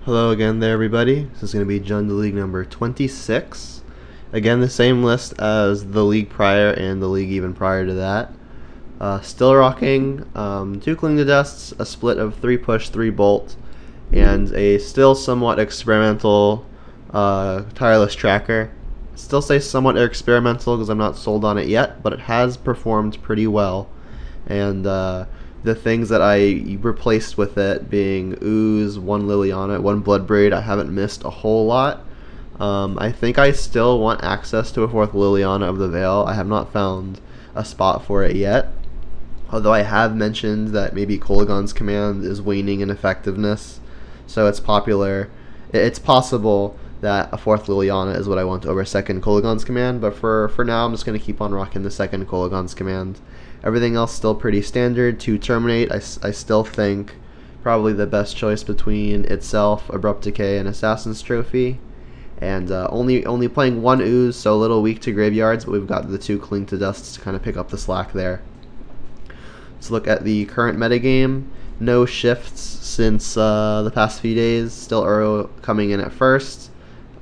Hello again there, everybody. This is going to be Jund League number 26. Again, the same list as the league prior and the league even prior to that. Still rocking 2 Cling to Dusts, a split of 3 push, 3 bolt, and a still somewhat experimental Tireless tracker. Still say somewhat experimental because I'm not sold on it yet, but it has performed pretty well. And the things that I replaced with it being Ooze, 1 Liliana, 1 Bloodbraid. I haven't missed a whole lot. I think I still want access to a 4th Liliana of the Veil. I have not found a spot for it yet. Although I have mentioned that maybe Kolaghan's command is waning in effectiveness, so it's popular. It's possible that a 4th Liliana is what I want over 2nd Kolaghan's command, but for now I'm just going to keep on rocking the 2nd Kolaghan's command. Everything else still pretty standard. To terminate, I still think probably the best choice between itself, Abrupt Decay, and Assassin's Trophy. And only playing 1 Ooze, so a little weak to graveyards, but we've got the 2 Cling to Dusts to kind of pick up the slack there. Let's look at the current metagame. No shifts since the past few days. Still Uro coming in at first,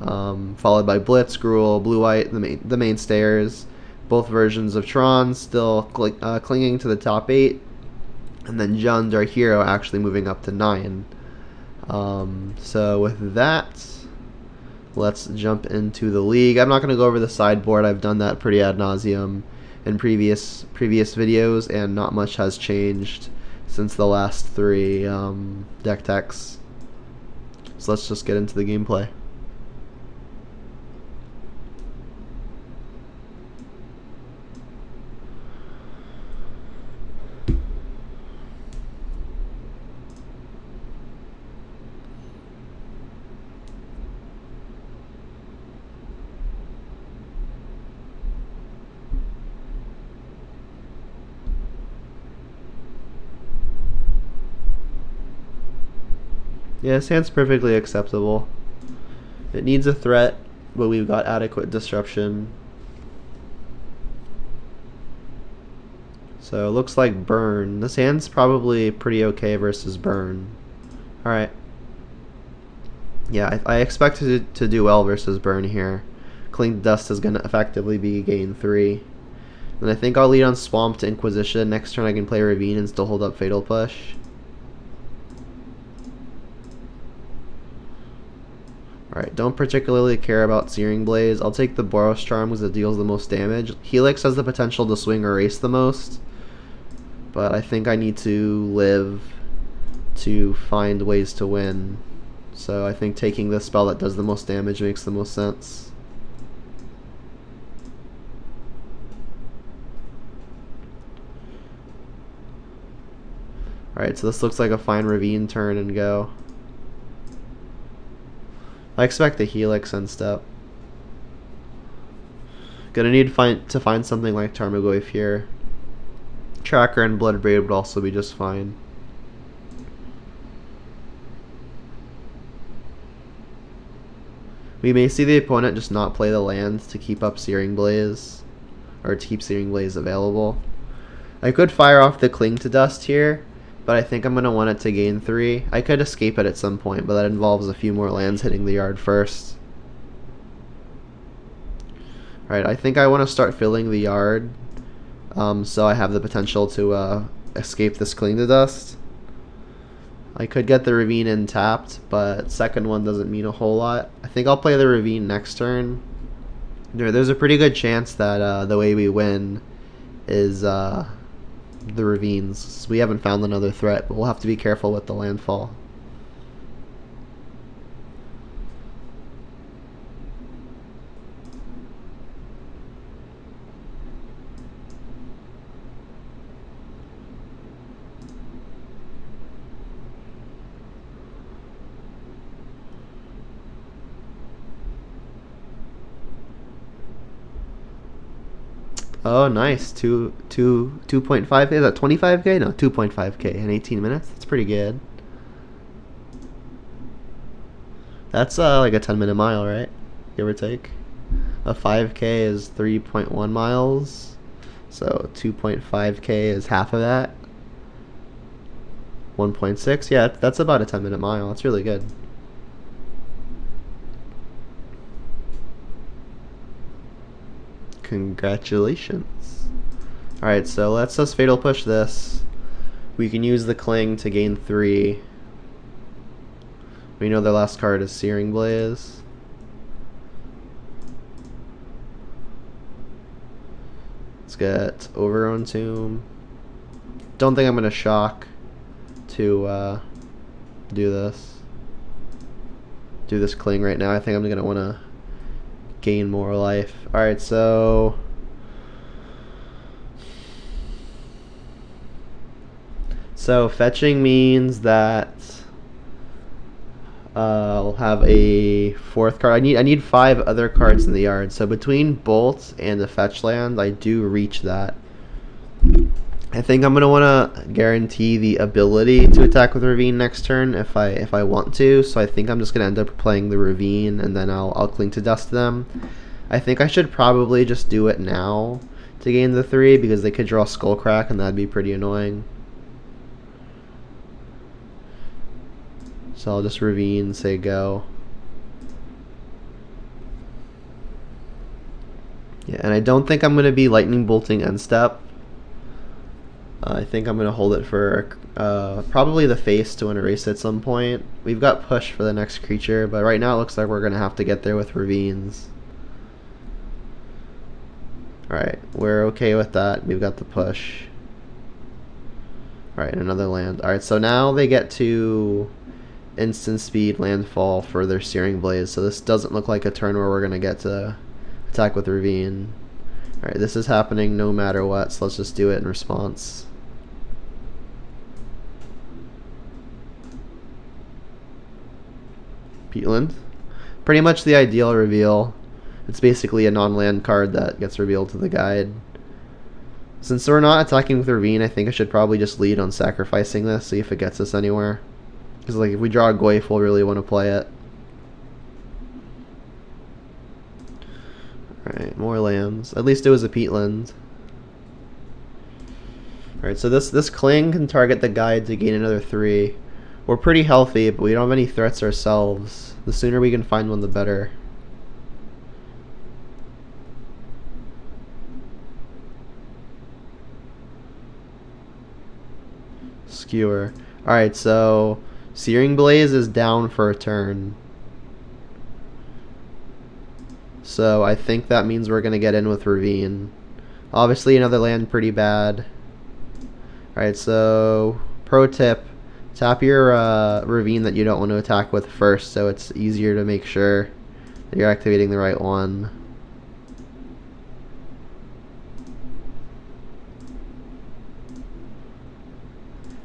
followed by Blitz, Gruul, Blue-White, the mainstayers. Both versions of Tron still clinging to the top 8. And then Jund, our hero, actually moving up to 9. So with that, let's jump into the league. I'm not going to go over the sideboard. I've done that pretty ad nauseum in previous videos, and not much has changed since the last 3 deck techs. So let's just get into the gameplay. Yeah, this hand's perfectly acceptable. It needs a threat, but we've got adequate disruption. So it looks like Burn. This hand's probably pretty okay versus Burn. Alright. Yeah, I expect it to do well versus Burn here. Cling to Dust is going to effectively be gain 3. And I think I'll lead on Swamp to Inquisition. Next turn I can play Ravine and still hold up Fatal Push. Alright, don't particularly care about Searing Blaze. I'll take the Boros Charm because it deals the most damage. Helix has the potential to swing Erase the most, but I think I need to live to find ways to win. So I think taking the spell that does the most damage makes the most sense. Alright, so this looks like a fine Ravine turn and go. I expect the Helix end step. Gonna need to find something like Tarmogoyf here. Tracker and Bloodbraid would also be just fine. We may see the opponent just not play the land to keep up Searing Blaze, or to keep Searing Blaze available. I could fire off the Cling to Dust here, but I think I'm going to want it to gain 3. I could escape it at some point, but that involves a few more lands hitting the yard first. Alright, I think I want to start filling the yard, so I have the potential to escape this Cling to Dust. I could get the Ravine in tapped, but second one doesn't mean a whole lot. I think I'll play the Ravine next turn. There's a pretty good chance that the way we win is the Ravines. We haven't found another threat, but we'll have to be careful with the landfall. Oh, nice. 2.5K? Is that 25K? No, 2.5K in 18 minutes. That's pretty good. That's like a 10-minute mile, right? Give or take. A 5K is 3.1 miles. So 2.5K is half of that. 1.6. Yeah, that's about a 10-minute mile. That's really good. Congratulations. Alright, so let's just Fatal Push this. We can use the Cling to gain 3. We know their last card is Searing Blaze. Let's get Overgrown Tomb. Don't think I'm going to shock to do this Cling right now. I think I'm going to want to gain more life. Alright, so fetching means that I'll have a 4th card. I need 5 other cards in the yard. So between Bolt and the fetch land, I do reach that. I think I'm gonna want to guarantee the ability to attack with Ravine next turn if I want to. So I think I'm just gonna end up playing the Ravine and then I'll Cling to Dust them. I think I should probably just do it now to gain the 3 because they could draw Skullcrack and that'd be pretty annoying. So I'll just Ravine, say go. Yeah, and I don't think I'm going to be Lightning Bolting end step. I think I'm going to hold it for probably the face to erase at some point. We've got push for the next creature, but right now it looks like we're going to have to get there with Ravines. Alright, we're okay with that. We've got the push. Alright, another land. Alright, so now they get to instant speed landfall for their Searing Blaze, so this doesn't look like a turn where we're going to get to attack with Ravine. Alright, this is happening no matter what, so let's just do it in response. Peatland. Pretty much the ideal reveal. It's basically a non-land card that gets revealed to the guide. Since we're not attacking with Ravine, I think I should probably just lead on sacrificing this, see if it gets us anywhere. Because like if we draw a Goyf, we'll really want to play it. Alright, more lands. At least it was a peatland. Alright, so this Cling can target the guide to gain another 3. We're pretty healthy, but we don't have any threats ourselves. The sooner we can find one, the better. Skewer. Alright, so Searing Blaze is down for a turn. So I think that means we're going to get in with Ravine. Obviously another land pretty bad. Alright, so pro tip, tap your Ravine that you don't want to attack with first so it's easier to make sure that you're activating the right one.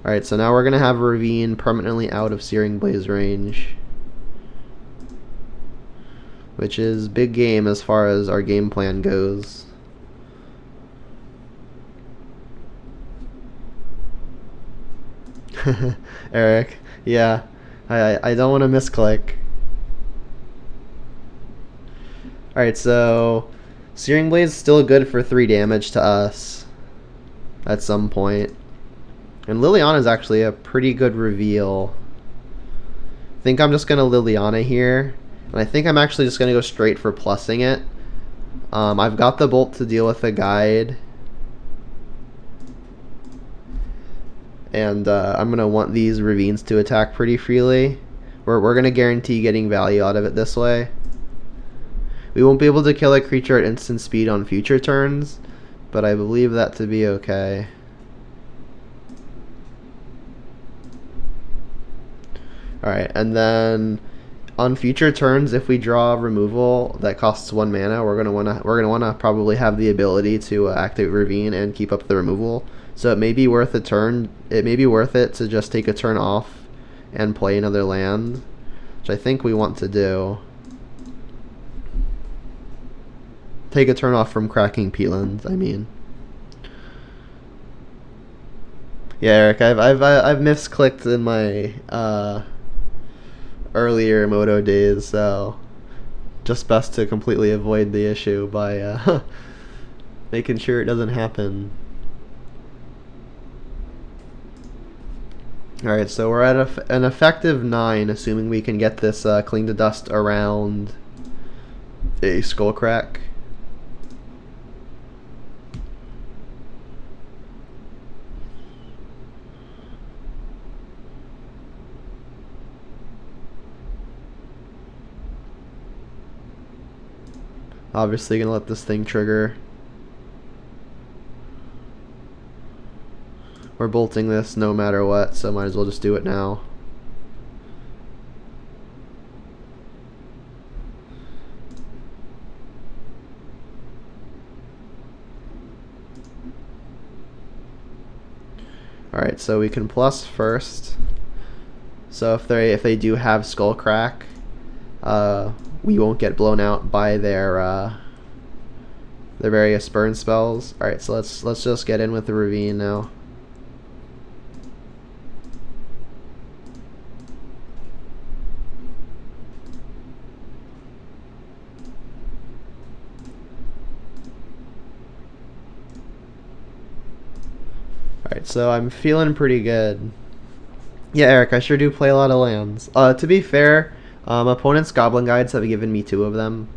Alright, so now we're going to have Ravine permanently out of Searing Blaze range. Which is big game as far as our game plan goes. Eric, yeah, I don't want to misclick. Alright, so Searing Blaze is still good for 3 damage to us at some point. And Liliana is actually a pretty good reveal. I think I'm just going to Liliana here. And I think I'm actually just going to go straight for plussing it. I've got the Bolt to deal with the guide. And I'm going to want these Ravines to attack pretty freely. We're going to guarantee getting value out of it this way. We won't be able to kill a creature at instant speed on future turns, but I believe that to be okay. Alright, and then on future turns, if we draw removal that costs 1 mana, we're gonna wanna probably have the ability to activate Ravine and keep up the removal. So it may be worth a turn. It may be worth it to just take a turn off and play another land, which I think we want to do. Take a turn off from cracking peatlands, I mean. Yeah, Eric, I've misclicked in my earlier Moto days, so just best to completely avoid the issue by making sure it doesn't happen. Alright, so we're at an effective 9, assuming we can get this Cling to Dust around a Skullcrack. Obviously gonna let this thing trigger. We're bolting this no matter what, so might as well just do it now. Alright, so we can plus first. So if they do have Skullcrack, we won't get blown out by their various burn spells. Alright, so let's just get in with the Ravine now. Alright, so I'm feeling pretty good. Yeah, Eric, I sure do play a lot of lands. To be fair, opponent's Goblin Guides have given me 2 of them.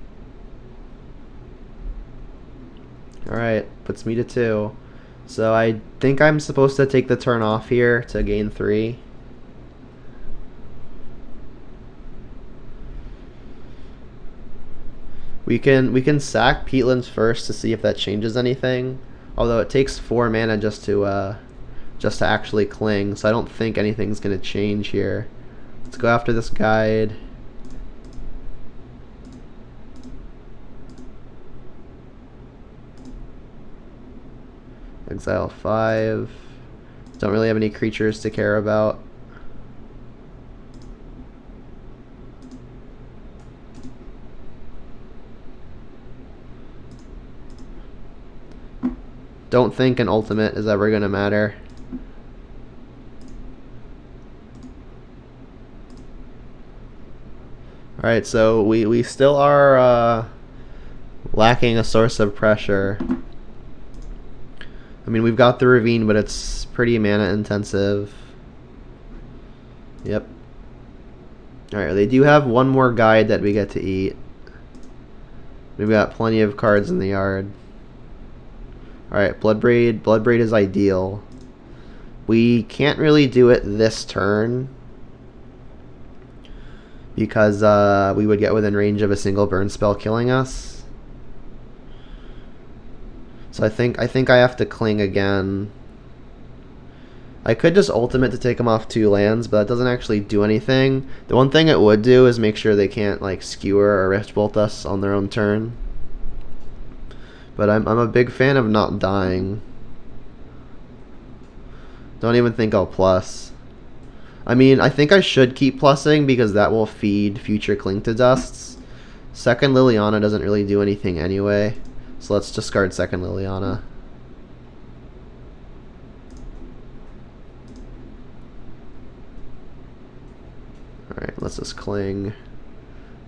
Alright, puts me to 2. So I think I'm supposed to take the turn off here to gain 3. We can sack Peatlands first to see if that changes anything. Although it takes 4 mana just to actually cling, so I don't think anything's gonna change here. Let's go after this guide. Exile 5. Don't really have any creatures to care about. Don't think an ultimate is ever gonna matter. Alright, so we still are lacking a source of pressure. I mean, we've got the Ravine, but it's pretty mana intensive. Yep. Alright, they do have one more guide that we get to eat. We've got plenty of cards in the yard. Alright, Bloodbraid is ideal. We can't really do it this turn because we would get within range of a single burn spell killing us. So I think I have to cling again. I could just ultimate to take him off 2 lands, but that doesn't actually do anything. The one thing it would do is make sure they can't like skewer or Rift Bolt us on their own turn. But I'm a big fan of not dying. Don't even think I'll plus. I mean, I think I should keep plussing because that will feed future Cling to Dusts. Second Liliana doesn't really do anything anyway, so let's discard second Liliana. Alright, let's just cling.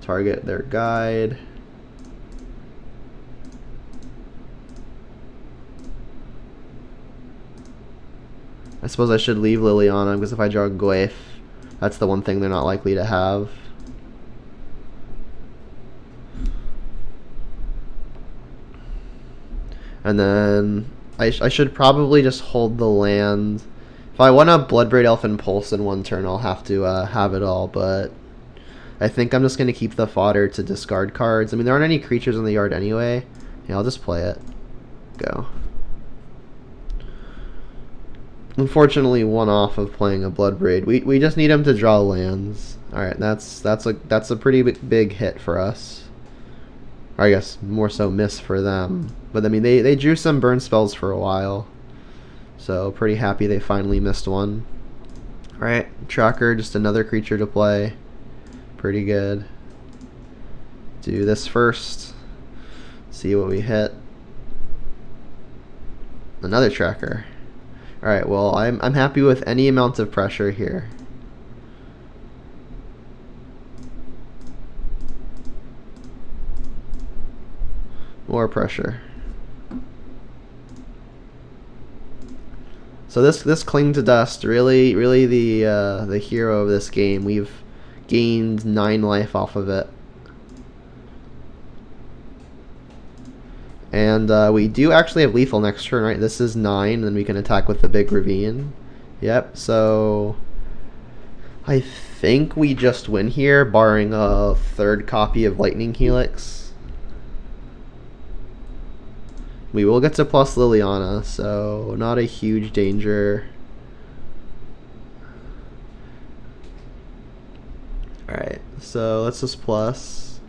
Target their guide. I suppose I should leave Liliana because if I draw Gwaif, that's the one thing they're not likely to have. And then I should probably just hold the land. If I want a Bloodbraid Elfin Pulse in one turn, I'll have to have it all, but I think I'm just going to keep the fodder to discard cards. I mean, there aren't any creatures in the yard anyway. Yeah, I'll just play it. Go. Unfortunately, one off of playing a Bloodbraid. We just need him to draw lands. Alright, that's a pretty big hit for us. Or I guess more so miss for them. But I mean, they drew some burn spells for a while. So pretty happy they finally missed one. Alright, Tracker, just another creature to play. Pretty good. Do this first. See what we hit. Another Tracker. Alright, well, I'm happy with any amount of pressure here. More pressure. So this Cling to Dust, really the hero of this game. We've gained 9 life off of it. And we do actually have lethal next turn, right? This is 9, and then we can attack with the big Ravine. Yep, so I think we just win here, barring a 3rd copy of Lightning Helix. We will get to plus Liliana, so not a huge danger. Alright, so let's just plus.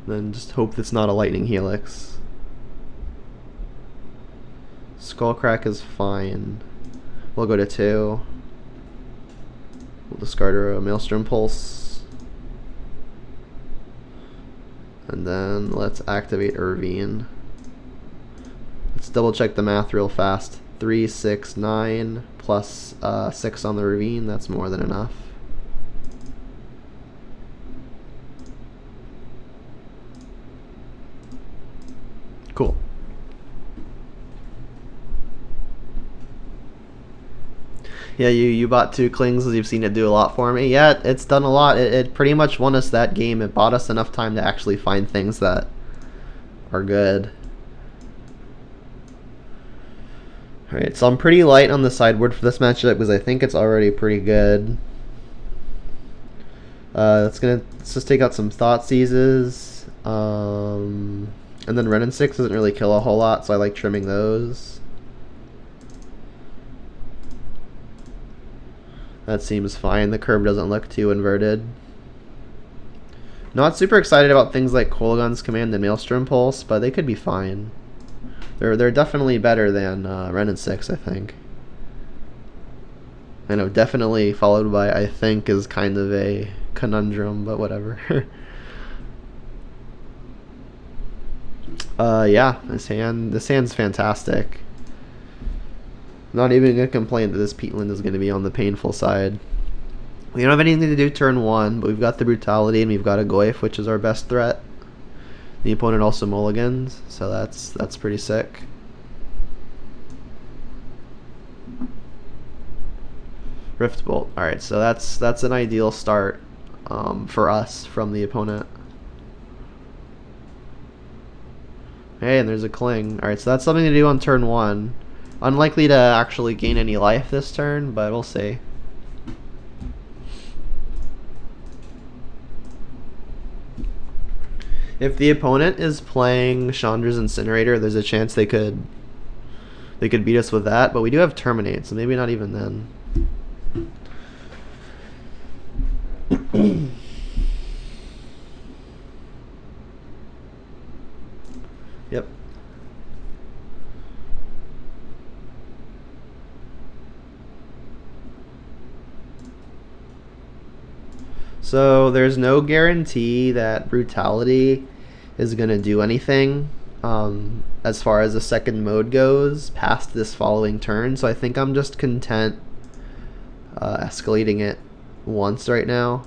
Then just hope it's not a Lightning Helix. Skullcrack is fine. We'll go to 2. We'll discard a Maelstrom Pulse. And then let's activate Irvine. Let's double check the math real fast. 3, 6, 9 plus 6 on the Ravine. That's more than enough. Cool. Yeah, you bought 2 Klings as you've seen it do a lot for me. Yeah, it's done a lot. It pretty much won us that game. It bought us enough time to actually find things that are good. Alright, so I'm pretty light on the sideboard for this matchup because I think it's already pretty good. Let's just take out some Thought Seizes. And then Ren and 6 doesn't really kill a whole lot, so I like trimming those. That seems fine. The curve doesn't look too inverted. Not super excited about things like Kolaghan's Command and Maelstrom Pulse, but they could be fine. They're definitely better than Ren and 6, I think. I know, definitely followed by I think is kind of a conundrum, but whatever. Yeah, this hand's fantastic. Not even gonna complain that this peatland is gonna be on the painful side. We don't have anything to do turn 1, but we've got the Brutality and we've got a Goyf, which is our best threat. The opponent also mulligans, so that's pretty sick. Rift Bolt. Alright, so that's an ideal start for us from the opponent. Hey, and there's a Kling. Alright, so that's something to do on turn 1. Unlikely to actually gain any life this turn, but we'll see. If the opponent is playing Chandra's Incinerator, there's a chance they could beat us with that, but we do have Terminate, so maybe not even then. Yep. So there's no guarantee that Brutality is going to do anything as far as the second mode goes past this following turn. So I think I'm just content escalating it once right now.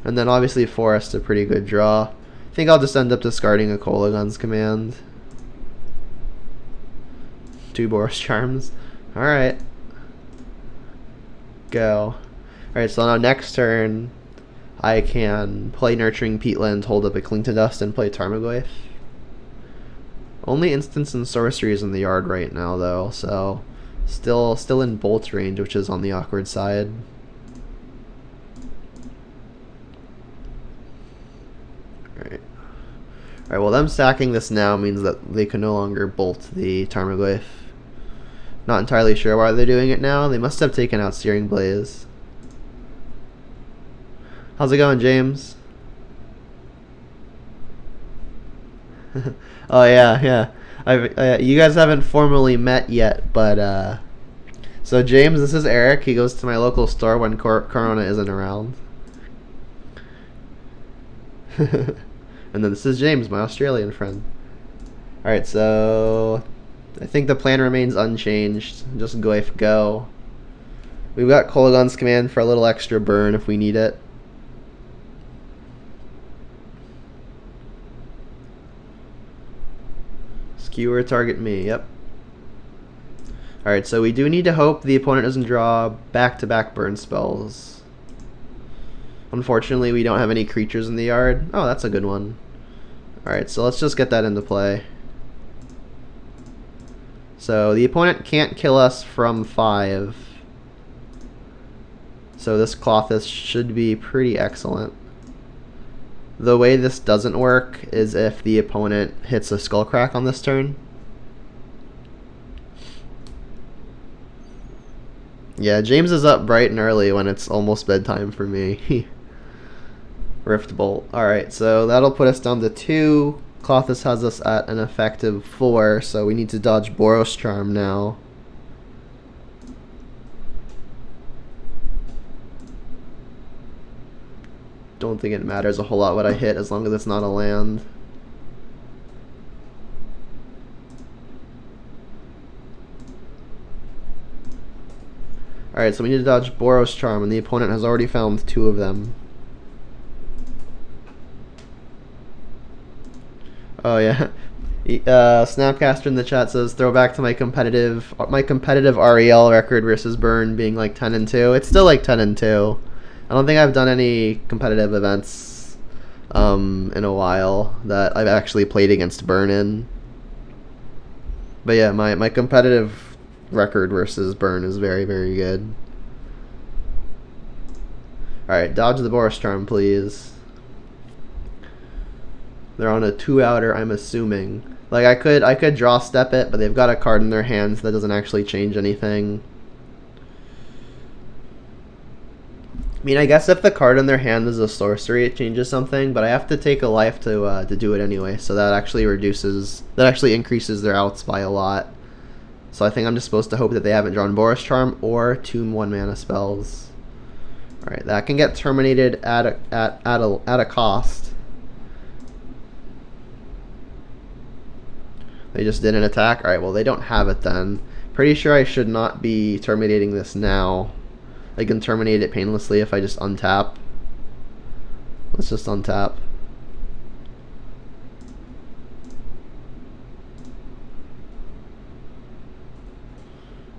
And then obviously Forest, a pretty good draw. I think I'll just end up discarding a Kolaghan's Command. 2 Boros Charms. Alright. Go. Alright, so now next turn I can play Nurturing Peatland, hold up a Cling to Dust, and play Tarmogoyf. Only instants and sorceries in the yard right now though, so still in Bolt range, which is on the awkward side. Alright, well them stacking this now means that they can no longer bolt the Tarmogoyf. Not entirely sure why they're doing it now. They must have taken out Searing Blaze. How's it going, James? Oh yeah. You guys haven't formally met yet, but so James, this is Eric. He goes to my local store when Corona isn't around. And then this is James, my Australian friend. Alright, so I think the plan remains unchanged. Just Goyf go. We've got Kolaghan's Command for a little extra burn if we need it. Skewer, target me, yep. Alright, so we do need to hope the opponent doesn't draw back-to-back burn spells. Unfortunately, we don't have any creatures in the yard. Oh, that's a good one. Alright, so let's just get that into play. So the opponent can't kill us from 5. So this Clothis should be pretty excellent. The way this doesn't work is if the opponent hits a Skullcrack on this turn. Yeah, James is up bright and early when it's almost bedtime for me. Rift Bolt. Alright, so that'll put us down to 2. Clothis has us at an effective 4, so we need to dodge Boros Charm now. Don't think it matters a whole lot what I hit as long as it's not a land. Alright, so we need to dodge Boros Charm, and the opponent has already found 2 of them. Oh yeah. Snapcaster in the chat says throwback to my competitive REL record versus Burn being like 10-2. It's still like 10-2. I don't think I've done any competitive events in a while that I've actually played against Burn in. But yeah, my competitive record versus Burn is very, very good. Alright, dodge the Boros Charm, please. They're on a 2-outer, I'm assuming. Like, I could draw step it, but they've got a card in their hands that doesn't actually change anything. I mean, I guess if the card in their hand is a sorcery, it changes something, but I have to take a life to do it anyway, so that actually increases their outs by a lot. So I think I'm just supposed to hope that they haven't drawn Boros Charm or 2 1-mana spells. Alright, that can get terminated at a cost. They just didn't attack? Alright, well they don't have it then. Pretty sure I should not be terminating this now. I can terminate it painlessly if I just untap. Let's just untap.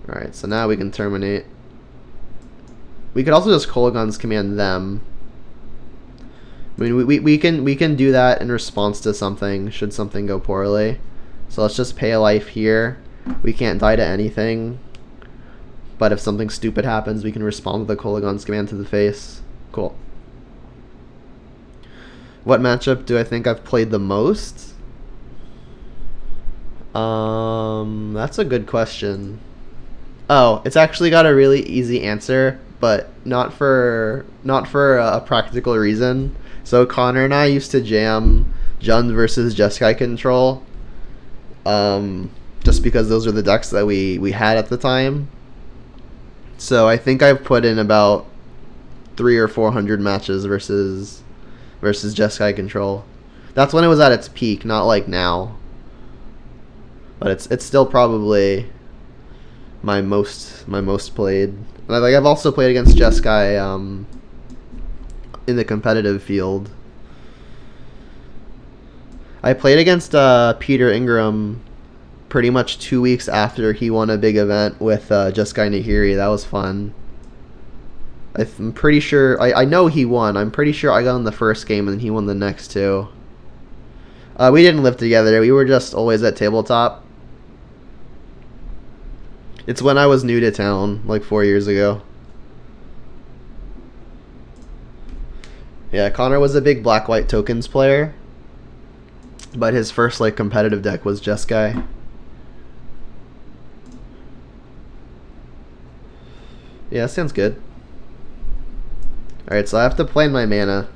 Alright, so now we can terminate. We could also just Kolaghan's command them. I mean, we can do that in response to something, should something go poorly. So let's just pay a life here. We can't die to anything. But if something stupid happens, we can respond with a Kolaghan's command to the face. Cool. What matchup do I think I've played the most? That's a good question. Oh, it's actually got a really easy answer, but not for a practical reason. So Connor and I used to jam Jund versus Jeskai Control. Just because those are the decks that we had at the time. So I think I've put in about 300 or 400 matches versus Jeskai Control. That's when it was at its peak, not like now. But it's still probably my most played. Like I've also played against Jeskai in the competitive field. I played against Peter Ingram pretty much 2 weeks after he won a big event with Jeskai Nahiri. That was fun. I'm pretty sure... I know he won. I'm pretty sure I got in the first game and he won the next 2. We didn't live together. We were just always at tabletop. It's when I was new to town, like 4 years ago. Yeah, Connor was a big black-white tokens player. But his first like competitive deck was Jeskai. Yeah, sounds good. Alright, so I have to plan my mana.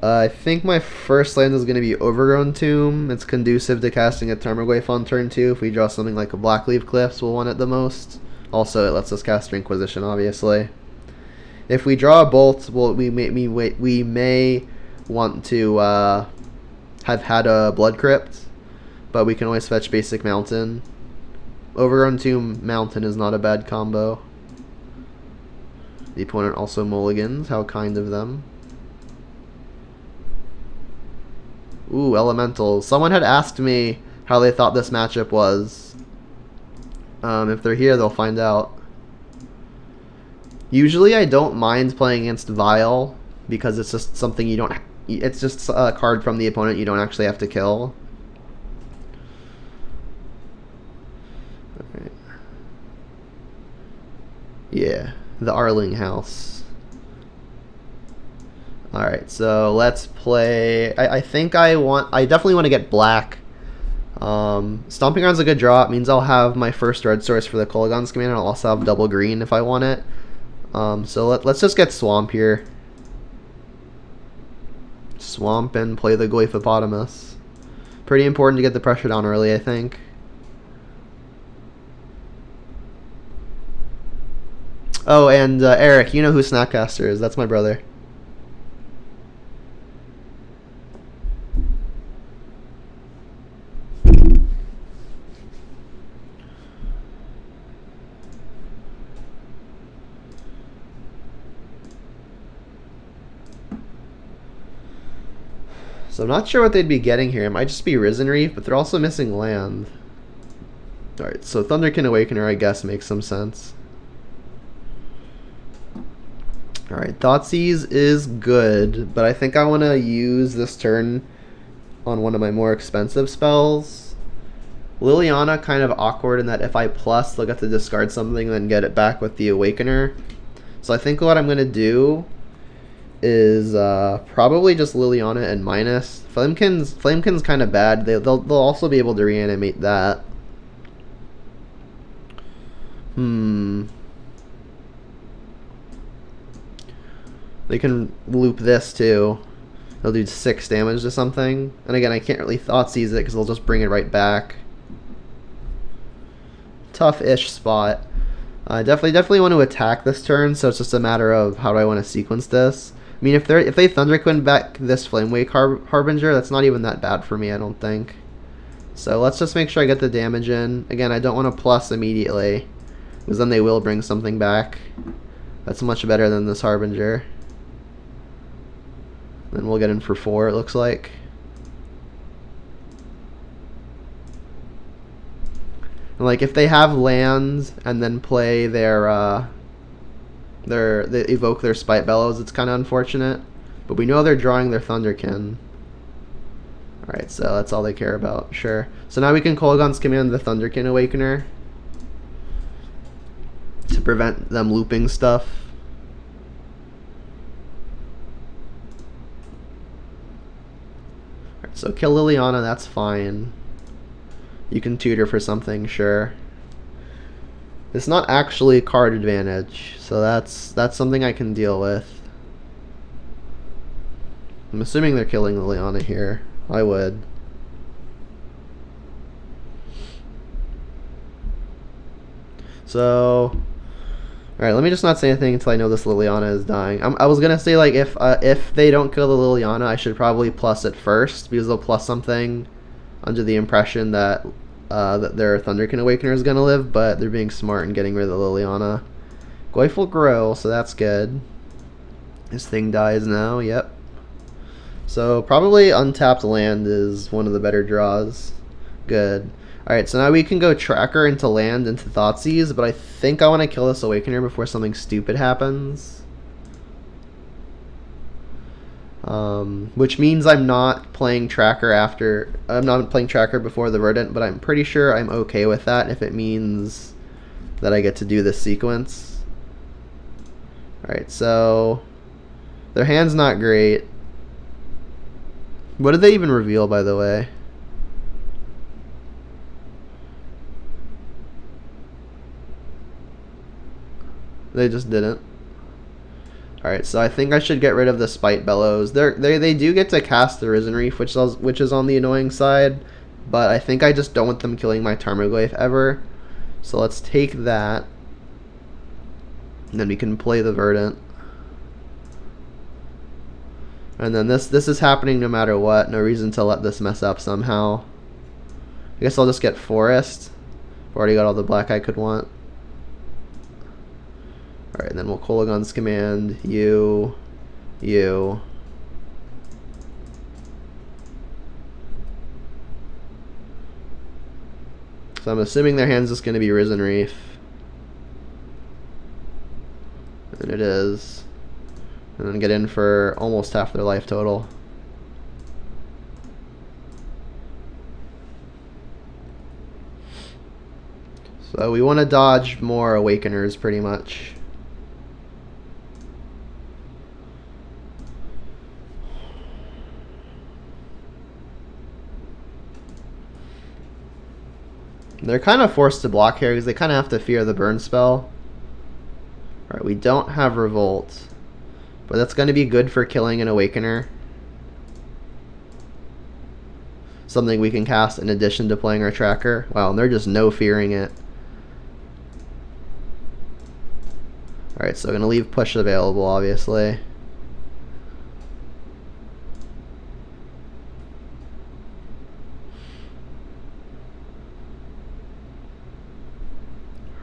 I think my first land is going to be Overgrown Tomb. It's conducive to casting a Tarmogoyf on turn 2. If we draw something like a Blackleaf Cliffs, we'll want it the most. Also, it lets us cast Inquisition, obviously. If we draw a Bolt, well, we may want to have had a Blood Crypt, but we can always fetch Basic Mountain. Overgrown Tomb Mountain is not a bad combo. The opponent also mulligans. How kind of them. Ooh, Elemental. Someone had asked me how they thought this matchup was. If they're here, they'll find out. Usually I don't mind playing against Vile, because it's just something you don't... It's just a card from the opponent you don't actually have to kill. Okay. Yeah, the Arling House. Alright, so let's play. I think I definitely want to get black. Stomping Ground's a good draw. It means I'll have my first red source for the Kolaghan's command, and I'll also have double green if I want it. So let's just get Swamp here. Swamp and play the Goifopotamus. Pretty important to get the pressure down early, I think. Oh, and Eric, you know who Snapcaster is. That's my brother. So I'm not sure what they'd be getting here. It might just be Risen Reef, but they're also missing land. Alright, so Thunderkin Awakener, I guess, makes some sense. Alright, Thoughtseize is good, but I think I want to use this turn on one of my more expensive spells. Liliana, kind of awkward in that if I plus, they'll get to discard something and then get it back with the Awakener. So I think what I'm going to do is probably just Liliana and minus. Flamekin's kind of bad. They'll also be able to reanimate that. They can loop this too. They'll do 6 damage to something. And again, I can't really Thoughtseize it because they'll just bring it right back. Tough-ish spot. I definitely want to attack this turn, so it's just a matter of how do I want to sequence this. I mean, if they Thunderquin back this Flamewake Harbinger, that's not even that bad for me, I don't think. So let's just make sure I get the damage in. Again, I don't want to plus immediately, because then they will bring something back. That's much better than this Harbinger. Then we'll get in for 4, it looks like. And like if they have lands and then play they evoke their Spite Bellows, it's kind of unfortunate. But we know they're drawing their Thunderkin. Alright, so that's all they care about, sure. So now we can Kolaghan's command the Thunderkin Awakener to prevent them looping stuff. Alright, so kill Liliana, that's fine. You can tutor for something, sure. It's not actually card advantage, so that's something I can deal with. I'm assuming they're killing Liliana here. I would. So, alright, let me just not say anything until I know this Liliana is dying. I was gonna say like if they don't kill the Liliana, I should probably plus it first because they'll plus something under the impression that that their Thunderkin Awakener is going to live, but they're being smart and getting rid of the Liliana. Goif will grow, so that's good. This thing dies now, yep. So probably untapped land is one of the better draws. Good. Alright, so now we can go Tracker into land into Thoughtseize, but I think I want to kill this Awakener before something stupid happens. Which means I'm not playing Tracker before the Verdant, but I'm pretty sure I'm okay with that if it means that I get to do this sequence. Alright, so their hand's not great. What did they even reveal, by the way? They just didn't. Alright, so I think I should get rid of the Spite Bellows. They do get to cast the Risen Reef, which is on the annoying side, but I think I just don't want them killing my Tarmogoyf ever. So let's take that, and then we can play the Verdant. And then this is happening no matter what. No reason to let this mess up somehow. I guess I'll just get Forest. I've already got all the black I could want. Alright, and then we'll Kolaghan's command, you. So I'm assuming their hand's just going to be Risen Reef. And it is. And then get in for almost half their life total. So we want to dodge more Awakeners pretty much. They're kind of forced to block here because they kind of have to fear the burn spell. Alright, we don't have Revolt, but that's going to be good for killing an Awakener. Something we can cast in addition to playing our tracker. Wow, and they're just no-fearing it. Alright, so I'm going to leave push available, obviously.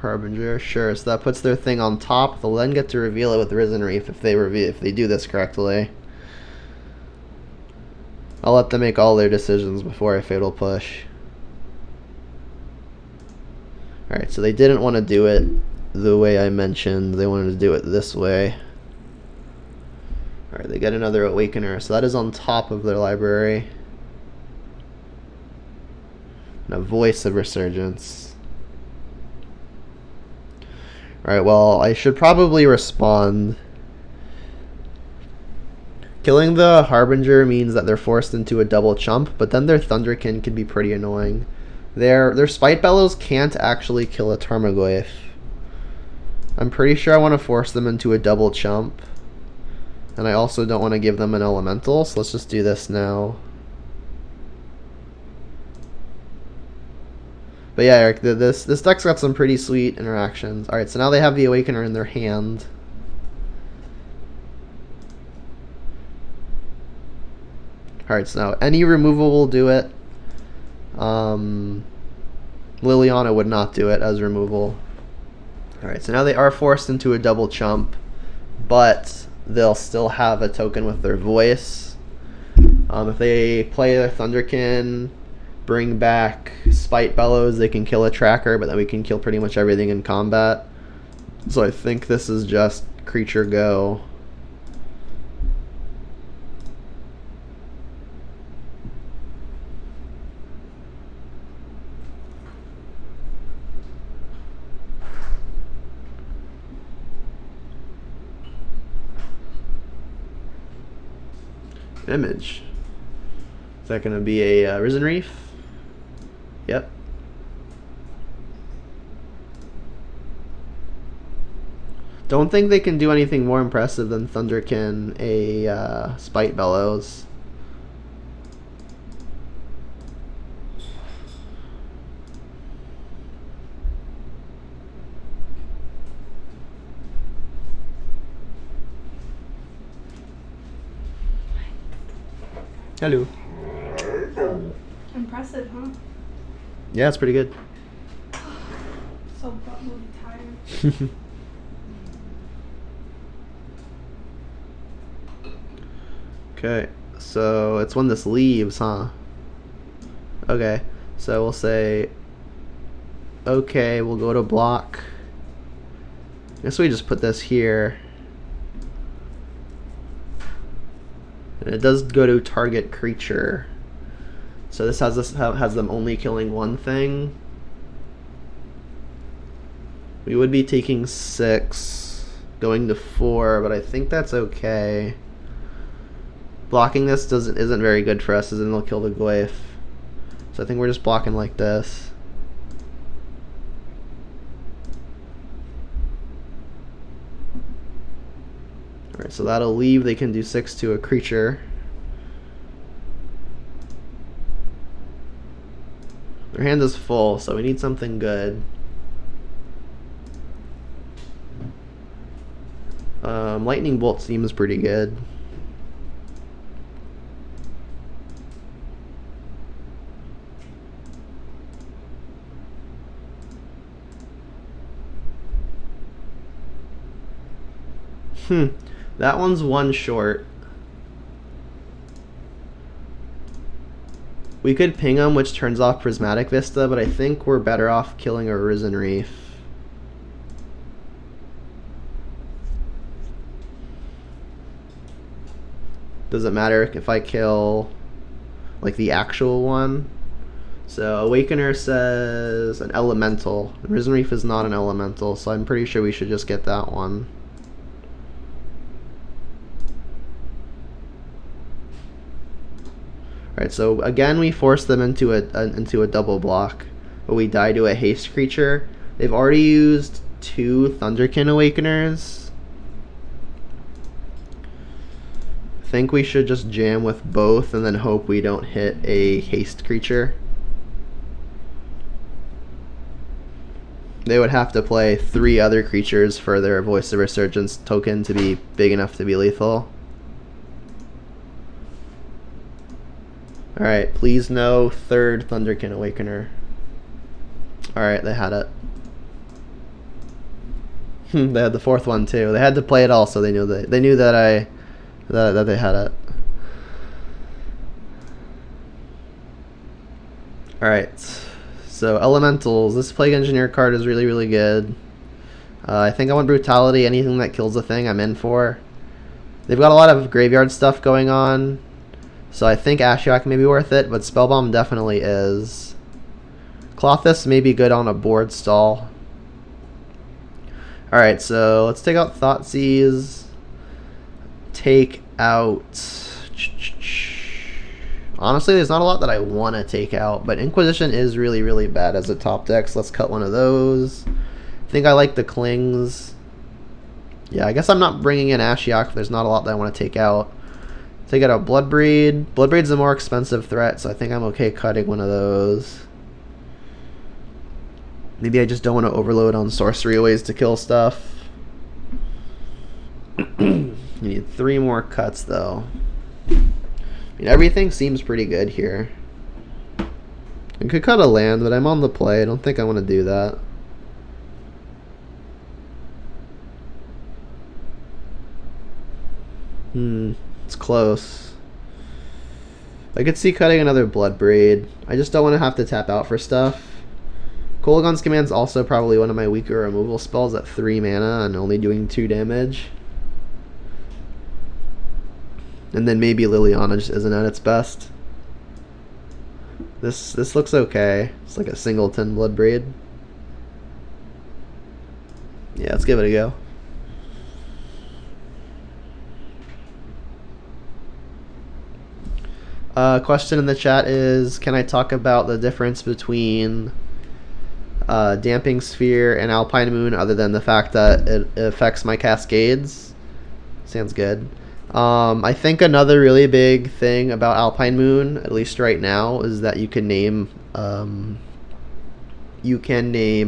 Harbinger, sure. So that puts their thing on top. They'll then get to reveal it with Risen Reef if they do this correctly. I'll let them make all their decisions before I Fatal Push. Alright, so they didn't want to do it the way I mentioned. They wanted to do it this way. Alright, they get another Awakener. So that is on top of their library. And a Voice of Resurgence. Alright, well, I should probably respond. Killing the Harbinger means that they're forced into a double chump, but then their Thunderkin can be pretty annoying. Their Spite Bellows can't actually kill a Tarmogoyf. I'm pretty sure I want to force them into a double chump. And I also don't want to give them an Elemental, so let's just do this now. But yeah, Eric, this deck's got some pretty sweet interactions. Alright, so now they have the Awakener in their hand. Alright, so now any removal will do it. Liliana would not do it as removal. Alright, so now they are forced into a double chump, but they'll still have a token with their Voice. If they play their Thunderkin, bring back Spite Bellows, they can kill a tracker, but then we can kill pretty much everything in combat. So I think this is just creature go. Image. Is that going to be a Risen Reef? Yep. Don't think they can do anything more impressive than Thunderkin a Spite Bellows. Hello. Impressive, huh? Yeah, it's pretty good. So butt-movie tired. Okay, so it's when this leaves, huh? Okay, so we'll say, okay, we'll go to block. I guess we just put this here. And it does go to target creature. So this has them only killing one thing. We would be taking 6, going to 4, but I think that's okay. Blocking this isn't very good for us, as then they'll kill the Goyf. So I think we're just blocking like this. Alright, so that'll leave. They can do 6 to a creature. Their hand is full, so we need something good. Lightning Bolt seems pretty good. That one's one short. We could ping him, which turns off Prismatic Vista, but I think we're better off killing a Risen Reef. Does it matter if I kill, like, the actual one? So Awakener says an Elemental. Risen Reef is not an Elemental, so I'm pretty sure we should just get that one. Alright, so again we force them into a double block. but we die to a haste creature. They've already used 2 Thunderkin Awakeners. I think we should just jam with both and then hope we don't hit a haste creature. They would have to play 3 other creatures for their Voice of Resurgence token to be big enough to be lethal. Alright, please no 3rd Thunderkin Awakener. Alright, they had it. They had the 4th one too. They had to play it all, so they knew that they had it. Alright. So elementals, this Plague Engineer card is really, really good. I think I want Brutality. Anything that kills a thing I'm in for. They've got a lot of graveyard stuff going on, so I think Ashiok may be worth it, but Spellbomb definitely is. Clothis may be good on a board stall. Alright, so let's take out Thoughtseize. Take out... Honestly, there's not a lot that I want to take out, but Inquisition is really, really bad as a top deck, so let's cut one of those. I think I like the Clings. Yeah, I guess I'm not bringing in Ashiok if there's not a lot that I want to take out. Take out a Bloodbreed. Bloodbreed's a more expensive threat, so I think I'm okay cutting one of those. Maybe I just don't want to overload on sorcery ways to kill stuff. You need 3 more cuts, though. I mean, everything seems pretty good here. I could cut a land, but I'm on the play. I don't think I want to do that. It's close. I could see cutting another Bloodbraid. I just don't want to have to tap out for stuff. Kolaghan's Command's also probably one of my weaker removal spells at 3 mana and only doing 2 damage. And then maybe Liliana just isn't at its best. This looks okay. It's like a singleton Bloodbraid. Yeah, let's give it a go. Question in the chat is, can I talk about the difference between Damping Sphere and Alpine Moon other than the fact that it affects my cascades? Sounds good. I think another really big thing about Alpine Moon, at least right now, is that you can name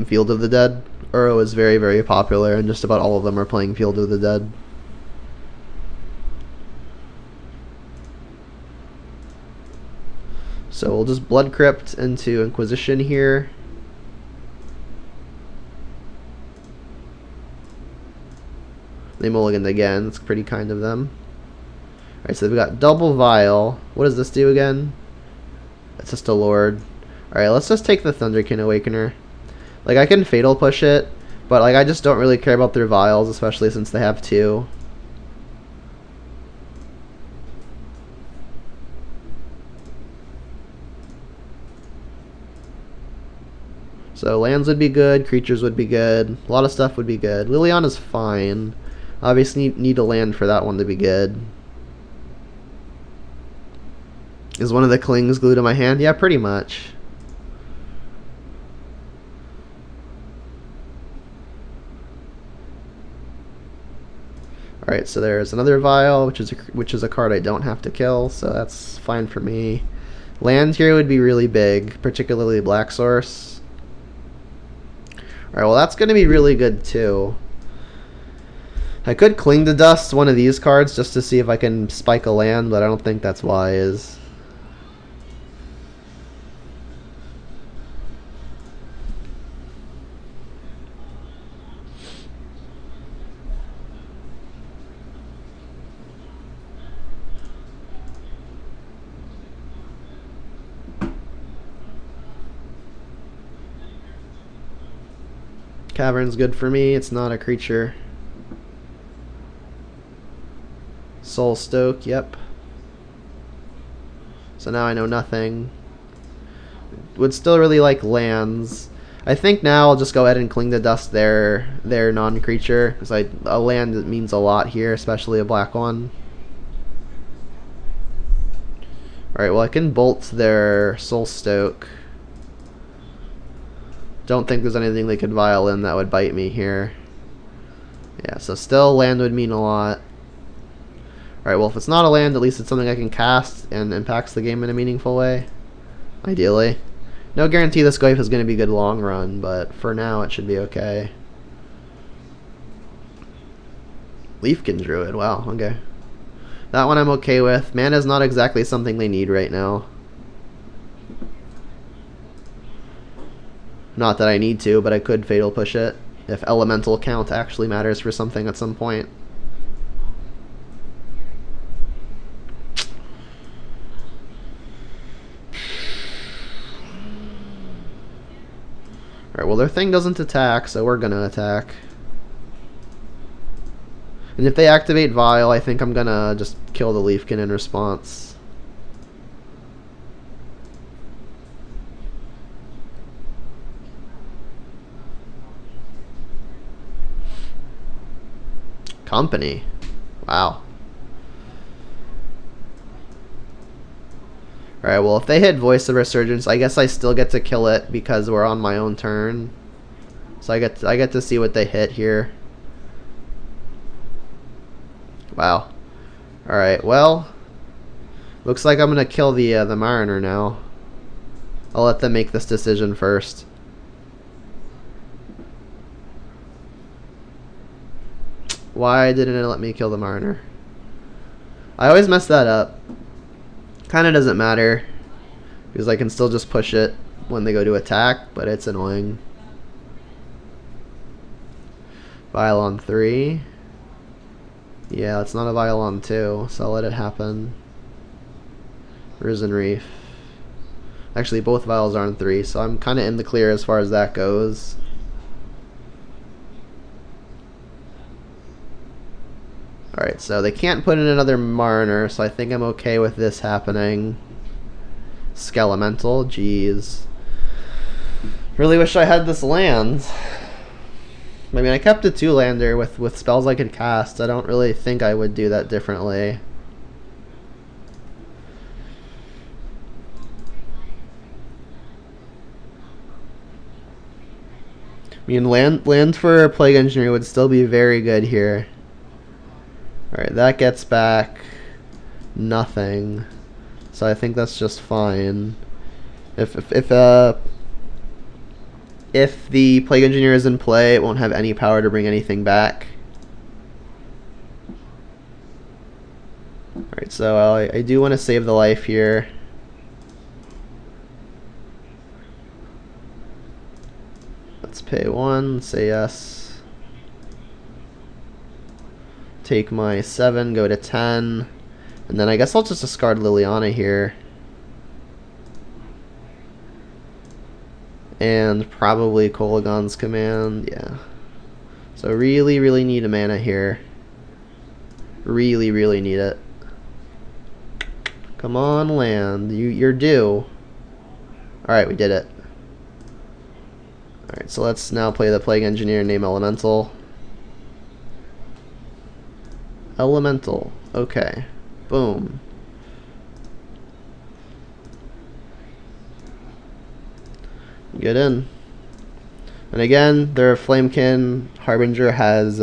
Field of the Dead. Uro is very, very popular, and just about all of them are playing Field of the Dead. So we'll just Blood Crypt into Inquisition here. They mulliganed again. That's pretty kind of them. Alright, so we've got Double Vial. What does this do again? It's just a Lord. Alright, let's just take the Thunderkin Awakener. Like, I can Fatal Push it, but like I just don't really care about their Vials, especially since they have 2. So lands would be good, creatures would be good, a lot of stuff would be good. Liliana's fine. Obviously need a land for that one to be good. Is one of the Clings glued to my hand? Yeah, pretty much. Alright, so there's another Vial, which is a card I don't have to kill, so that's fine for me. Land here would be really big, particularly Black Source. Alright, well that's going to be really good too. I could Cling to Dust one of these cards just to see if I can spike a land, but I don't think that's wise. Cavern's good for me, it's not a creature. Soul Stoke, yep. So now I know nothing. Would still really like lands. I think now I'll just go ahead and Cling to Dust their non-creature, because a land means a lot here, especially a black one. Alright, well I can bolt their Soul Stoke. Don't think there's anything they could violin that would bite me here. Yeah, so still land would mean a lot. Alright, well if it's not a land, at least it's something I can cast and impacts the game in a meaningful way. Ideally. No guarantee this Goyf is going to be good long run, but for now it should be okay. Leafkin Druid, wow, okay. That one I'm okay with. Mana's not exactly something they need right now. Not that I need to, but I could Fatal Push it if elemental count actually matters for something at some point. Alright, well their thing doesn't attack, so we're gonna attack. And if they activate Vial, I think I'm gonna just kill the Leafkin in response. Company. Wow. Alright, well if they hit Voice of Resurgence, I guess I still get to kill it because we're on my own turn. So I get to see what they hit here. Wow. Alright, well, looks like I'm gonna kill the Mariner now. I'll let them make this decision first. Why didn't it let me kill the Mariner? I always mess that up. Kinda doesn't matter, because I can still just push it when they go to attack, but it's annoying. Vial on 3. Yeah, it's not a Vial on 2, so I'll let it happen. Risen Reef. Actually, both Vials are on 3, so I'm kinda in the clear as far as that goes. Alright, so they can't put in another Mariner, so I think I'm okay with this happening. Skelemental, jeez. Really wish I had this land. I mean, I kept a 2-lander with spells I could cast. I don't really think I would do that differently. I mean, land for Plague Engineer would still be very good here. Alright, that gets back nothing. So I think that's just fine. If the Plague Engineer is in play, it won't have any power to bring anything back. Alright, so I do want to save the life here. Let's pay 1, say yes. Take my 7, go to 10. And then I guess I'll just discard Liliana here. And probably Kolagon's Command, yeah. So really, really need a mana here. Really, really need it. Come on, land. You're due. Alright, we did it. Alright, so let's now play the Plague Engineer, name Elemental. Elemental. Okay. Boom. Get in. And again, their Flamekin Harbinger has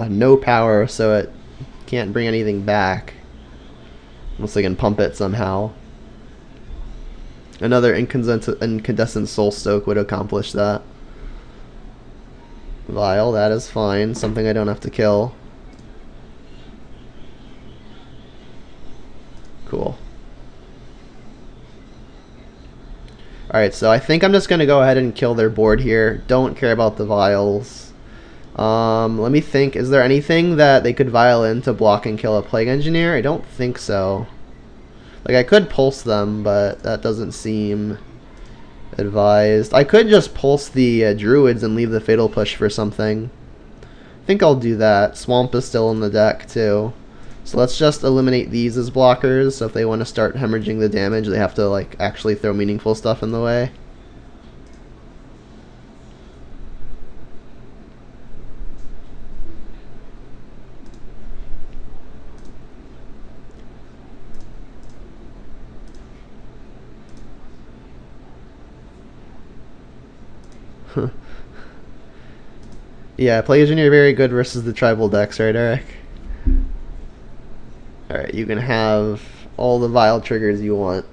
no power, so it can't bring anything back. Unless they can pump it somehow. Another Incandescent Soul Stoke would accomplish that. Vial, that is fine. Something I don't have to kill. Cool. Alright, so I think I'm just going to go ahead and kill their board here. Don't care about the vials. Let me think. Is there anything that they could vial in to block and kill a Plague Engineer? I don't think so. Like, I could pulse them, but that doesn't seem advised. I could just pulse the Druids and leave the Fatal Push for something. I think I'll do that. Swamp is still in the deck, too. So let's just eliminate these as blockers, so if they want to start hemorrhaging the damage, they have to like actually throw meaningful stuff in the way. Yeah, Plague Engineer very good versus the tribal decks, right, Eric? Alright, you can have all the vile triggers you want.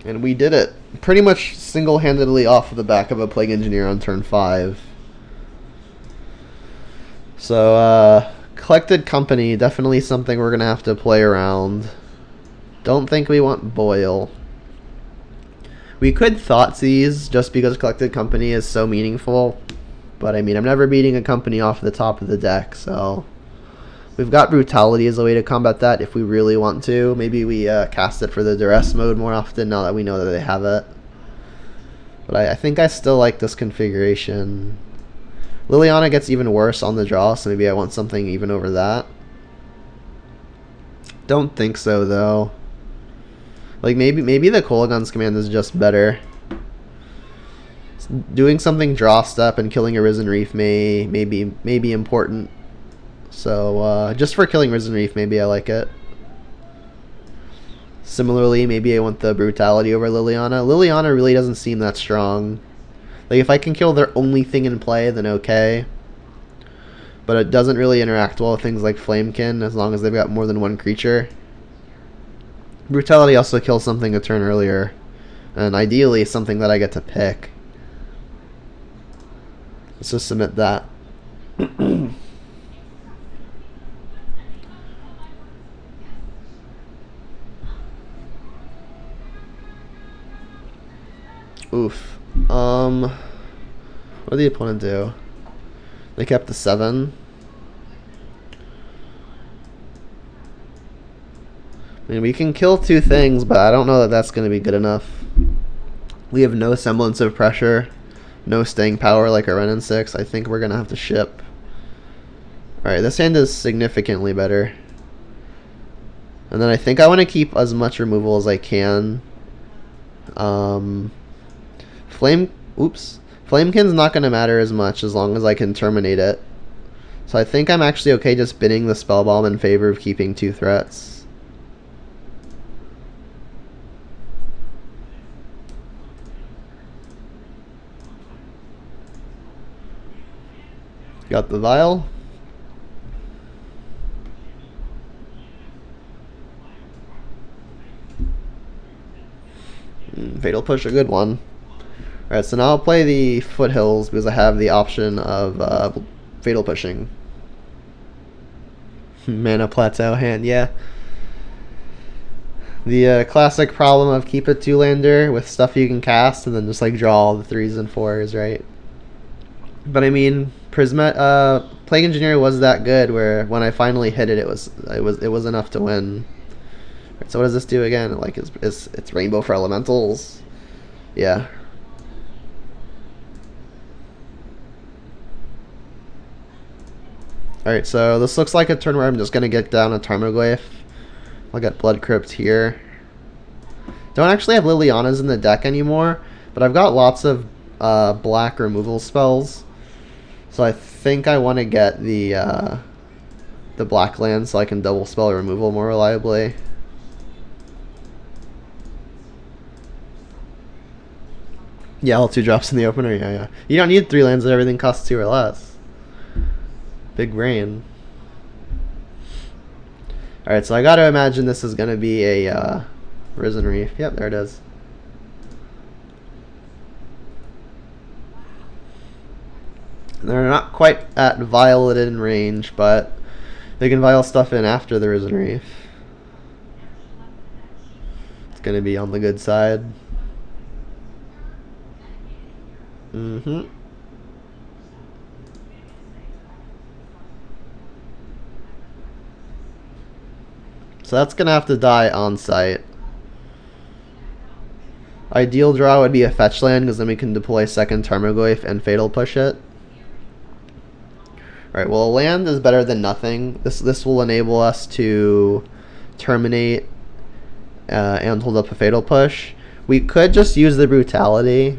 And we did it pretty much single-handedly off of the back of a Plague Engineer on turn 5. So, Collected Company, definitely something we're going to have to play around. Don't think we want Boil. We could Thoughtseize just because Collected Company is so meaningful. But, I mean, I'm never beating a company off the top of the deck, so... We've got Brutality as a way to combat that if we really want to. Maybe we cast it for the Duress mode more often now that we know that they have it. But I think I still like this configuration. Liliana gets even worse on the draw, so maybe I want something even over that. Don't think so, though. Like, maybe the Kolaghan's command is just better. Doing something draw step and killing a Risen Reef may be important. So, just for killing Risen Reef, maybe I like it. Similarly, maybe I want the Brutality over Liliana. Liliana really doesn't seem that strong. Like, if I can kill their only thing in play, then okay. But it doesn't really interact well with things like Flamekin, as long as they've got more than one creature. Brutality also kills something a turn earlier. And ideally, something that I get to pick. Let's just submit that. Oof. What did the opponent do? They kept the 7. I mean, we can kill 2 things, but I don't know that that's going to be good enough. We have no semblance of pressure, no staying power like a Renin 6. I think we're going to have to ship. Alright, this hand is significantly better. And then I think I want to keep as much removal as I can. Flamekin's not going to matter as much as long as I can terminate it. So I think I'm actually okay just binning the Spell Bomb in favor of keeping 2 threats. Got the Vial. Fatal Push, a good one. Alright, so now I'll play the Foothills because I have the option of Fatal Pushing. Mana Plateau hand, yeah. The classic problem of keep a 2-lander with stuff you can cast and then just like draw all the 3s and 4s, right? But I mean, Plague Engineer was that good where when I finally hit it, it was enough to win. Right, so what does this do again? Like, it's Rainbow for Elementals? Yeah. Alright, so this looks like a turn where I'm just going to get down a Tarmogoyf. I'll get Blood Crypt here. Don't actually have Lilianas in the deck anymore, but I've got lots of black removal spells. So I think I want to get the black land so I can double spell removal more reliably. Yeah, all 2 drops in the opener, yeah. You don't need 3 lands that everything costs 2 or less. Big brain. Alright, so I gotta imagine this is gonna be a Risen Reef. Yep, there it is. They're not quite at Violet in range, but they can Vial stuff in after the Risen Reef. It's gonna be on the good side. So that's going to have to die on site. Ideal draw would be a fetch land because then we can deploy second Tarmogoyf and Fatal Push it. Alright, well, a land is better than nothing. This will enable us to terminate and hold up a Fatal Push. We could just use the Brutality.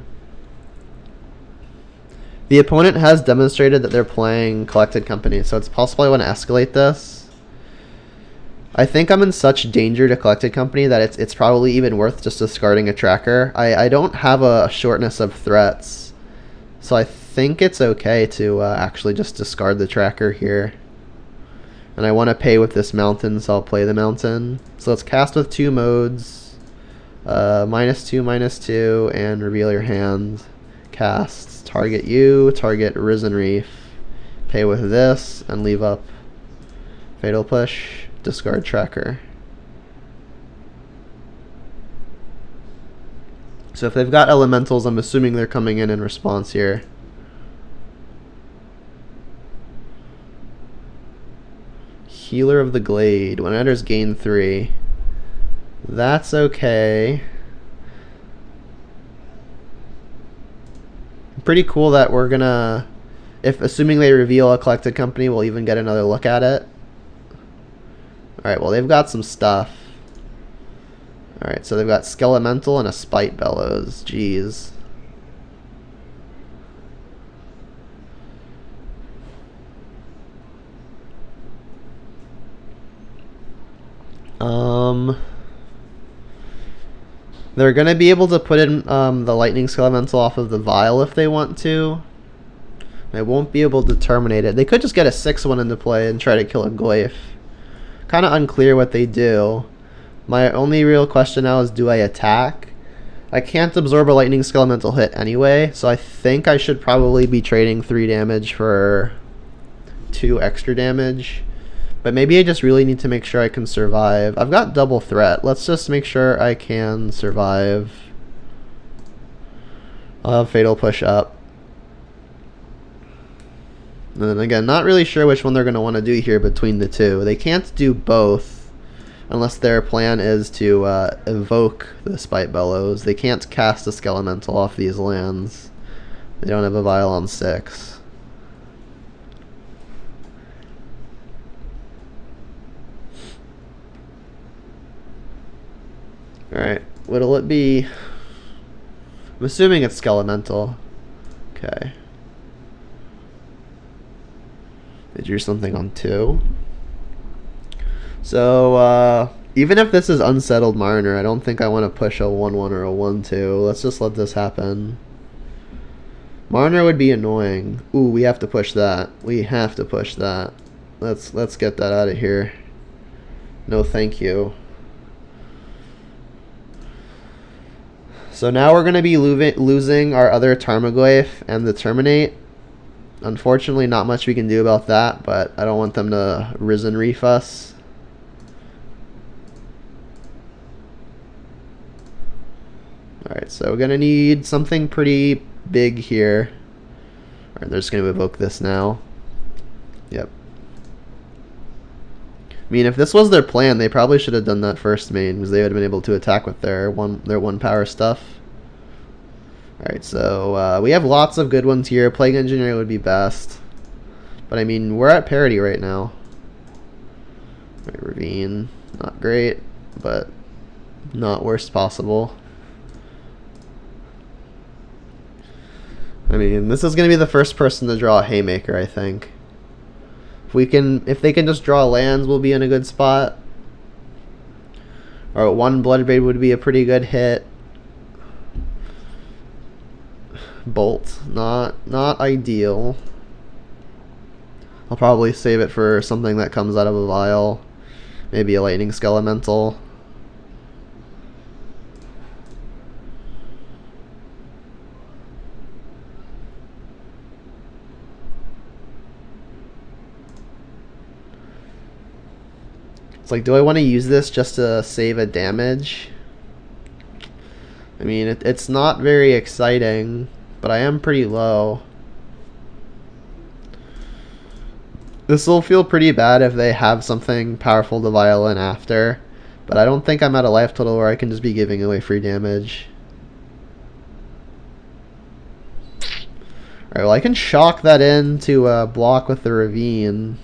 The opponent has demonstrated that they're playing Collected Company, so it's possible I want to escalate this. I think I'm in such danger to Collected Company that it's probably even worth just discarding a tracker. I don't have a shortness of threats, so I think it's okay to actually just discard the tracker here. And I want to pay with this mountain, so I'll play the mountain. So let's cast with 2 modes. -2/-2, and reveal your hand. Cast. Target you, target Risen Reef. Pay with this, and leave up Fatal Push, discard tracker. So if they've got elementals, I'm assuming they're coming in response here. Healer of the Glade. When it enters, gain 3. That's okay. Pretty cool that we're gonna, assuming they reveal a Collected Company, we'll even get another look at it. Alright, well, they've got some stuff. Alright, so they've got Skelemental and a Spite Bellows. Jeez. They're going to be able to put in the Lightning Skelemental off of the Vial if they want to. They won't be able to terminate it. They could just get a 6/1 into play and try to kill a Glyph. Kind of unclear what they do. My only real question now is, do I attack? I can't absorb a Lightning Skelemental hit anyway, so I think I should probably be trading 3 damage for 2 extra damage. But maybe I just really need to make sure I can survive. I've got double threat. Let's just make sure I can survive. I'll have Fatal Push up. And then again, not really sure which one they're going to want to do here between the two. They can't do both unless their plan is to evoke the Spite Bellows. They can't cast a Skelemental off these lands. They don't have a Vial on 6. Alright, what'll it be? I'm assuming it's Skelemental. Okay. They drew something on 2. So, even if this is Unsettled Mariner, I don't think I want to push a 1/1 or a 1/2. Let's just let this happen. Mariner would be annoying. Ooh, we have to push that. We have to push that. Let's get that out of here. No thank you. So now we're going to be losing our other Tarmogoyf and the Terminate. Unfortunately, not much we can do about that, but I don't want them to Risen Reef us. Alright, so we're going to need something pretty big here. Alright, they're just going to evoke this now. Yep. I mean, if this was their plan, they probably should have done that first main, because they would have been able to attack with their one power stuff. Alright, so we have lots of good ones here. Plague Engineer would be best. But I mean, we're at parity right now. Alright, Ravine. Not great, but not worst possible. I mean, this is going to be the first person to draw a Haymaker, I think. If they can just draw lands, we'll be in a good spot. Or 1 Bloodbraid would be a pretty good hit. Bolt, not ideal. I'll probably save it for something that comes out of a Vial. Maybe a Lightning Skelemental. It's like, do I want to use this just to save a damage? I mean, it's not very exciting, but I am pretty low. This will feel pretty bad if they have something powerful to Vial in after, but I don't think I'm at a life total where I can just be giving away free damage. Alright, well, I can shock that in to block with the Ravine,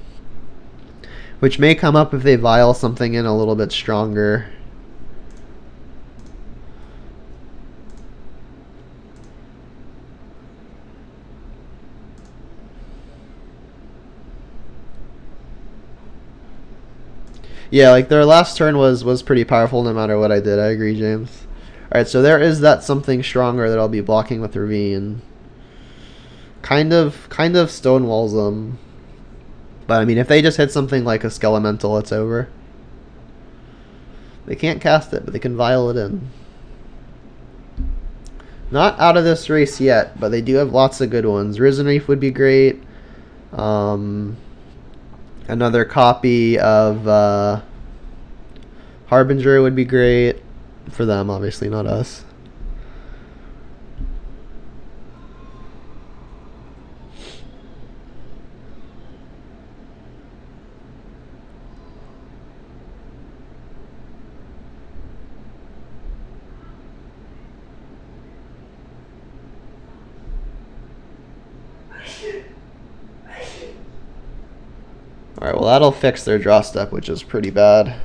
which may come up if they Vial something in a little bit stronger. Yeah, like their last turn was pretty powerful no matter what I did. I agree, James. Alright, so there is that something stronger that I'll be blocking with Ravine. Kind of stonewalls them. But I mean, if they just hit something like a Skelemental, it's over. They can't cast it, but they can vial it in. Not out of this race yet, but they do have lots of good ones. Risen Reef would be great. Another copy of Harbinger would be great. For them, obviously, not us. Alright, well that'll fix their draw step, which is pretty bad.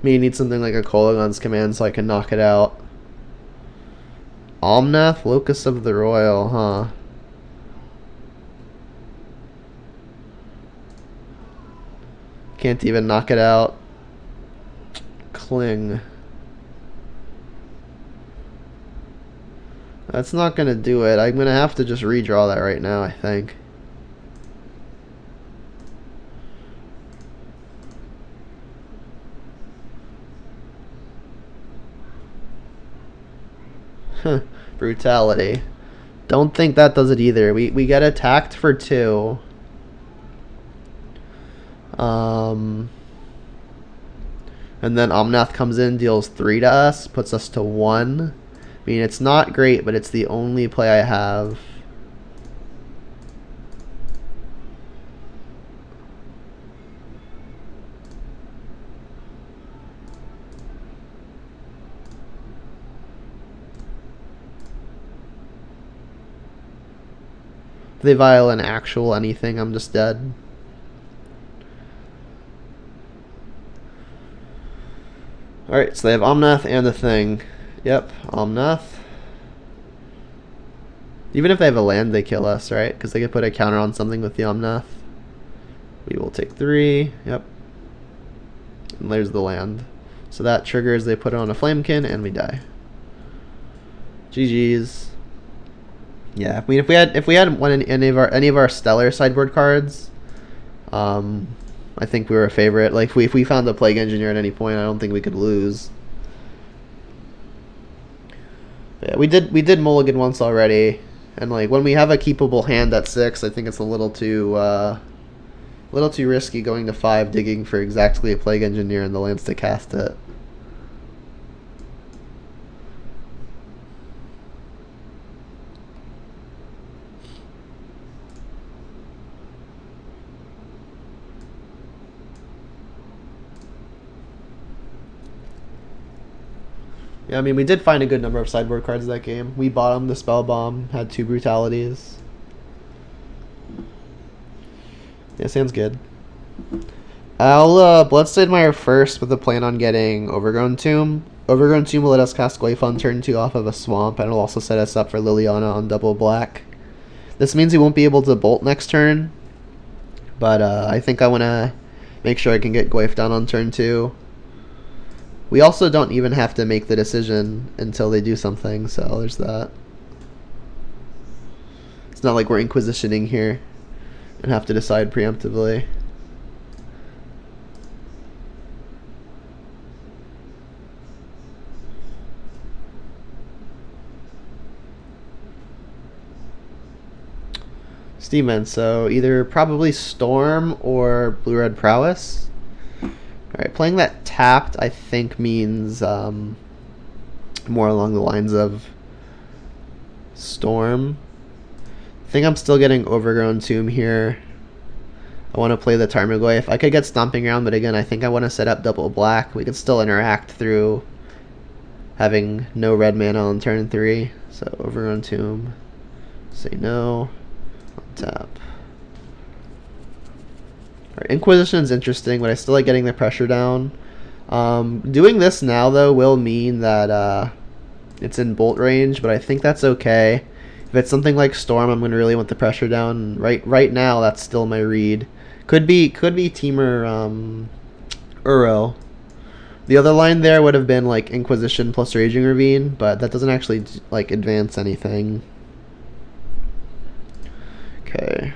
Me need something like a Kolagon's command so I can knock it out. Omnath, Locus of the Royal, huh? Can't even knock it out. Cling. That's not gonna do it. I'm gonna have to just redraw that right now, I think. Brutality. Don't think that does it either. We get attacked for 2. And then Omnath comes in, deals 3 to us, puts us to 1. I mean, it's not great, but it's the only play I have. If they vial an actual anything, I'm just dead. Alright, so they have Omnath and the thing. Yep, Omnath. Even if they have a land, they kill us, right? Because they could put a counter on something with the Omnath. We will take 3. Yep. And there's the land. So that triggers, they put it on a Flamekin, and we die. GG's. Yeah, I mean, if we had any of our stellar sideboard cards, I think we were a favorite. Like if we found the Plague Engineer at any point, I don't think we could lose. But yeah, we did mulligan once already, and like when we have a keepable hand at 6, I think it's a little too risky going to 5, digging for exactly a Plague Engineer and the lands to cast it. Yeah, I mean, we did find a good number of sideboard cards that game. We bottomed the Spell Bomb, had 2 brutalities. Yeah, sounds good. I'll Bloodstainmire first with the plan on getting Overgrown Tomb. Overgrown Tomb will let us cast Gwaif on turn 2 off of a swamp, and it'll also set us up for Liliana on double black. This means we won't be able to bolt next turn, but I think I want to make sure I can get Gwaif down on turn 2. We also don't even have to make the decision until they do something, so there's that. It's not like we're Inquisitioning here and have to decide preemptively. Steamman, so either probably Storm or Blue-Red Prowess. Alright, playing that tapped, I think, means more along the lines of Storm. I think I'm still getting Overgrown Tomb here. I want to play the Tarmogoyf. I could get Stomping Ground, but again, I think I want to set up double black. We could still interact through having no red mana on turn 3. So Overgrown Tomb. Say no. Tap. Right, Inquisition is interesting, but I still like getting the pressure down. Doing this now, though, will mean that it's in bolt range, but I think that's okay. If it's something like Storm, I'm going to really want the pressure down. Right now, that's still my read, Could be Temur Uro. The other line there would have been like Inquisition plus Raging Ravine, but that doesn't actually like advance anything. Okay.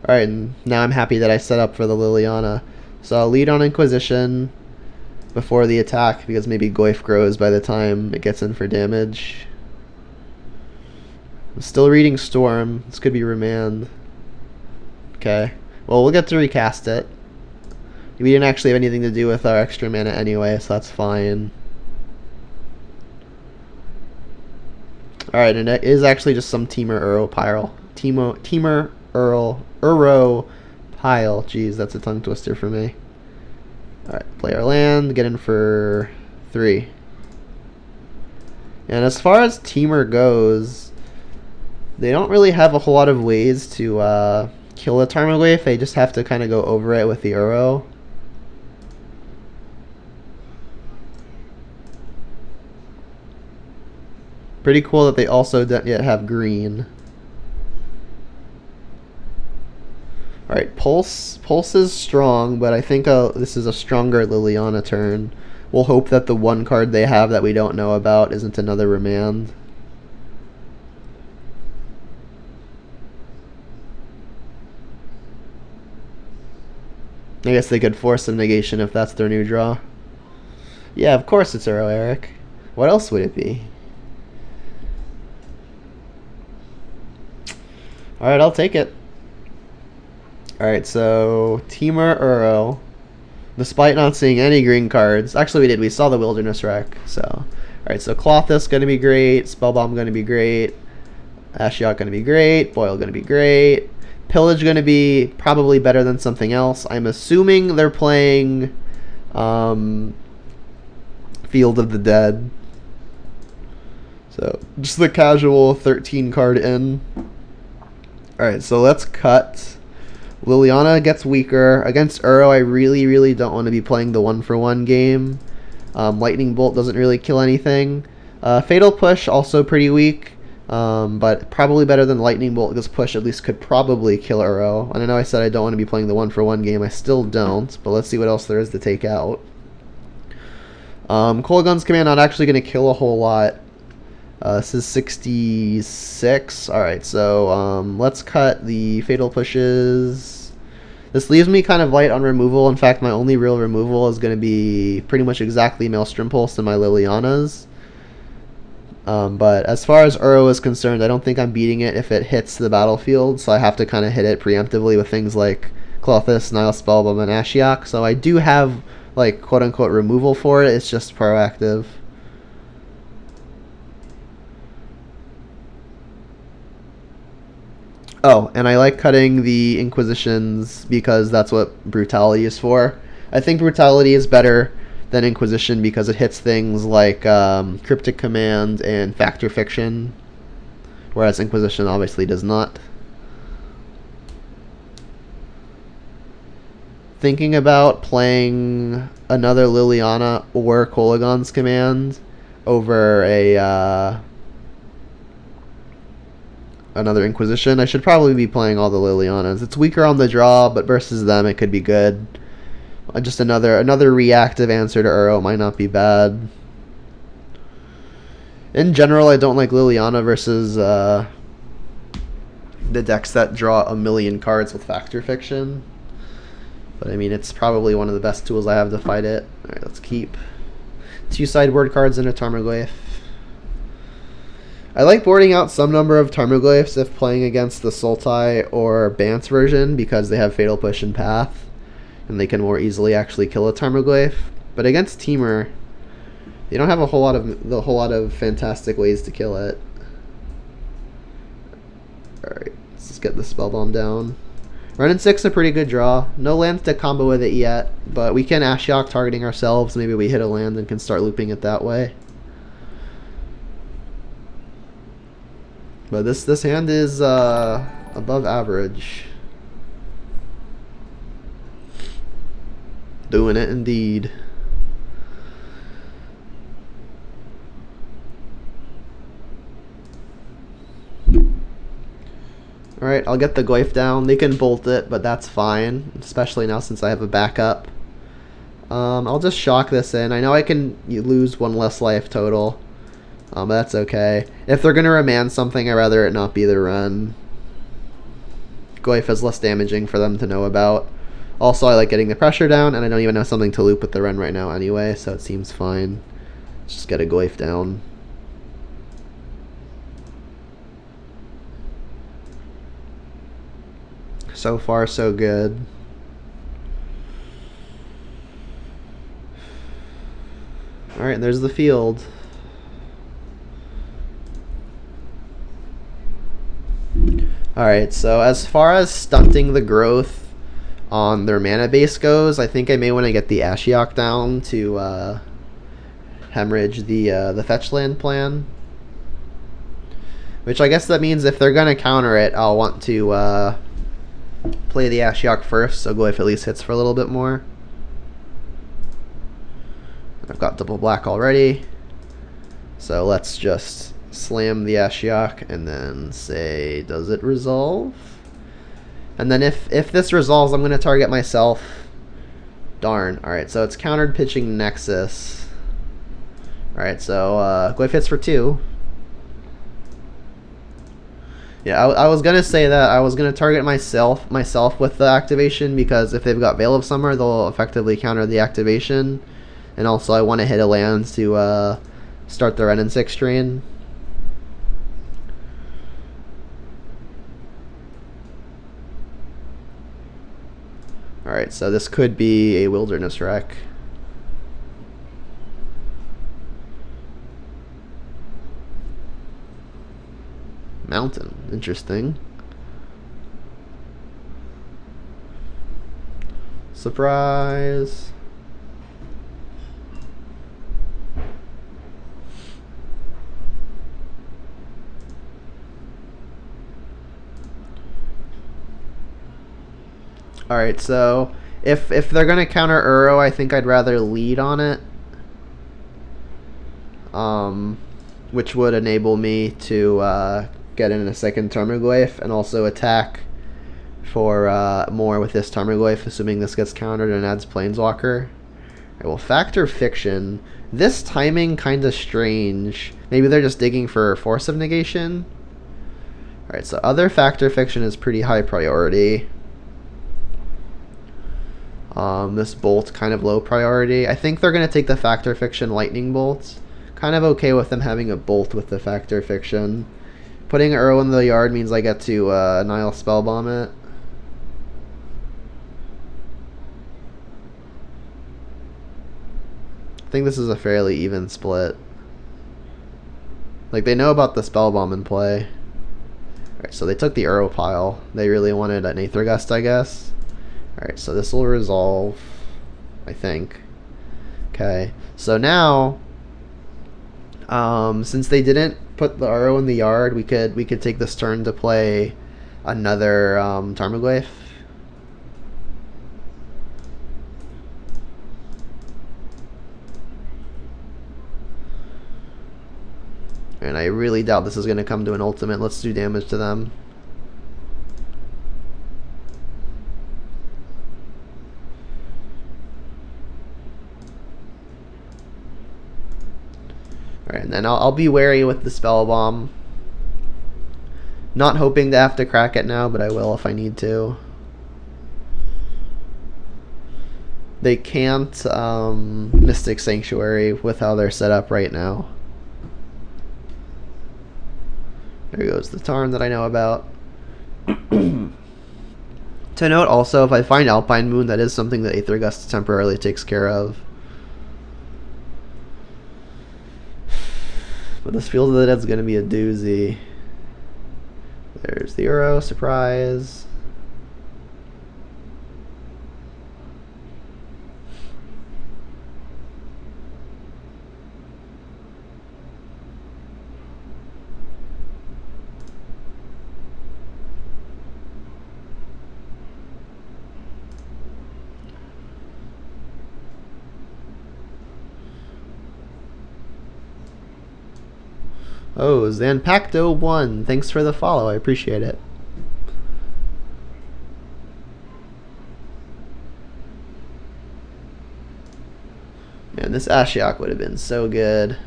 Alright, and now I'm happy that I set up for the Liliana. So I'll lead on Inquisition before the attack, because maybe Goyf grows by the time it gets in for damage. I'm still reading Storm. This could be Remand. Okay. Well, we'll get to recast it. We didn't actually have anything to do with our extra mana anyway, so that's fine. Alright, and it is actually just some Temur Uro pile. Temur Uro pile. Jeez, that's a tongue twister for me. Alright, play our land, get in for 3. And as far as Temur goes, they don't really have a whole lot of ways to kill a Tarmogoyf. They just have to kind of go over it with the Uro. Pretty cool that they also don't yet have green. Alright, Pulse is strong, but I think this is a stronger Liliana turn. We'll hope that the one card they have that we don't know about isn't another Remand. I guess they could force some negation if that's their new draw. Yeah, of course it's Uro, Eric. What else would it be? Alright, I'll take it. Alright, so Temur Uro. Despite not seeing any green cards. Actually, we did. We saw the Wilderness Wreck. So, alright, so Clothis going to be great. Spellbomb going to be great. Ashiok going to be great. Boil going to be great. Pillage going to be probably better than something else. I'm assuming they're playing Field of the Dead. So, just the casual 13 card in. Alright, so let's cut. Liliana gets weaker. Against Uro, I really don't want to be playing the 1-for-1 game. Lightning Bolt doesn't really kill anything. Fatal Push, also pretty weak. But probably better than Lightning Bolt, because Push at least could probably kill Uro. And I know I said I don't want to be playing the 1-for-1 game. I still don't, but let's see what else there is to take out. Kolaghan's Command not actually going to kill a whole lot. This is 66. Alright, so let's cut the Fatal Pushes. This leaves me kind of light on removal. In fact, my only real removal is going to be pretty much exactly Maelstrom Pulse and my Liliana's. But as far as Uro is concerned, I don't think I'm beating it if it hits the battlefield, so I have to kind of hit it preemptively with things like Clothis, Nile Spellbomb, and Ashiok. So I do have, like, quote-unquote removal for it. It's just proactive. Oh, and I like cutting the Inquisitions because that's what Brutality is for. I think Brutality is better than Inquisition because it hits things like Cryptic Command and Factor Fiction, whereas Inquisition obviously does not. Thinking about playing another Liliana or Kolaghan's Command over a another Inquisition. I should probably be playing all the Lilianas. It's weaker on the draw, but versus them it could be good. Just another reactive answer to Uro might not be bad. In general, I don't like Liliana versus the decks that draw a million cards with Factor Fiction. But I mean, it's probably one of the best tools I have to fight it. Alright, let's keep 2 sideboard cards and a Tarmogoyf. I like boarding out some number of Tarmogoyfs if playing against the Sultai or Bance version because they have Fatal Push and Path, and they can more easily actually kill a Tarmogoyf. But against Temur, they don't have a whole lot of fantastic ways to kill it. Alright, let's just get the Spellbomb down. Run in 6 a pretty good draw. No lands to combo with it yet, but we can Ashiok targeting ourselves. Maybe we hit a land and can start looping it that way. But this hand is above average. Doing it indeed. Alright, I'll get the Goyf down. They can bolt it, but that's fine, especially now since I have a backup. I'll just shock this in. I know I can lose 1 less life total, but that's okay. If they're going to remand something, I'd rather it not be the run. Goyf is less damaging for them to know about. Also, I like getting the pressure down, and I don't even have something to loop with the run right now anyway, so it seems fine. Just get a Goyf down. So far, so good. Alright, there's the field. Alright, so as far as stunting the growth on their mana base goes, I think I may want to get the Ashiok down to hemorrhage the fetch land plan. Which I guess that means if they're going to counter it, I'll want to play the Ashiok first, so Goyf at least hits for a little bit more. I've got double black already, so let's just slam the Ashiok and then say, does it resolve? And then if this resolves, I'm going to target myself. Darn. Alright, so it's countered pitching Nexus. Alright, so Goyf hits for 2. Yeah, I was going to say that I was going to target myself with the activation, because if they've got Veil of Summer, they'll effectively counter the activation. And also I want to hit a land to start the Ren and 6 train. Alright, so this could be a Wilderness Wreck. Mountain, interesting. Surprise. Alright, so if they're gonna counter Uro, I think I'd rather lead on it. Which would enable me to get in a second Tarmogoyf and also attack for more with this Tarmogoyf, assuming this gets countered and adds Planeswalker. Alright, well, Factor Fiction. This timing kinda strange. Maybe they're just digging for Force of Negation. Alright, so other Factor Fiction is pretty high priority. This bolt kind of low priority. I think they're going to take the Factor Fiction Lightning Bolt. Kind of okay with them having a bolt with the Factor Fiction. Putting Uro in the yard means I get to Nile Spellbomb it. I think this is a fairly even split. Like, they know about the Spellbomb in play. Alright, so they took the Uro pile. They really wanted an Aether Gust, I guess. Alright, so this will resolve, I think. Okay, so now, since they didn't put the Uro in the yard, we could take this turn to play another Tarmogoyf. And I really doubt this is going to come to an ultimate. Let's do damage to them. Alright, and then I'll be wary with the Spell Bomb. Not hoping to have to crack it now, but I will if I need to. They can't Mystic Sanctuary with how they're set up right now. There goes the Tarn that I know about. To note also, if I find Alpine Moon, that is something that Aether Gust temporarily takes care of. But this Field of the Dead's gonna be a doozy. There's the Uro, surprise. Oh, Zanpacto1, thanks for the follow, I appreciate it. Man, this Ashiok would have been so good.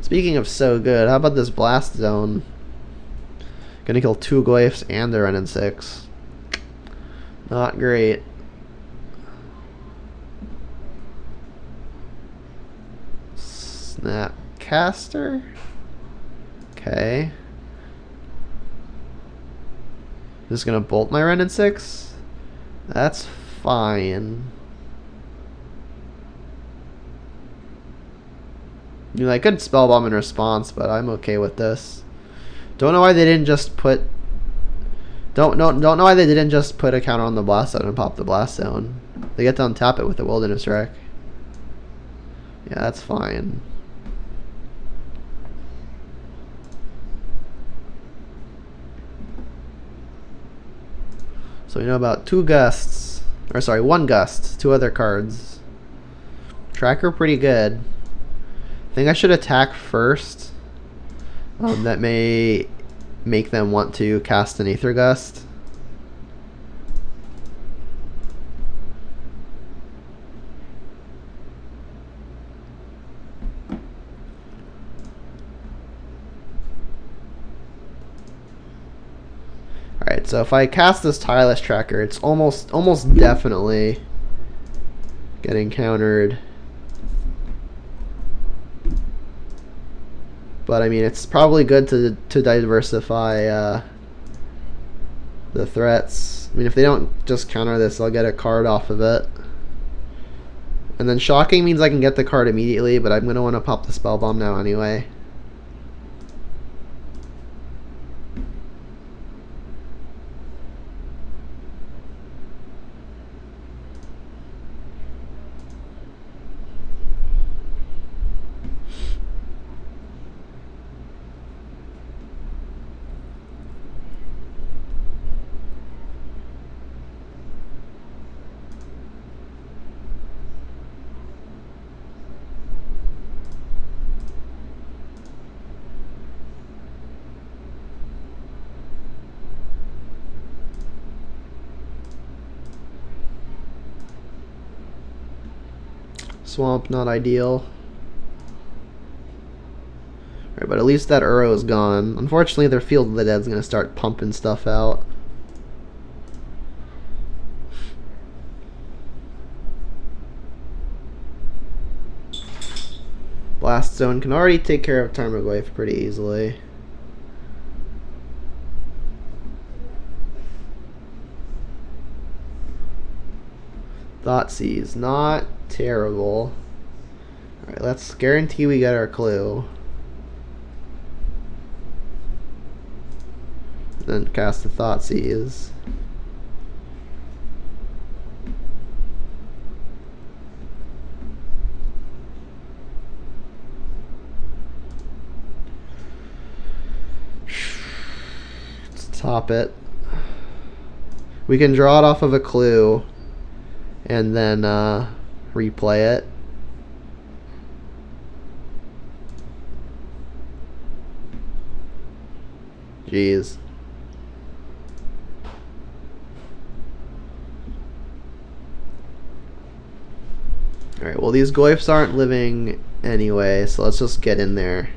Speaking of so good, how about this Blast Zone? Gonna kill 2 Glyphs and they're running 6. Not great. Snapcaster? Okay. Just gonna bolt my Renin 6? That's fine. You know, I could spell bomb in response, but I'm okay with this. Don't know why they didn't just put. Don't know why they didn't just put a counter on the blast zone and pop the blast zone. They get to untap it with the wilderness wreck. Yeah, that's fine. So we know about 2 gusts, or sorry, 1 gust, 2 other cards. Tracker pretty good. I think I should attack first. That may make them want to cast an Aether Gust. Alright, so if I cast this Tireless Tracker, it's almost definitely getting countered. But I mean, it's probably good to diversify the threats. I mean, if they don't just counter this, I'll get a card off of it. And then Shocking means I can get the card immediately, but I'm going to want to pop the Spell Bomb now anyway. Swamp, not ideal. Alright, but at least that Uro is gone. Unfortunately, their Field of the Dead is going to start pumping stuff out. Blast Zone can already take care of Tarmogoyf pretty easily. Thoughtseize, not terrible. Alright, let's guarantee we get our clue. Then cast the Thoughtseize. Let's top it. We can draw it off of a clue and then replay it. Jeez. Alright, well these Glyphs aren't living anyway, so let's just get in there.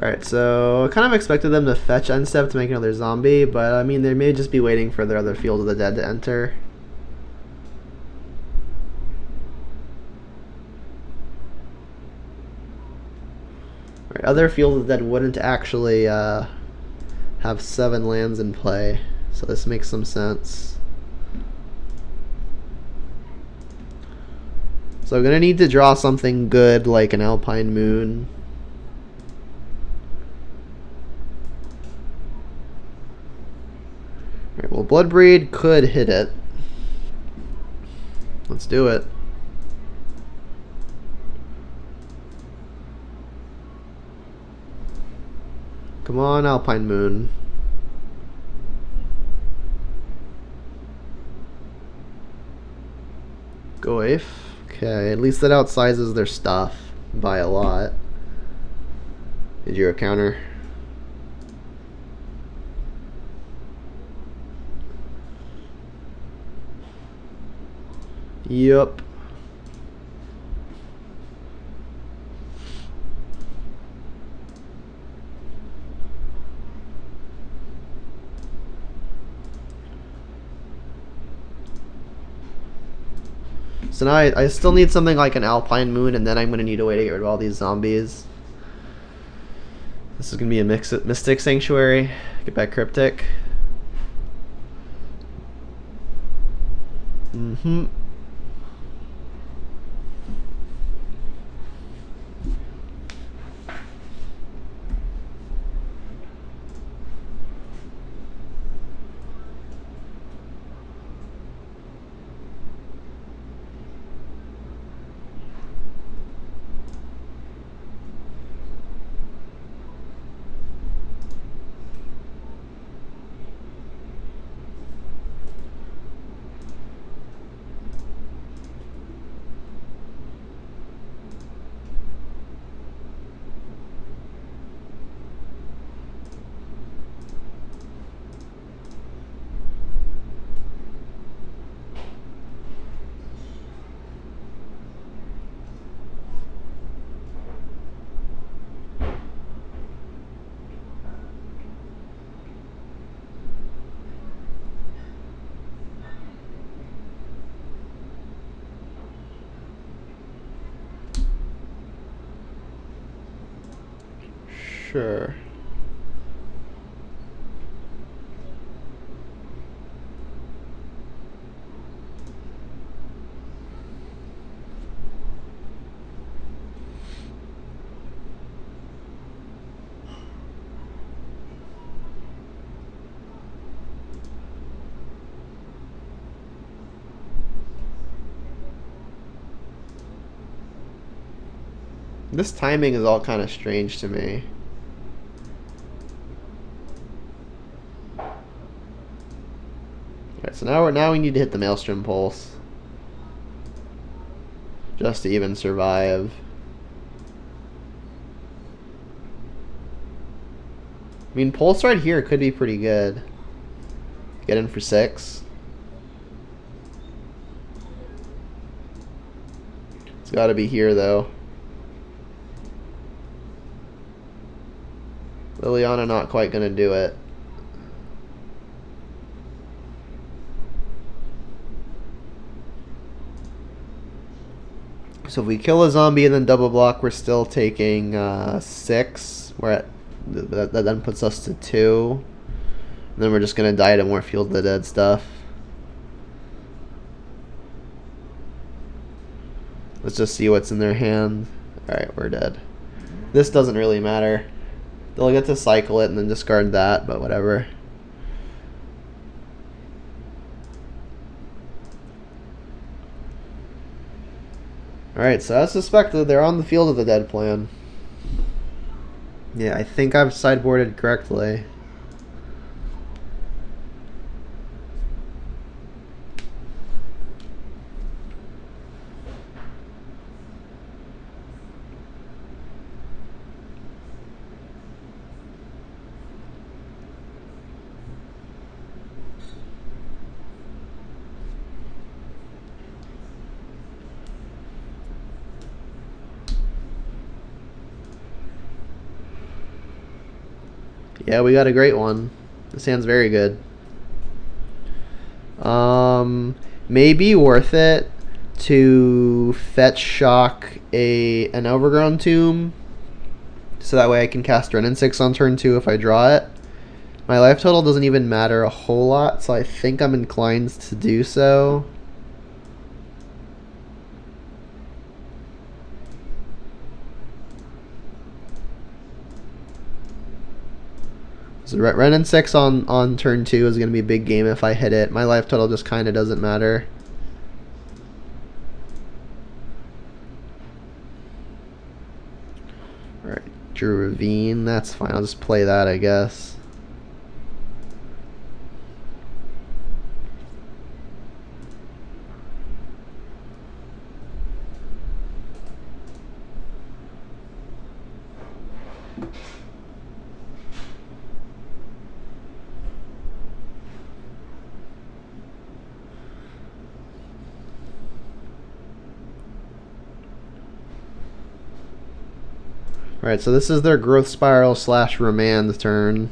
Alright, so I kind of expected them to fetch end step to make another zombie, but I mean, they may just be waiting for their other Field of the Dead to enter. Alright, other Field of the Dead wouldn't actually have 7 lands in play, so this makes some sense. So I'm going to need to draw something good like an Alpine Moon. Alright, well, Bloodbreed could hit it. Let's do it. Come on, Alpine Moon. Goif. Okay, at least that outsizes their stuff by a lot. Did you a counter? Yup. So now I still need something like an Alpine Moon, and then I'm going to need a way to get rid of all these zombies. This is going to be a Mystic Sanctuary. Get back Cryptic. Mm-hmm. Sure. This timing is all kind of strange to me. Alright, so now we need to hit the Maelstrom Pulse. Just to even survive. I mean, Pulse right here could be pretty good. Get in for 6. It's gotta be here though. Liliana not quite gonna do it. So if we kill a zombie and then double block, we're still taking 6. We're at that then puts us to 2. And then we're just gonna die to more Field of the Dead stuff. Let's just see what's in their hand. Alright, we're dead. This doesn't really matter. They'll get to cycle it and then discard that, but whatever. Alright, so as suspected, they're on the Field of the Dead plan. Yeah, I think I've sideboarded correctly. Yeah, we got a great one. This hand's very good. Maybe worth it to fetch shock an Overgrown Tomb, so that way I can cast Renin 6 on turn 2 if I draw it. My life total doesn't even matter a whole lot, so I think I'm inclined to do so. So Ren and 6 on turn 2 is going to be a big game if I hit it. My life total just kind of doesn't matter. Alright, Drew Ravine. That's fine. I'll just play that, I guess. Alright, so this is their growth spiral / remand turn.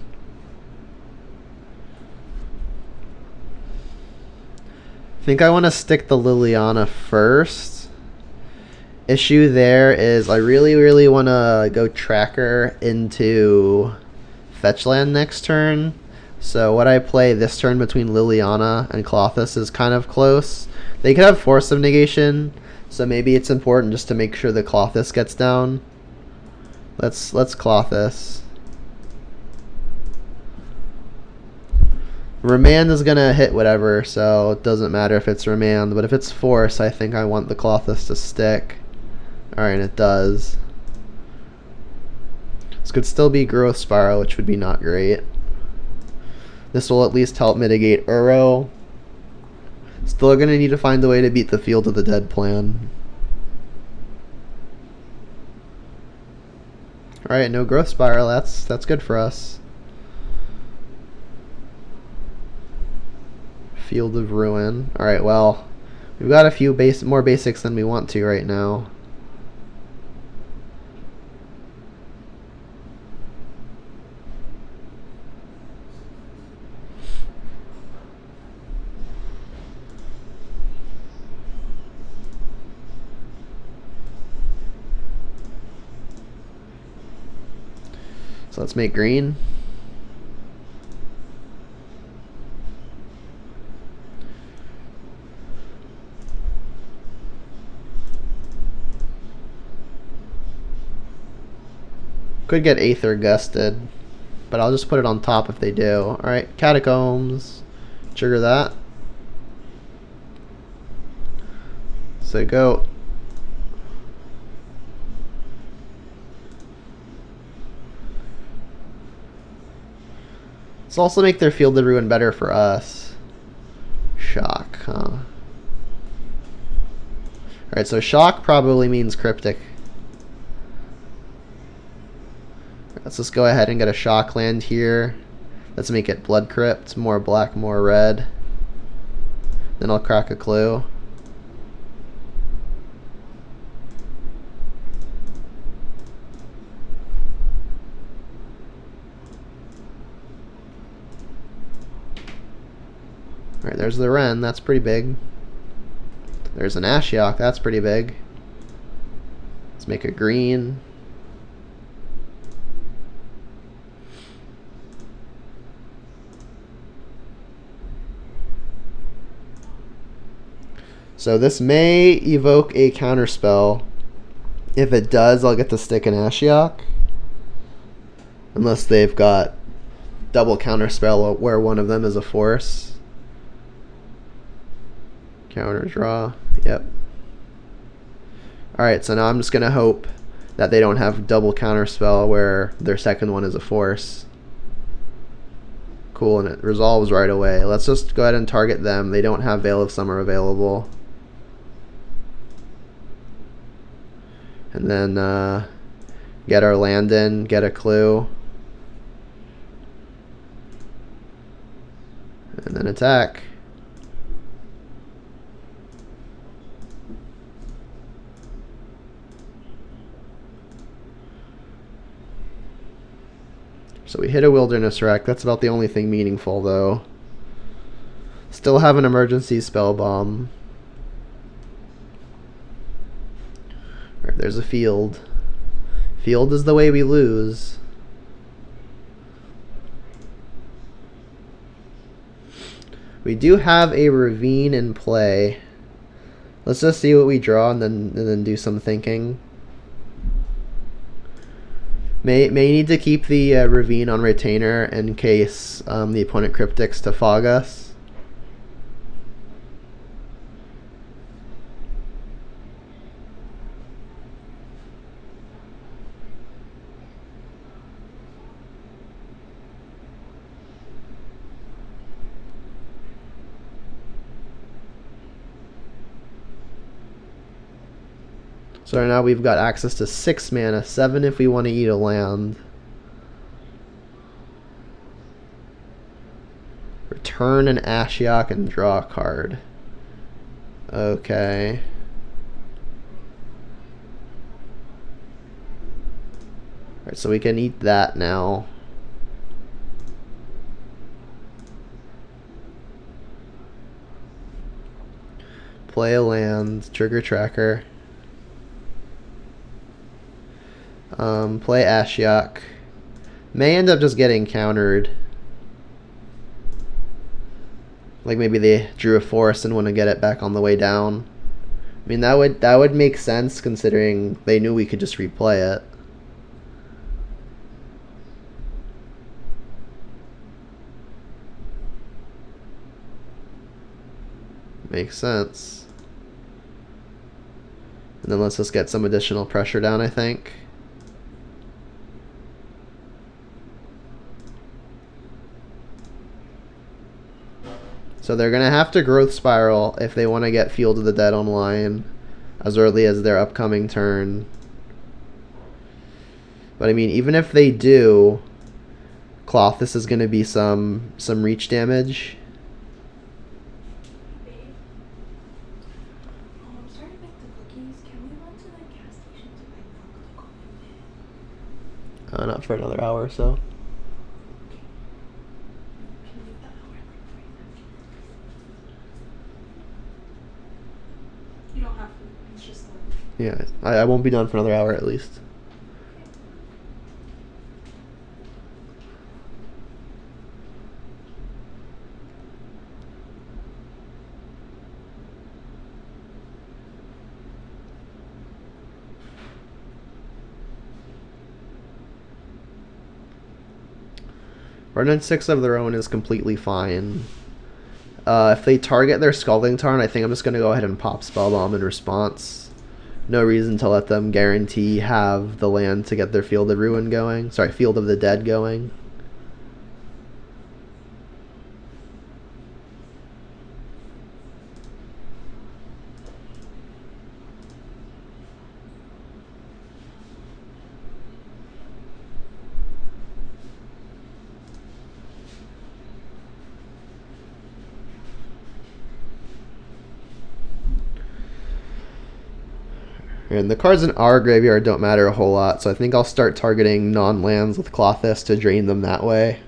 I think I want to stick the Liliana first. Issue there is I really want to go tracker into Fetchland next turn. So what I play this turn between Liliana and Klothys is kind of close. They could have Force of Negation, so maybe it's important just to make sure the Klothys gets down. Let's Klothys. Remand is gonna hit whatever, so it doesn't matter if it's Remand. But if it's Force, I think I want the Klothys to stick. Alright, it does. This could still be Growth Spiral, which would be not great. This will at least help mitigate Uro. Still gonna need to find a way to beat the Field of the Dead plan. Alright, no Growth Spiral, that's good for us. Field of Ruin. Alright, well, we've got a few more basics than we want to right now. So let's make green. Could get Aether Gusted, but I'll just put it on top if they do. Alright, Catacombs. Trigger that. So go. Let's also make their Field of Ruin better for us. Shock, huh? Alright, so Shock probably means Cryptic. Let's just go ahead and get a Shock land here. Let's make it Blood Crypt, more black, more red. Then I'll crack a clue. Alright, there's the Wren, that's pretty big. There's an Ashiok, that's pretty big. Let's make a green. So this may evoke a counterspell. If it does, I'll get to stick an Ashiok. Unless they've got double counterspell where one of them is a force. Counter draw. Yep. Alright, so now I'm just going to hope that they don't have double counterspell where their second one is a force. Cool, and it resolves right away. Let's just go ahead and target them. They don't have Veil of Summer available. And then get our land in, get a clue. And then attack. So we hit a Wilderness Wreck. That's about the only thing meaningful, though. Still have an emergency spell bomb. Right, there's a field. Field is the way we lose. We do have a Ravine in play. Let's just see what we draw and then do some thinking. May need to keep the Ravine on retainer in case the opponent cryptics to fog us. So now we've got access to 6 mana, 7 if we want to eat a land. Return an Ashiok and draw a card. Okay. Alright, so we can eat that now. Play a land, trigger tracker. Play Ashiok. May end up just getting countered. Like maybe they drew a forest and want to get it back on the way down. I mean that would make sense considering they knew we could just replay it. Makes sense. And then let's just get some additional pressure down, I think. So they're going to have to growth spiral if they want to get Field of the Dead online as early as their upcoming turn. But I mean, even if they do, Cloth, this is going to be some reach damage. I'm sorry to make the cookies. Can we run to the gas station to buy milk to go in? Not for another hour or so. Can we leave the hour like 3 You don't have to. It's just like. Yeah, I won't be done for another hour at least. Running 6 of their own is completely fine. If they target their Scalding Tarn, I think I'm just going to go ahead and pop Spellbomb in response. No reason to let them guarantee have the land to get their Field of Ruin going. Sorry, Field of the Dead going. And the cards in our graveyard don't matter a whole lot, so I think I'll start targeting non-lands with Clothis to drain them that way.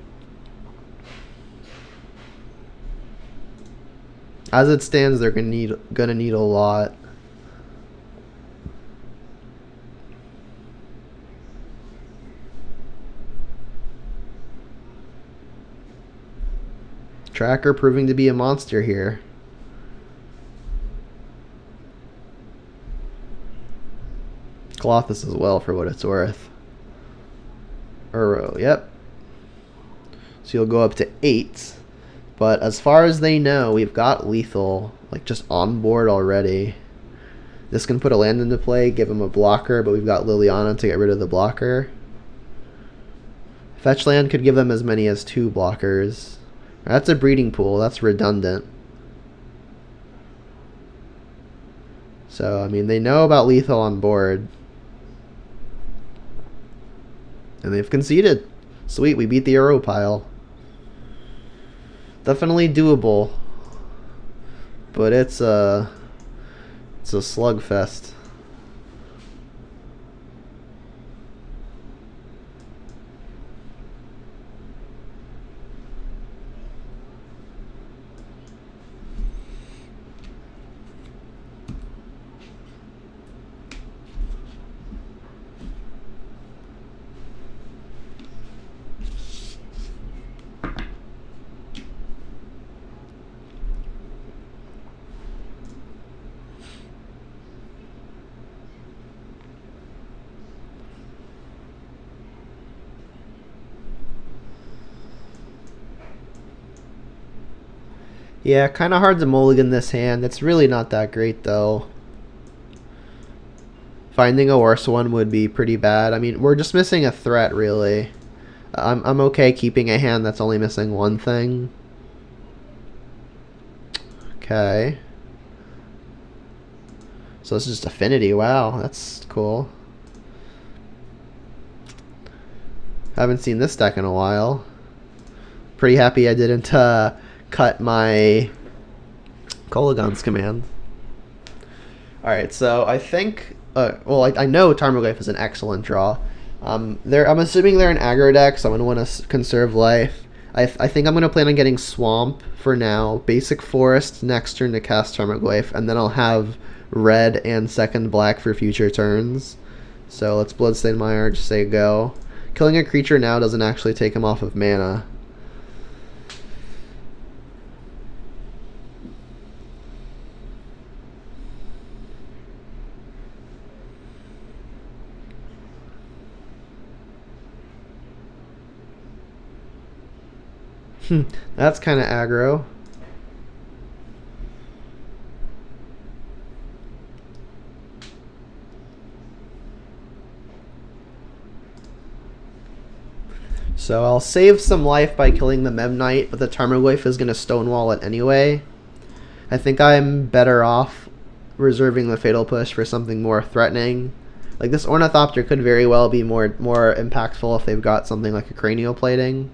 As it stands, they're gonna need a lot. Tracker proving to be a monster here. Colossus as well, for what it's worth. Uro, yep. So you'll go up to 8. But as far as they know, we've got lethal, like, just on board already. This can put a land into play, give him a blocker, but we've got Liliana to get rid of the blocker. Fetch land could give them as many as 2 blockers. That's a breeding pool, that's redundant. So, I mean, they know about lethal on board. And they've conceded. Sweet, we beat the Uro pile. Definitely doable. But it's a slugfest. Yeah, kind of hard to mulligan this hand. It's really not that great, though. Finding a worse one would be pretty bad. I mean, we're just missing a threat, really. I'm okay keeping a hand that's only missing one thing. Okay. So this is just Affinity. Wow, that's cool. Haven't seen this deck in a while. Pretty happy I didn't cut my Kolaghan's command. Alright, so I think... well, I know Tarmogoyf is an excellent draw. I'm assuming they're an aggro deck, so I'm going to want to conserve life. I think I'm going to plan on getting Swamp for now, Basic Forest next turn to cast Tarmogoyf, and then I'll have red and second black for future turns. So let's Bloodstain Mire, just say go. Killing a creature now doesn't actually take him off of mana. That's kind of aggro. So I'll save some life by killing the Mem Knight, but the Tarmogoyf is going to Stonewall it anyway. I think I'm better off reserving the Fatal Push for something more threatening. Like this Ornithopter could very well be more impactful if they've got something like a Cranioplating.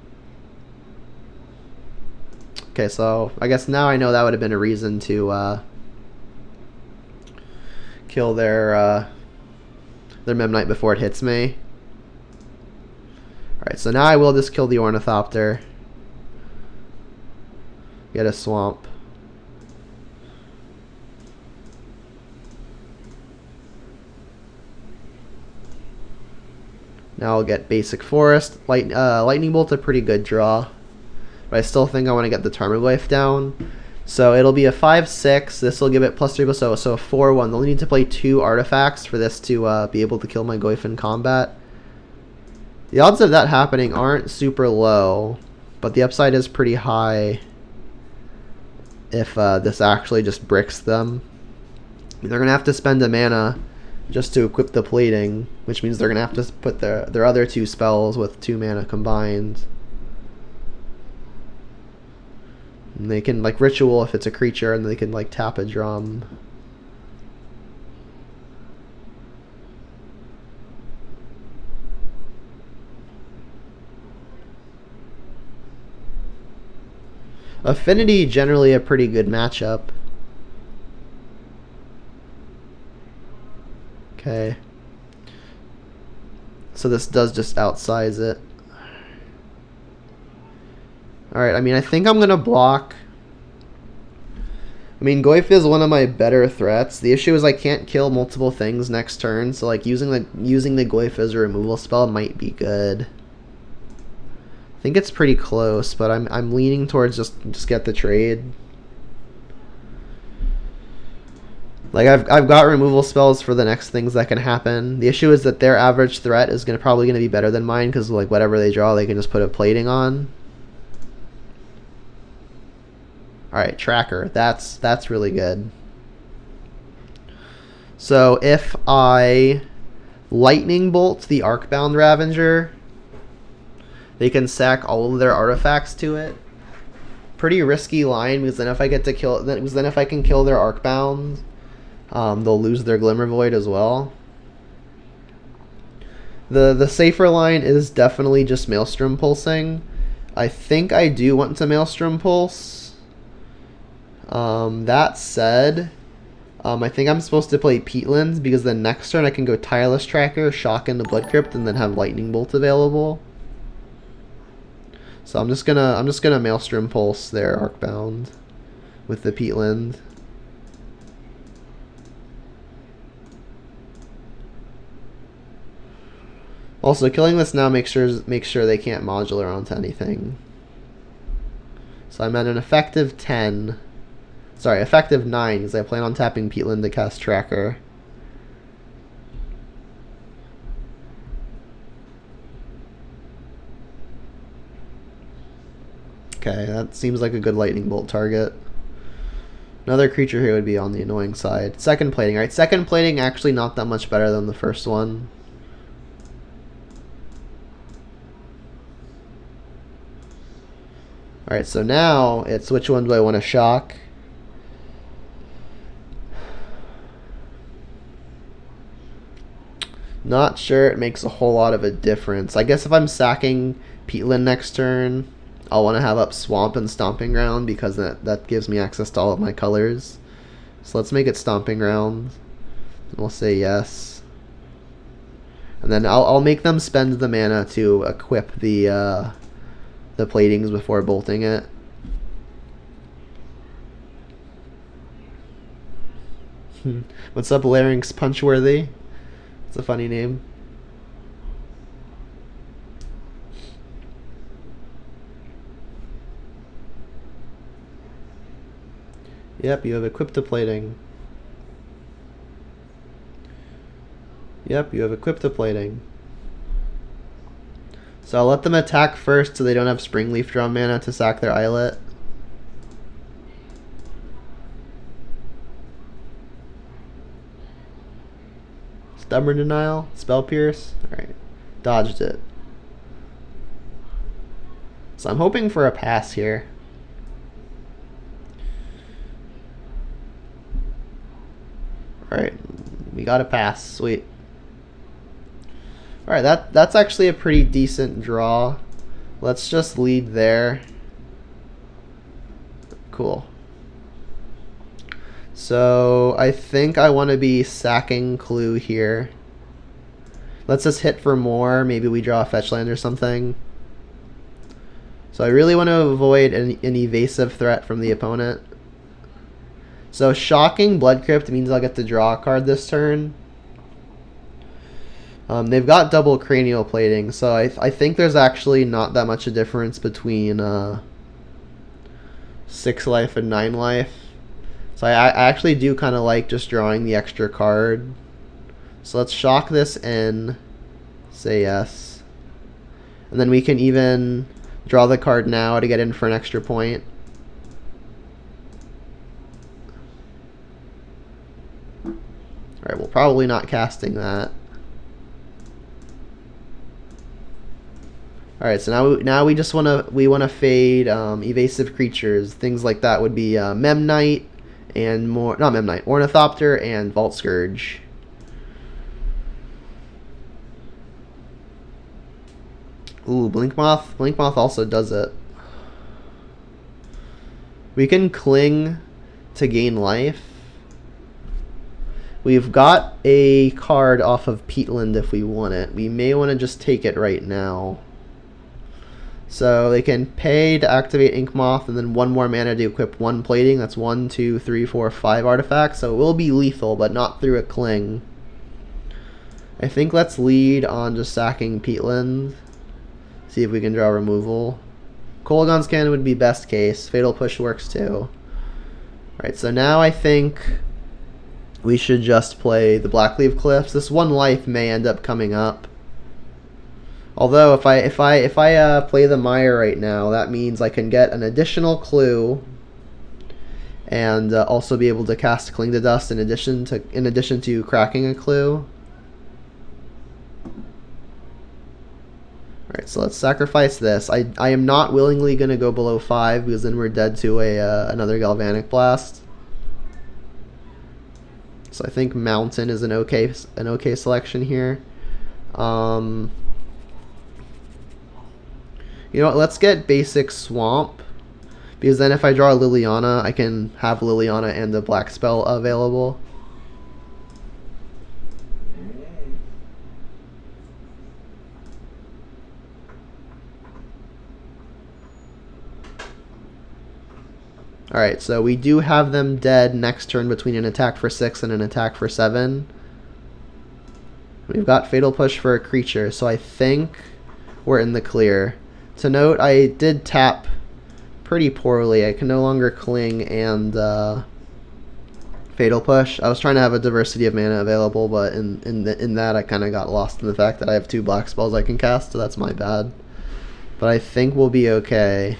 Okay, so I guess now I know that would have been a reason to kill their Mem Knight before it hits me. Alright, so now I will just kill the Ornithopter. Get a Swamp. Now I'll get Basic Forest. Lightning Bolt's a pretty good draw. But I still think I want to get the Tarmogoyf down. So it'll be a 5/6. This will give it +3, so a 4/1. They'll need to play 2 artifacts for this to be able to kill my Goyf in combat. The odds of that happening aren't super low, but the upside is pretty high if this actually just bricks them. They're going to have to spend a mana just to equip the plating, which means they're going to have to put their other 2 spells with 2 mana combined. And they can like Ritual if it's a creature, and they can like tap a drum. Affinity generally a pretty good matchup. Okay. So this does just outsize it. Alright, I mean, I think I'm going to block. I mean, Goyf is one of my better threats. The issue is I can't kill multiple things next turn, so like using the Goyf as a removal spell might be good. I think it's pretty close, but I'm leaning towards just get the trade. Like I've got removal spells for the next things that can happen. The issue is that their average threat is probably gonna be better than mine, because like whatever they draw, they can just put a plating on. All right, Tracker. That's really good. So if I Lightning Bolt the Arcbound Ravager, they can sack all of their artifacts to it. Pretty risky line, because then if I can kill their Arcbound, they'll lose their Glimmer Void as well. The safer line is definitely just Maelstrom Pulsing. I think I do want to Maelstrom Pulse. That said, I think I'm supposed to play Peatlands, because then next turn I can go Tireless Tracker, Shock into Blood Crypt, and then have Lightning Bolt available. So I'm just gonna Maelstrom Pulse their Arcbound with the Peatland. Also, killing this now makes sure they can't modular onto anything. So I'm at an effective 10. Sorry, effective 9, because I plan on tapping Peatland to cast Tracker. Okay, that seems like a good Lightning Bolt target. Another creature here would be on the annoying side. Second plating, right? Second plating actually not that much better than the first one. Alright, so now it's which one do I want to shock? Not sure it makes a whole lot of a difference. I guess if I'm sacking Peatland next turn, I'll want to have up Swamp and Stomping Ground because that gives me access to all of my colors. So let's make it Stomping Ground. And we'll say yes. And then I'll make them spend the mana to equip the platings before bolting it. What's up, Larynx Punchworthy? It's a funny name. Yep, you have equipped a plating. Yep, you have equipped a plating. So I'll let them attack first so they don't have Springleaf draw mana to sack their Islet. Stubborn Denial, Spell Pierce. Alright, dodged it. So I'm hoping for a pass here. Alright, we got a pass, sweet. Alright, that's actually a pretty decent draw. Let's just lead there. Cool. So I think I want to be sacking Clue here. Let's just hit for more. Maybe we draw a fetch land or something. So I really want to avoid an evasive threat from the opponent. So shocking Blood Crypt means I'll get to draw a card this turn. They've got double cranial plating, so I think there's actually not that much a difference between 6 life and 9 life. So I actually do kind of like just drawing the extra card. So let's shock this in, say yes. And then we can even draw the card now to get in for an extra point. Alright, we're probably not casting that. Alright, so now we just wanna fade evasive creatures. Things like that would be Memnite and not Memnite, Ornithopter and Vault Scourge. Ooh, Blinkmoth. Blinkmoth also does it. We can cling to gain life. We've got a card off of Peatland if we want it. We may want to just take it right now. So they can pay to activate Inkmoth and then 1 more mana to equip 1 plating. That's 1, 2, 3, 4, 5 artifacts. So it will be lethal, but not through a cling. I think let's lead on just sacking Peatland. See if we can draw removal. Kolaghan's Cannon would be best case. Fatal Push works too. Alright, so now I think we should just play the Blackleaf Cliffs. This 1 life may end up coming up. Although if I play the Mire right now, that means I can get an additional clue and also be able to cast Cling to Dust in addition to cracking a clue. Alright, so let's sacrifice this. I am not willingly going to go below 5 because then we're dead to another Galvanic Blast. So I think Mountain is an okay selection here. You know what, let's get basic Swamp, because then if I draw a Liliana, I can have Liliana and a black spell available. Alright, so we do have them dead next turn between an attack for 6 and an attack for 7. We've got Fatal Push for a creature, so I think we're in the clear. To note, I did tap pretty poorly. I can no longer cling and Fatal Push. I was trying to have a diversity of mana available, but in that I kind of got lost in the fact that I have 2 black spells I can cast, so that's my bad. But I think we'll be okay.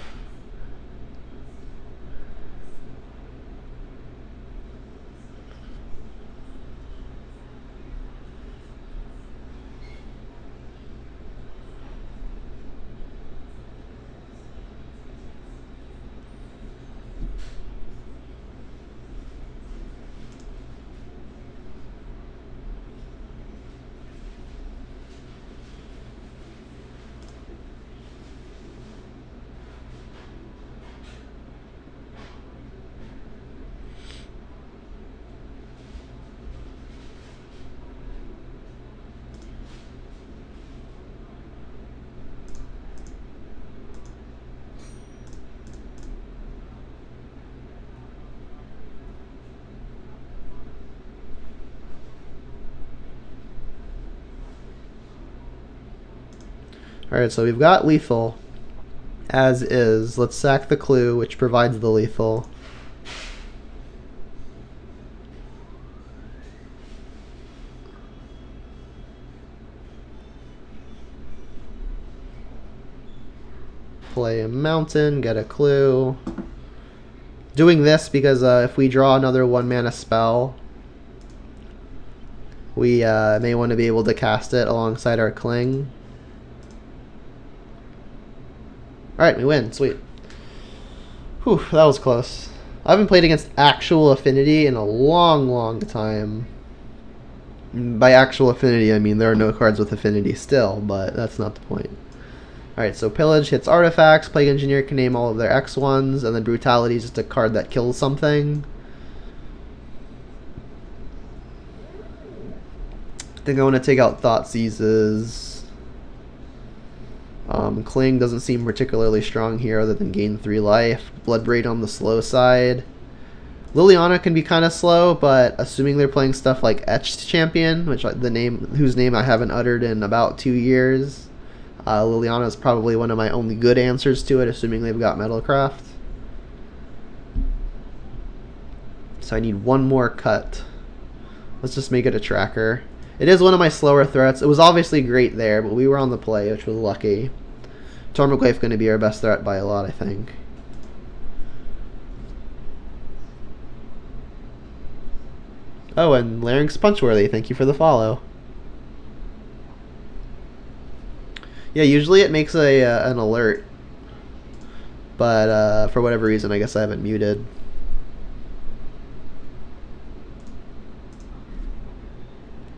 Alright, so we've got lethal as is. Let's sack the clue, which provides the lethal. Play a mountain, get a clue. Doing this because if we draw another 1-mana spell, we may want to be able to cast it alongside our cling. Alright, we win. Sweet. Whew, that was close. I haven't played against actual Affinity in a long time. By actual Affinity, I mean there are no cards with Affinity still, but that's not the point. Alright, so Pillage hits artifacts, Plague Engineer can name all of their X1s, and then Brutality is just a card that kills something. I think I want to take out Thoughtseizes. Cling doesn't seem particularly strong here other than gain 3 life. Bloodbraid on the slow side. Liliana can be kind of slow, but assuming they're playing stuff like Etched Champion, which whose name I haven't uttered in about 2 years, Liliana is probably one of my only good answers to it, assuming they've got Metalcraft. So I need one more cut. Let's just make it a tracker. It is one of my slower threats. It was obviously great there, but we were on the play, which was lucky. Tormaglyph going to be our best threat by a lot, I think. Oh, and Larynx Punchworthy, thank you for the follow. Yeah, usually it makes an alert, but for whatever reason, I guess I haven't muted.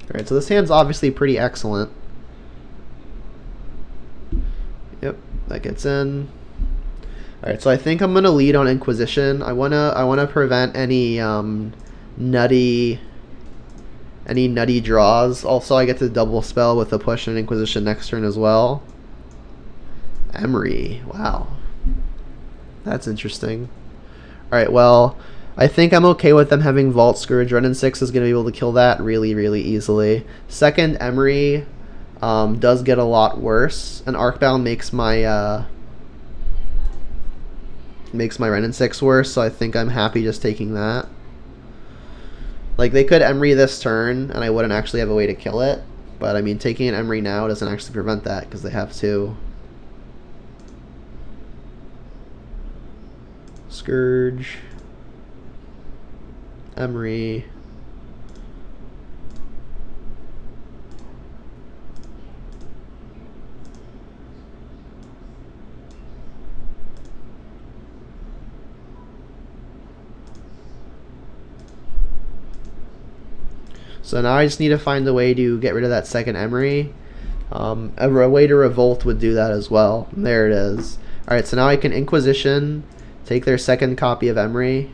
Alright, so this hand's obviously pretty excellent. Yep, that gets in. Alright, so I think I'm gonna lead on Inquisition. I wanna prevent any nutty draws. Also, I get to double spell with a push and Inquisition next turn as well. Emery, wow, that's interesting. Alright, well, I think I'm okay with them having Vault Scourge. Renin 6 is going to be able to kill that really easily. Second, Emery does get a lot worse, and Arcbound makes my Renin 6 worse, so I think I'm happy just taking that. Like, they could Emery this turn, and I wouldn't actually have a way to kill it, but I mean, taking an Emery now doesn't actually prevent that, because they have to. Scourge. Emery. So now I just need to find a way to get rid of that second Emery. A way to Revolt would do that as well. There it is. Alright, so now I can Inquisition, take their second copy of Emery,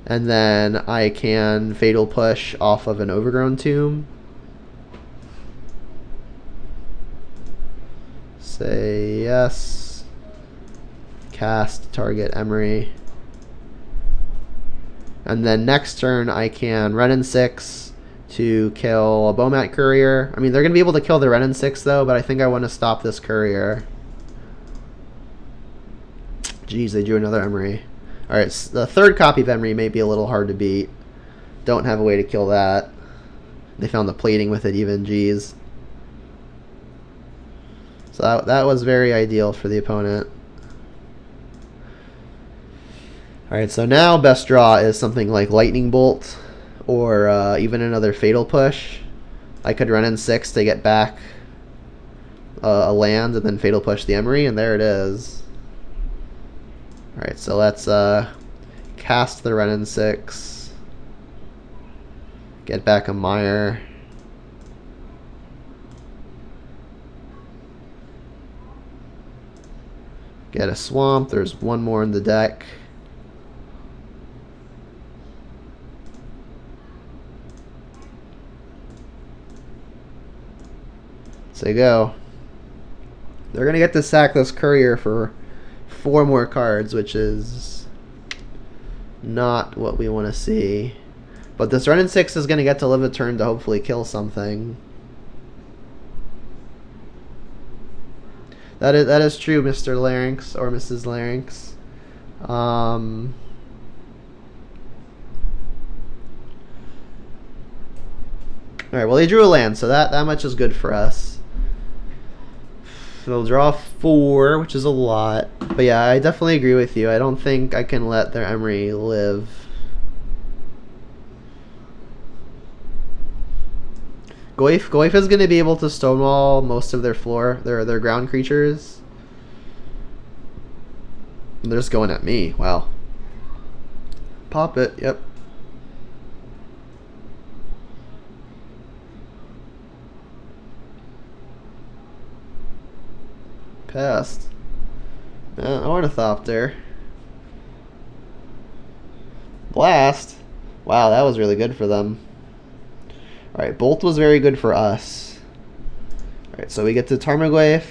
and then I can Fatal Push off of an Overgrown Tomb. Say yes. Cast target Emery. And then next turn I can Renin 6 to kill a Bomat Courier. I mean, they're going to be able to kill the Renin 6 though, but I think I want to stop this Courier. Jeez, they drew another Emery. Alright, the third copy of Emery may be a little hard to beat. Don't have a way to kill that. They found the plating with it even, jeez. So that was very ideal for the opponent. Alright, so now best draw is something like Lightning Bolt, or even another Fatal Push. I could run in 6 to get back a land and then Fatal Push the Emery, and there it is. Alright, so let's cast the Renin 6. Get back a Mire. Get a Swamp. There's one more in the deck. So go. They're going to get to sack this Courier for 4 more cards, which is not what we want to see. But this Renin 6 is going to get to live a turn to hopefully kill something. That is true, Mr. Larynx or Mrs. Larynx. All right. Well, they drew a land, so that much is good for us. They'll draw 4, which is a lot. But yeah, I definitely agree with you. I don't think I can let their Emery live. Goyf is going to be able to stonewall most of their their ground creatures. They're just going at me. Wow. Pop it. Yep. Passed. Ornithopter. Blast. Wow, that was really good for them. Alright, Bolt was very good for us. Alright, so we get to Tarmogoyf,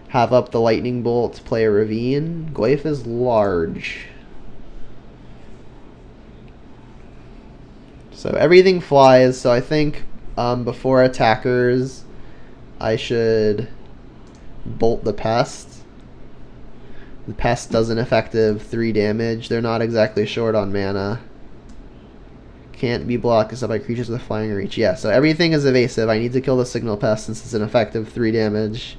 have up the Lightning Bolt, play a Ravine. Goyf is large. So everything flies, so I think before attackers, I should Bolt the Pest. The Pest does an effective 3 damage. They're not exactly short on mana. Can't be blocked except by creatures with flying reach. Yeah, so everything is evasive. I need to kill the Signal Pest since it's an effective 3 damage.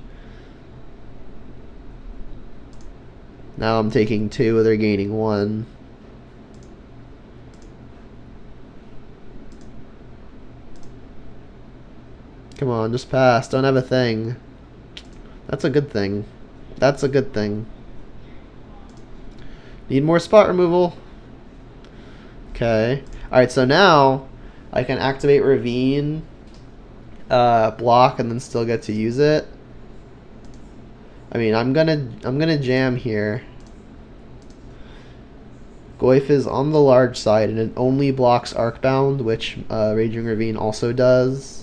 Now I'm taking 2, they're gaining 1. Come on, just pass. Don't have a thing. That's a good thing. That's a good thing. Need more spot removal. Okay. Alright, so now I can activate Ravine, block, and then still get to use it. I mean, I'm gonna jam here. Goyf is on the large side, and it only blocks Arcbound, which Raging Ravine also does.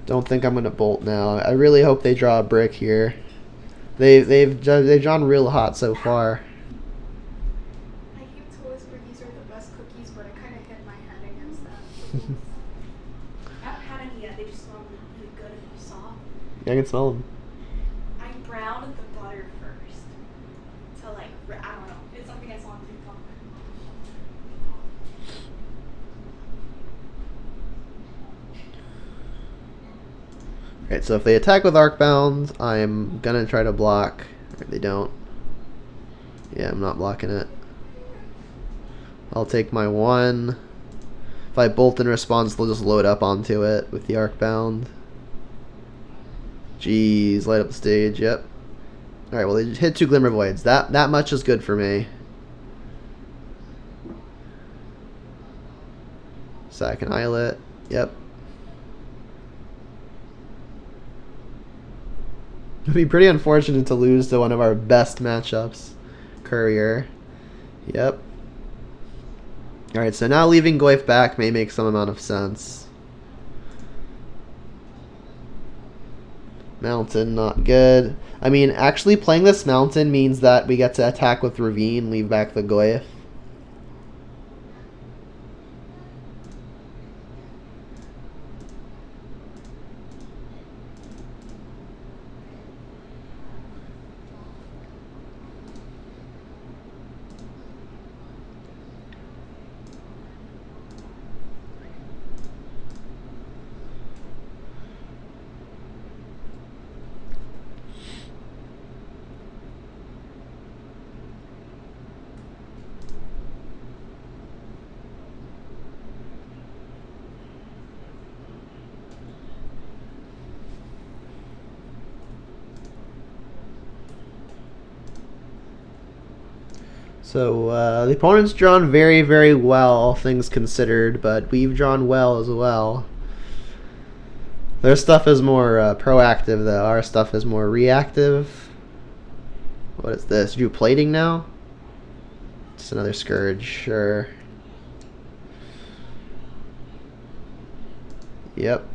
Don't think I'm gonna bolt now. I really hope they draw a brick here. They've drawn real hot so far. I came to whisper these are the best cookies, but I kind of hit my head against them. I haven't had any yet. They just smell really good and soft. Yeah, I can smell them. I browned the butter first to like I don't know. It's something I saw on TikTok. Alright, so if they attack with Arcbound, I'm gonna try to block. Right, they don't. Yeah, I'm not blocking it. I'll take my 1. If I bolt in response, they'll just load up onto it with the Arcbound. Jeez, light up the stage, yep. Alright, well they just hit 2 Glimmer Voids. That much is good for me. So I can Islet, yep. It'd be pretty unfortunate to lose to one of our best matchups. Courier. Yep. Alright, so now leaving Goyf back may make some amount of sense. Mountain, not good. I mean, actually playing this Mountain means that we get to attack with Ravine, leave back the Goyf. So the opponent's drawn very, very well, all things considered, but we've drawn well as well. Their stuff is more proactive, though. Our stuff is more reactive. What is this? You do plating now? Just another Scourge, sure. Yep.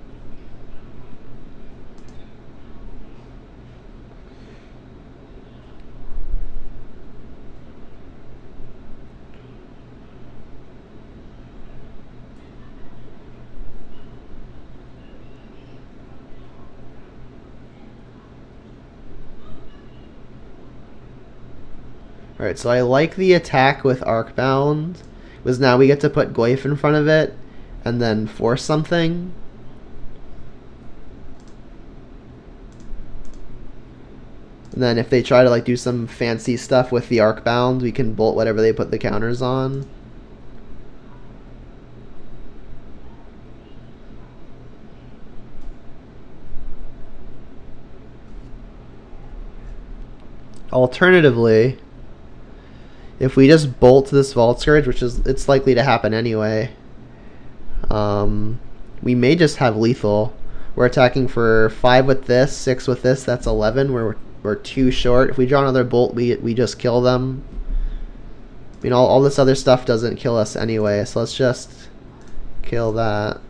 Alright, so I like the attack with Arcbound, because now we get to put Goyf in front of it, and then force something. And then if they try to like do some fancy stuff with the Arcbound, we can bolt whatever they put the counters on. Alternatively, if we just bolt this Vault Scourge, which is it's likely to happen anyway, we may just have lethal. We're attacking for 5 with this, 6 with this, that's 11. We're 2 short. If we draw another bolt, we just kill them. You know, all this other stuff doesn't kill us anyway, so let's just kill that.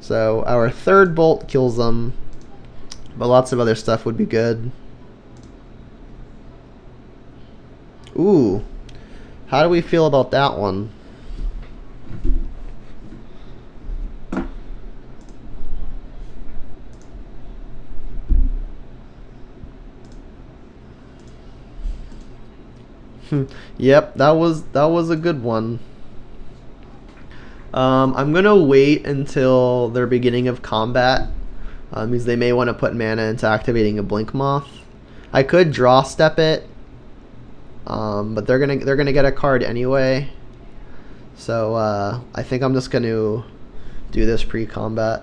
So our third bolt kills them, but lots of other stuff would be good. Ooh, how do we feel about that one? Yep, that was a good one. I'm gonna wait until their beginning of combat, because they may want to put mana into activating a Blink Moth. I could draw step it, but they're gonna get a card anyway. So I think I'm just gonna do this pre-combat.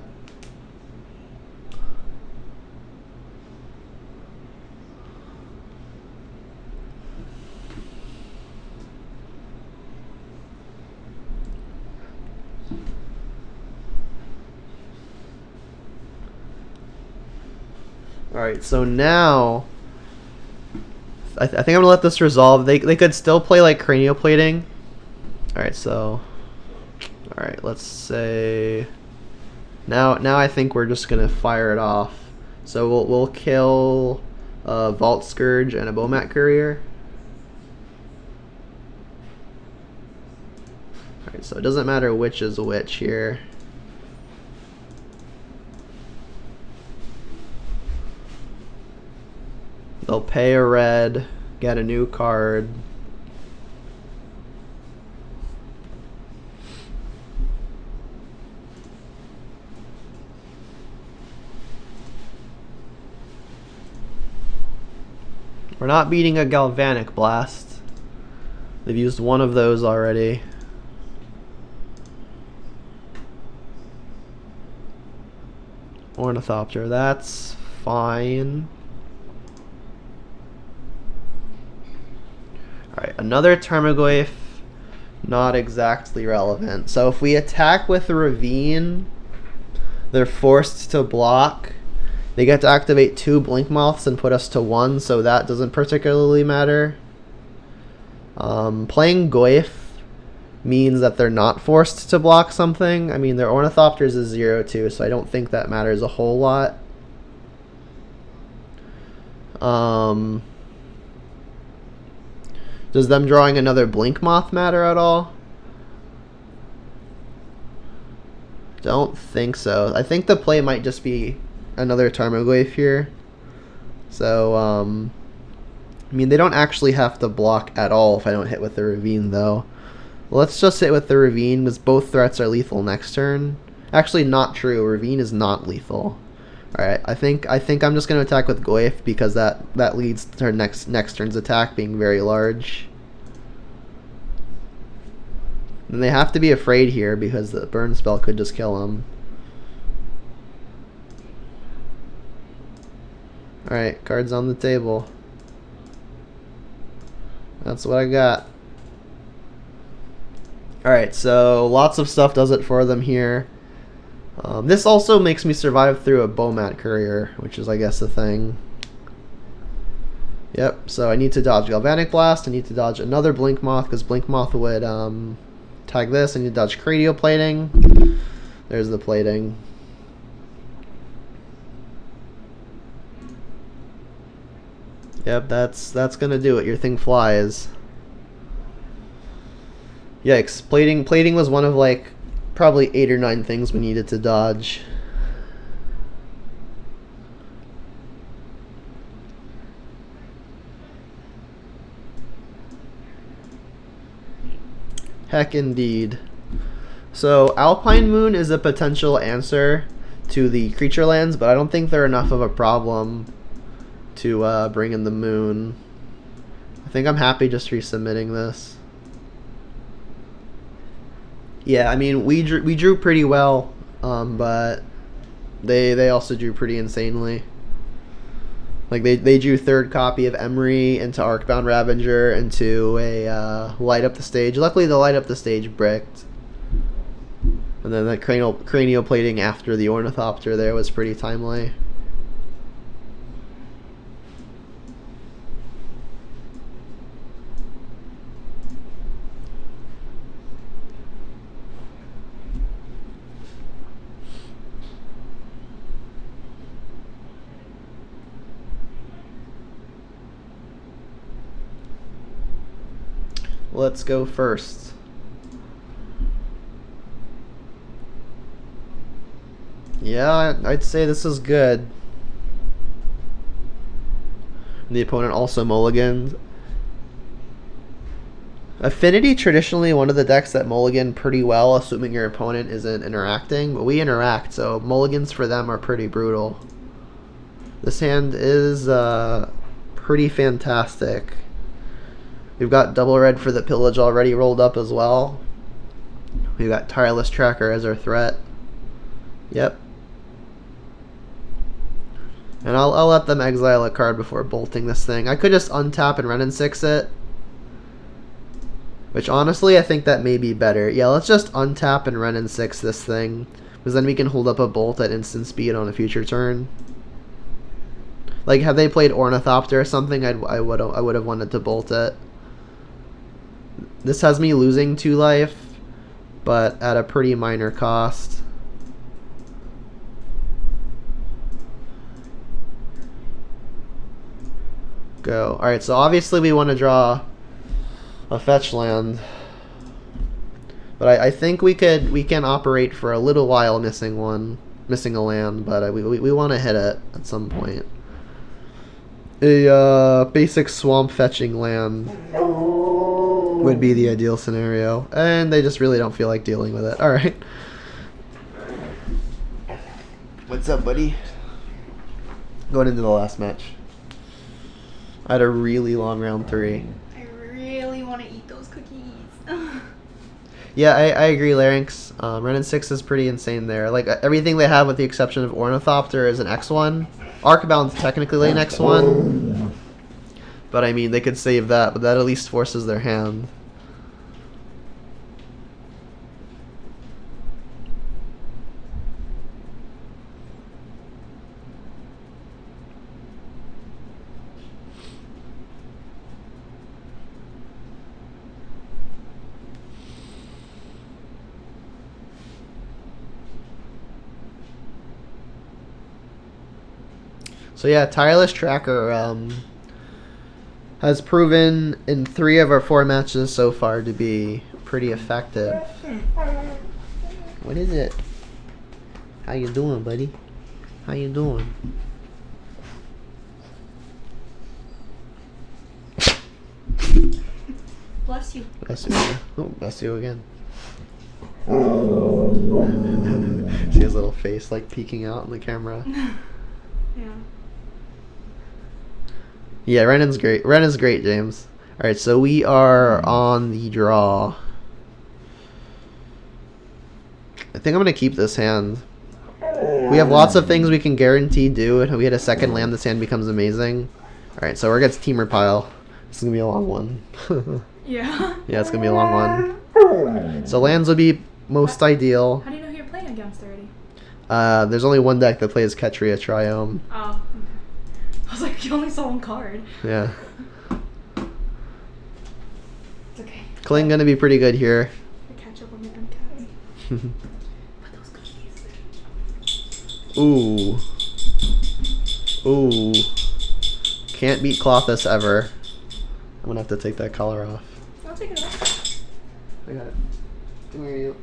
Alright, so now I think I'm gonna let this resolve. They could still play like cranial plating. Alright, so alright, let's say now I think we're just gonna fire it off. So we'll kill Vault Scourge and a Bomat Courier. Alright, so it doesn't matter which is which here. They'll pay a red, get a new card. We're not beating a Galvanic Blast. They've used one of those already. Ornithopter, that's fine. Alright, another Tarmogoyf, not exactly relevant. So if we attack with a Ravine, they're forced to block. They get to activate 2 Blink Moths and put us to 1, so that doesn't particularly matter. Playing Goyf means that they're not forced to block something. I mean, their Ornithopters is 0 too, so I don't think that matters a whole lot. Does them drawing another Blink Moth matter at all? Don't think so. I think the play might just be another Tarmogoyf here. So, I mean, they don't actually have to block at all if I don't hit with the Ravine, though. Let's just hit with the Ravine, because both threats are lethal next turn. Actually, not true. Ravine is not lethal. Alright, I think I'm just going to attack with Goyf, because that leads to our next turn's attack being very large. And they have to be afraid here, because the burn spell could just kill them. Alright, cards on the table. That's what I got. Alright, so lots of stuff does it for them here. This also makes me survive through a Bomat Courier, which is, I guess, the thing. Yep, so I need to dodge Galvanic Blast. I need to dodge another Blink Moth, because Blink Moth would tag this. I need to dodge Cranial Plating. There's the plating. Yep, that's gonna do it. Your thing flies. Yikes. Plating was one of, like, probably 8 or 9 things we needed to dodge. Heck indeed. So Alpine Moon is a potential answer to the creature lands, but I don't think they're enough of a problem to bring in the moon. I think I'm happy just resubmitting this. Yeah, I mean we drew pretty well, but they also drew pretty insanely. Like they drew third copy of Emery into Arcbound Ravager into a light up the stage. Luckily the light up the stage bricked. And then that cranial plating after the Ornithopter there was pretty timely. Let's go first. Yeah, I'd say this is good. The opponent also mulligans. Affinity, traditionally one of the decks that mulligan pretty well, assuming your opponent isn't interacting, but we interact, so mulligans for them are pretty brutal. This hand is pretty fantastic. We've got double red for the pillage already rolled up as well. We've got Tireless Tracker as our threat. Yep. And I'll let them exile a card before bolting this thing. I could just untap and run and 6 it. Which honestly, I think that may be better. Yeah, let's just untap and run and 6 this thing. Because then we can hold up a bolt at instant speed on a future turn. Like, had they played Ornithopter or something, I would have wanted to bolt it. This has me losing 2 life, but at a pretty minor cost. Go. Alright, so obviously we want to draw a fetch land. But I think we can operate for a little while missing a land, but we want to hit it at some point. A basic swamp fetching land would be the ideal scenario, and they just really don't feel like dealing with it. Alright. What's up, buddy? Going into the last match. I had a really long round 3. I really want to eat those cookies. Yeah, I agree, Larynx. Ren and 6 is pretty insane there. Like, everything they have with the exception of Ornithopter is an X1. Arcbound's technically an X1. But I mean, they could save that, but that at least forces their hand. So yeah, Tireless Tracker has proven in 3 of our 4 matches so far to be pretty effective. What is it? How you doing, buddy? How you doing? Bless you. Bless you. Oh, bless you again. See his little face like peeking out in the camera. Yeah. Yeah, Renan's great. Ren is great, James. Alright, so we are on the draw. I think I'm going to keep this hand. We have lots of things we can guarantee do. If we hit a second land, this hand becomes amazing. Alright, so we're against Temur Pile. This is going to be a long one. Yeah. Yeah, it's going to be a long one. So lands would be most ideal. How do you know who you're playing against already? There's only one deck that plays Ketria Triome. Oh, okay. I was like, you only saw one card. Yeah. It's okay. Kling going to be pretty good here. I catch up on the MCAT. Put those cookies. Ooh. Ooh. Can't beat Clothis ever. I'm going to have to take that collar off. I'll take it off. I got it. Come here, you.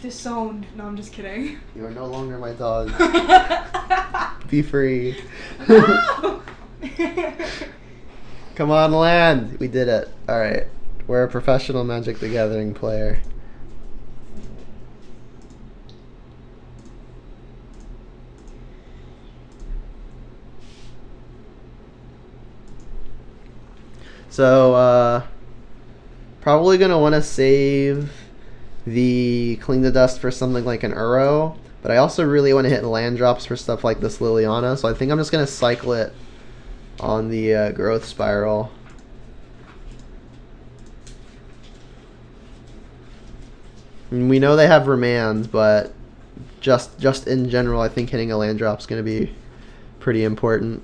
Disowned. No, I'm just kidding. You are no longer my dog. Be free. No! Come on, land. We did it. Alright. We're a professional Magic the Gathering player. So, probably gonna want to save the Cling to Dust for something like an Uro, but I also really want to hit land drops for stuff like this Liliana, so I think I'm just gonna cycle it on the Growth Spiral. And we know they have Remand, but just in general, I think hitting a land drop is gonna be pretty important.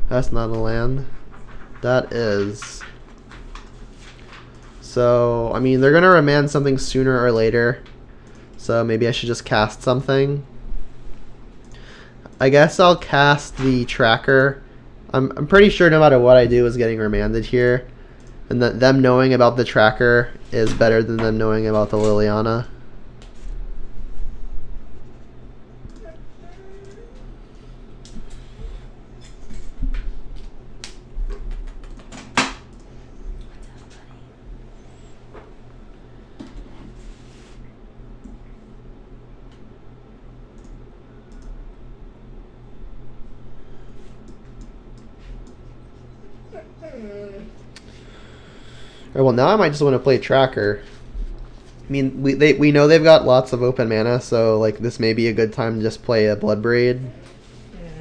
That's not a land. That is. So, I mean, they're going to remand something sooner or later. So maybe I should just cast something. I guess I'll cast the Tracker. I'm pretty sure no matter what I do is getting remanded here. And that them knowing about the Tracker is better than them knowing about the Liliana. Well, now I might just want to play Tracker. I mean, we know they've got lots of open mana, so like this may be a good time to just play a Bloodbraid.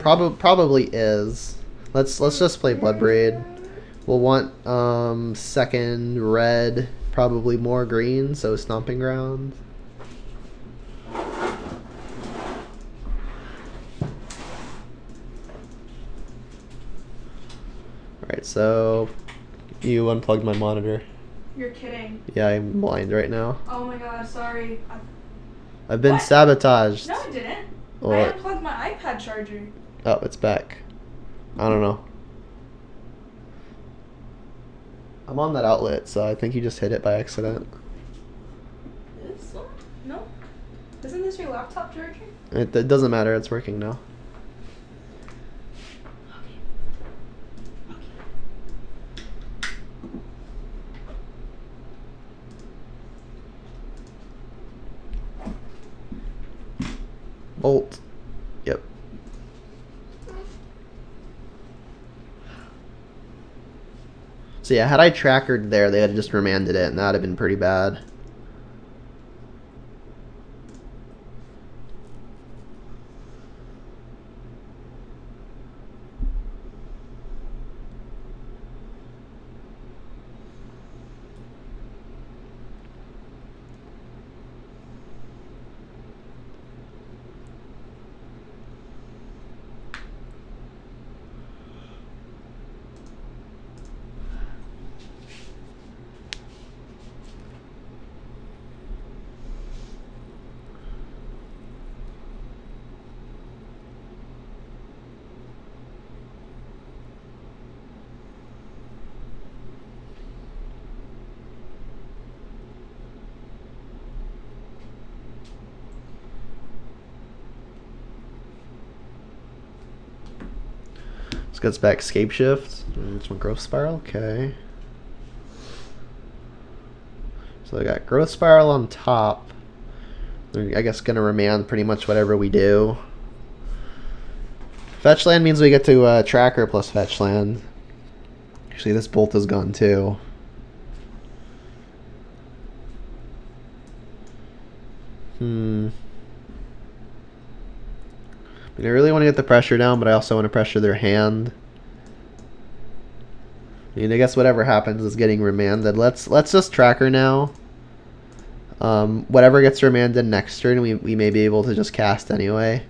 Probably is. Let's just play Bloodbraid. We'll want second red, probably more green, so Stomping Grounds. Alright, so you unplugged my monitor. You're kidding. Yeah, I'm blind right now. Oh my god, sorry. I've been sabotaged. No, I didn't. Well, I unplugged my iPad charger. Oh, it's back. I don't know. I'm on that outlet, so I think you just hit it by accident. This one? No. Isn't this your laptop charger? It doesn't matter, it's working now. Bolt. Yep. So yeah, had I trackered there, they had just remanded it, and that would have been pretty bad. This gets back Scapeshift. It's my Growth Spiral. Okay. So I got Growth Spiral on top. They're, I guess, going to remand pretty much whatever we do. Fetch land means we get to Tracker plus Fetch land. Actually, this Bolt is gone too. I mean, I really want to get the pressure down, but I also want to pressure their hand. I mean, I guess whatever happens is getting remanded. Let's just Tracker now. Whatever gets remanded next turn, we may be able to just cast anyway.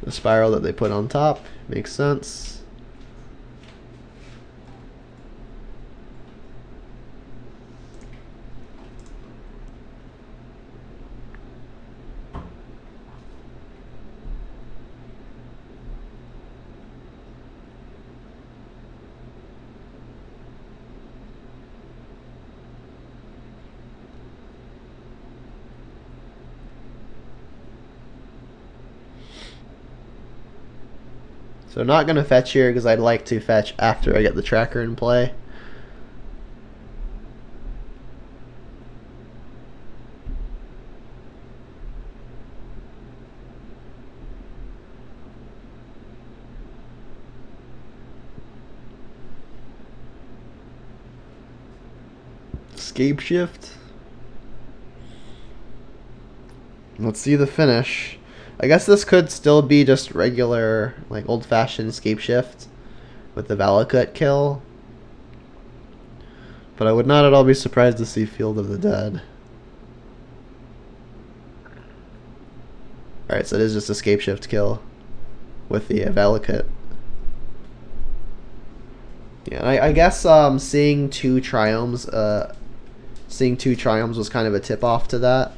The spiral that they put on top makes sense. So not going to fetch here because I'd like to fetch after I get the tracker in play. Scapeshift. Let's see the finish. I guess this could still be just regular, like old-fashioned Scapeshift with the Valakut kill. But I would not at all be surprised to see Field of the Dead. Alright, so it is just a Scapeshift kill with the Valakut. Yeah, I guess seeing two Triomes was kind of a tip-off to that.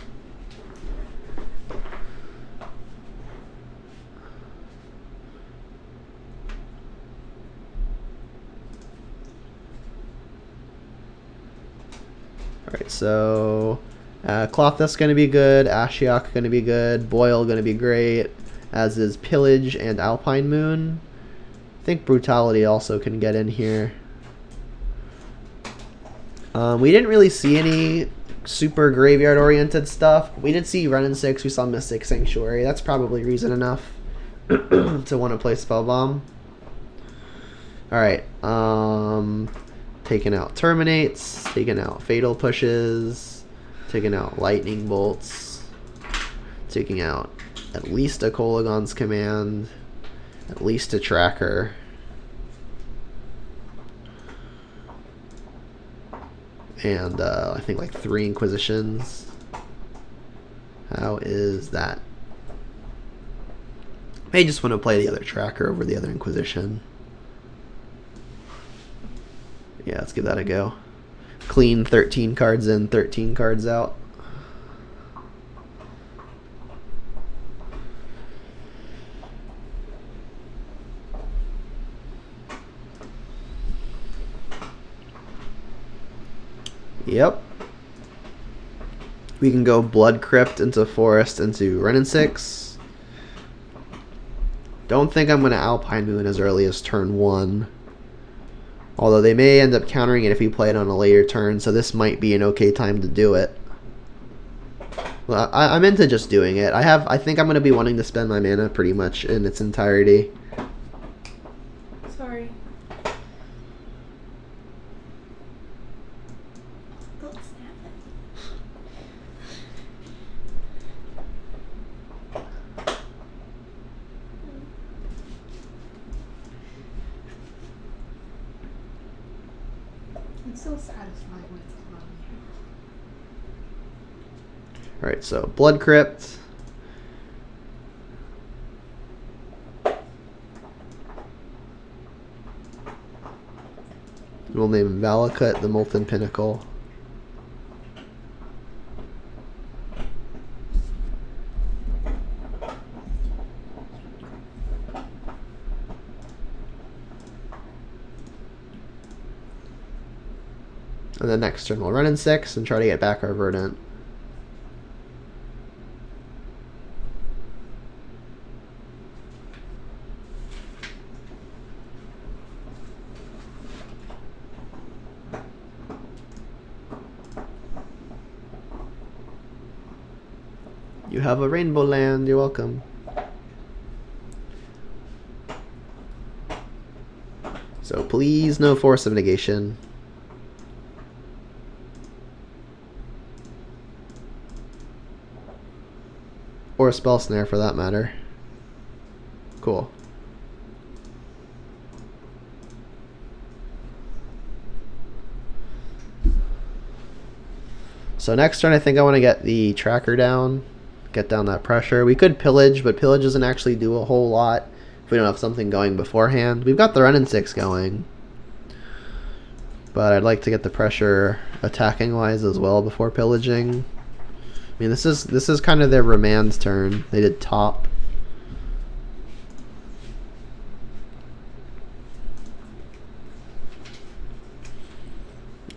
Alright, so Klothys going to be good, Ashiok going to be good, Boil going to be great, as is Pillage and Alpine Moon. I think Brutality also can get in here. We didn't really see any super graveyard-oriented stuff. We did see Renin 6, we saw Mystic Sanctuary. That's probably reason enough to want to play Spellbomb. Alright, taking out Terminates, taking out Fatal Pushes, taking out Lightning Bolts, taking out at least a Kolagon's Command, at least a Tracker. And I think like 3 Inquisitions. How is that? May just want to play the other Tracker over the other Inquisition. Yeah, let's give that a go. Clean 13 cards in, 13 cards out. Yep. We can go Blood Crypt into Forest into Renin 6. Don't think I'm going to Alpine Moon as early as turn 1. Although they may end up countering it if we play it on a later turn, so this might be an okay time to do it. Well, I'm into just doing it. I think I'm going to be wanting to spend my mana pretty much in its entirety. Sorry. Don't snap it. It's so satisfying when it's on here. Alright, so Blood Crypt. We'll name Valakut the Molten Pinnacle. And then next turn we'll run in 6 and try to get back our Verdant. You have a Rainbow Land, you're welcome. So please no Force of Negation. Or a Spell Snare for that matter. Cool. So next turn I think I want to get the Tracker down. Get down that pressure. We could Pillage, but Pillage doesn't actually do a whole lot if we don't have something going beforehand. We've got the Renin 6 going. But I'd like to get the pressure attacking wise as well before pillaging. I mean, this is kind of their Remand's turn. They did top.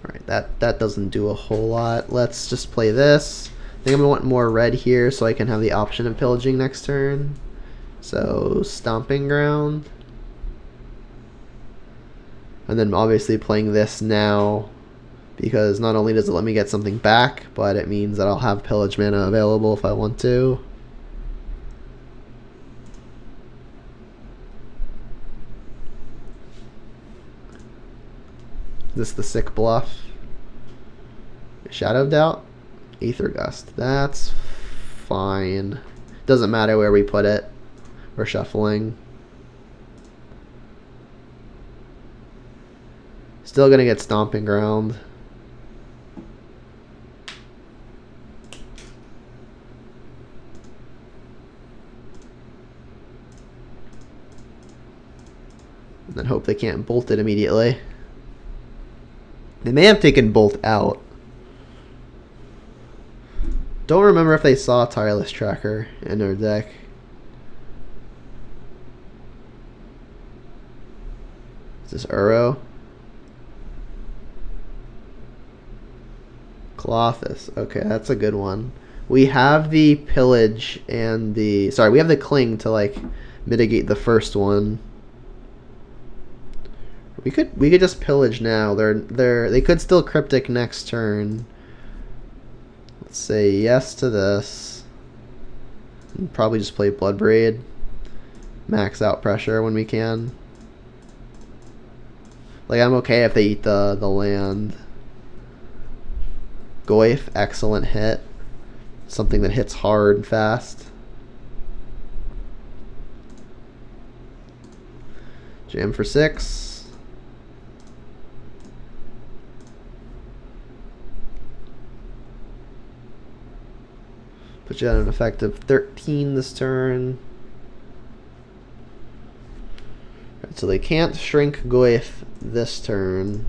Alright, that doesn't do a whole lot. Let's just play this. I think I'm going to want more red here so I can have the option of pillaging next turn. So, Stomping Ground. And then obviously playing this now, because not only does it let me get something back, but it means that I'll have pillage mana available if I want to. Is this the sick bluff? Shadow of Doubt? Aether Gust. That's fine. Doesn't matter where we put it. We're shuffling. Still gonna get Stomping Ground. And then hope they can't bolt it immediately. They may have taken Bolt out. Don't remember if they saw Tireless Tracker in their deck. Is this Uro? Colossus. Okay, that's a good one. We have the pillage and the... Sorry, we have the cling to like mitigate the first one. We could just pillage now. They could still cryptic next turn. Let's say yes to this. And probably just play Bloodbraid. Max out pressure when we can. Like, I'm okay if they eat the land. Goyf, excellent hit. Something that hits hard and fast. Jam for 6. Put you at an effective 13 this turn. Right, so they can't shrink Goyf this turn.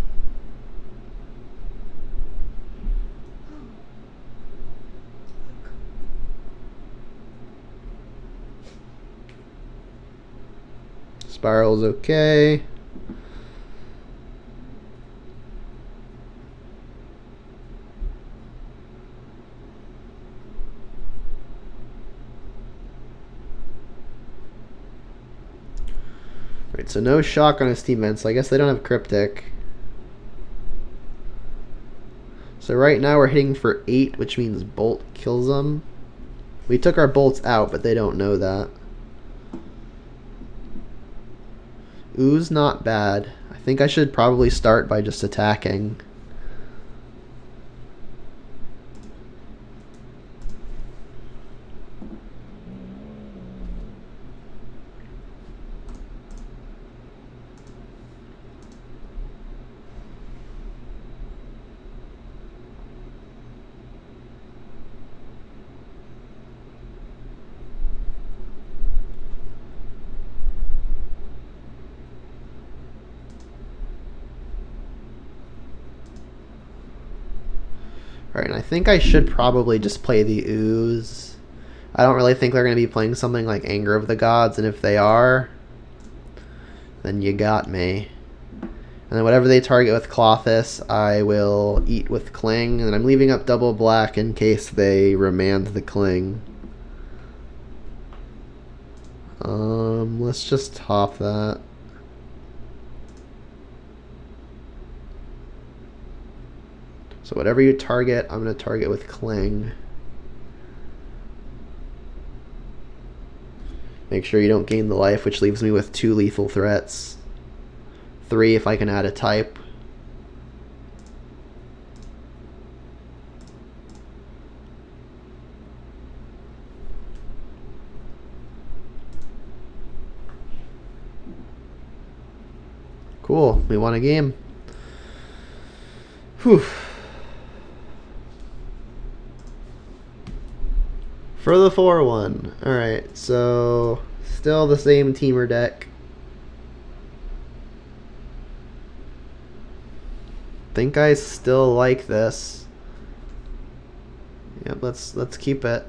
Spiral's okay. Right, so no shock on his team event, so I guess they don't have Cryptic. So right now we're hitting for 8, which means Bolt kills them. We took our bolts out, but they don't know that. Ooze not bad. I think I should probably start by just attacking. Alright, and I think I should probably just play the Ooze. I don't really think they're going to be playing something like Anger of the Gods, and if they are, then you got me. And then whatever they target with Colossus, I will eat with Cling, and I'm leaving up double black in case they remand the Cling. Let's just top that. So whatever you target, I'm going to target with Cling. Make sure you don't gain the life, which leaves me with 2 lethal threats. 3 if I can add a type. Cool, we won a game. Whew. For the 4-1. Alright, so still the same Temur deck. Think I still like this. Yep, let's keep it.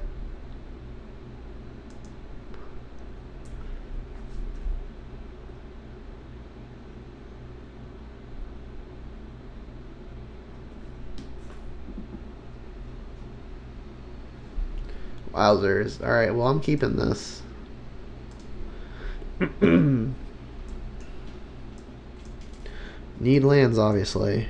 Wowzers. Alright, well, I'm keeping this. Need lands, obviously.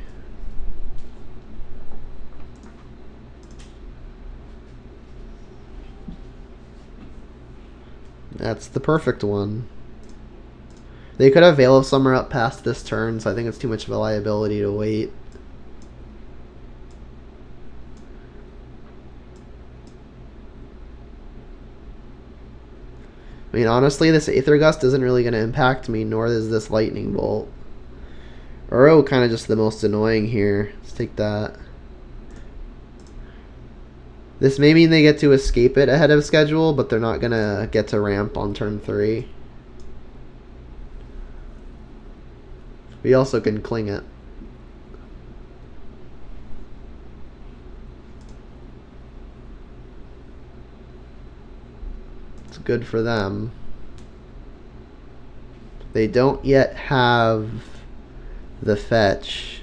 That's the perfect one. They could have Veil of Summer up past this turn, so I think it's too much of a liability to wait. I mean, honestly, this Aether Gust isn't really going to impact me, nor is this Lightning Bolt. Uro kind of just the most annoying here. Let's take that. This may mean they get to escape it ahead of schedule, but they're not going to get to ramp on turn 3. We also can cling it. It's good for them. They don't yet have the fetch.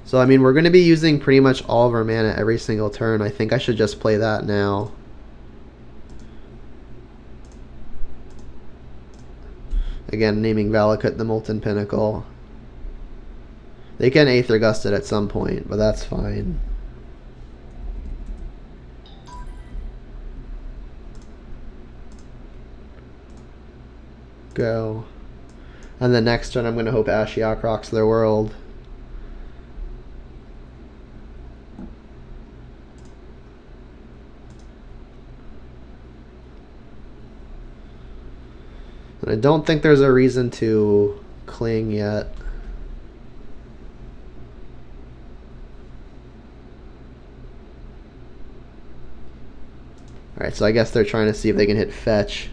So, I mean, we're going to be using pretty much all of our mana every single turn. I think I should just play that now. Again, naming Valakut the Molten Pinnacle. They can Aether Gust it at some point, but that's fine. Go. And the next turn, I'm going to hope Ashiok rocks their world. And I don't think there's a reason to cling yet. Alright, so I guess they're trying to see if they can hit fetch.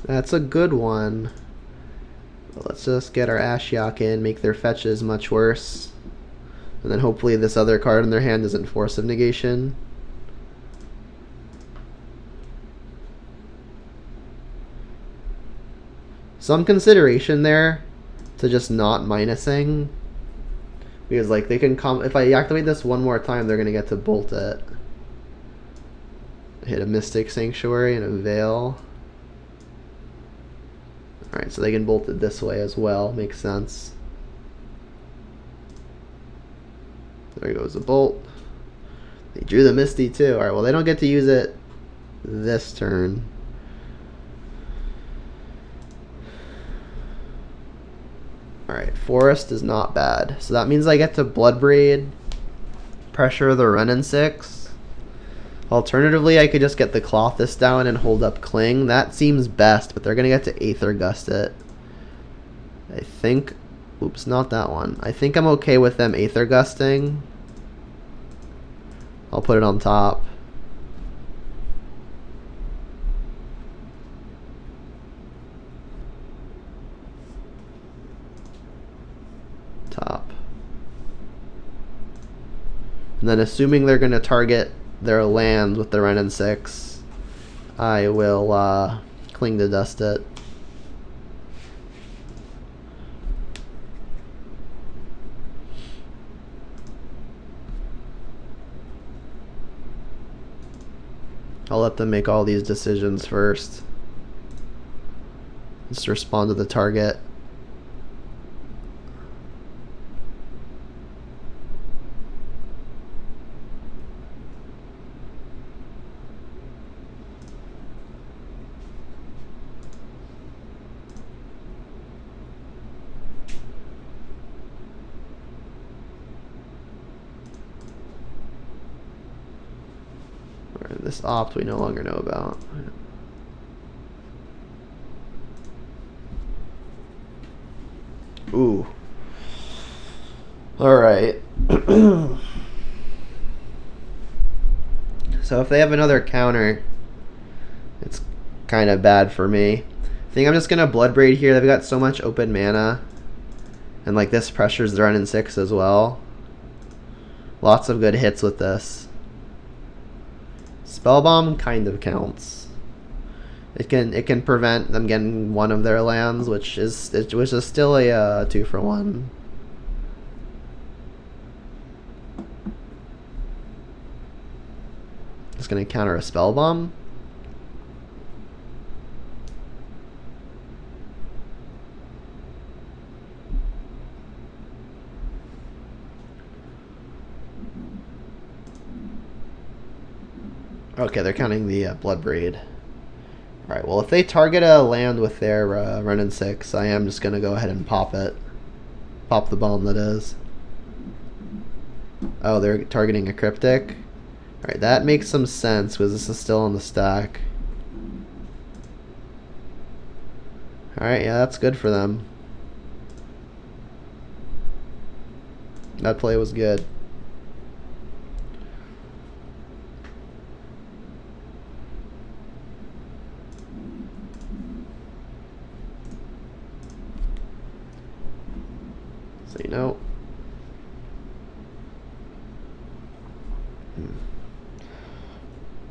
That's a good one. Let's just get our Ashiok in, make their fetches much worse. And then hopefully this other card in their hand isn't Force of Negation. Some consideration there to just not minusing. Because like they can come, if I activate this one more time, they're gonna get to bolt it. Hit a Mystic Sanctuary and a Veil. Alright, so they can bolt it this way as well. Makes sense. There goes the bolt. They drew the Misty too. Alright, well they don't get to use it this turn. Alright, Forest is not bad. So that means I get to Bloodbraid, pressure the Renin 6. Alternatively, I could just get the Clothis down and hold up Cling. That seems best, but they're going to get to Aether Gust it. I think... Oops, not that one. I think I'm okay with them Aether Gusting. I'll put it on top. Top. And then assuming they're going to target their land with the Renin 6, I will Cling to Dust it. I'll let them make all these decisions first. Just respond to the target. This opt we no longer know about. Ooh. Alright. So if they have another counter, it's kind of bad for me. I think I'm just going to Bloodbraid here. They've got so much open mana. And like this pressures the Renin 6 as well. Lots of good hits with this. Spellbomb kind of counts. It can prevent them getting one of their lands, which is still a 2-for-1. It's gonna counter a spell bomb. Okay, they're counting the Bloodbraid. Alright, well, if they target a land with their Renin 6, I am just going to go ahead and pop it. Pop the bomb, that is. Oh, they're targeting a Cryptic? Alright, that makes some sense, because this is still on the stack. Alright, yeah, that's good for them. That play was good. So, you know.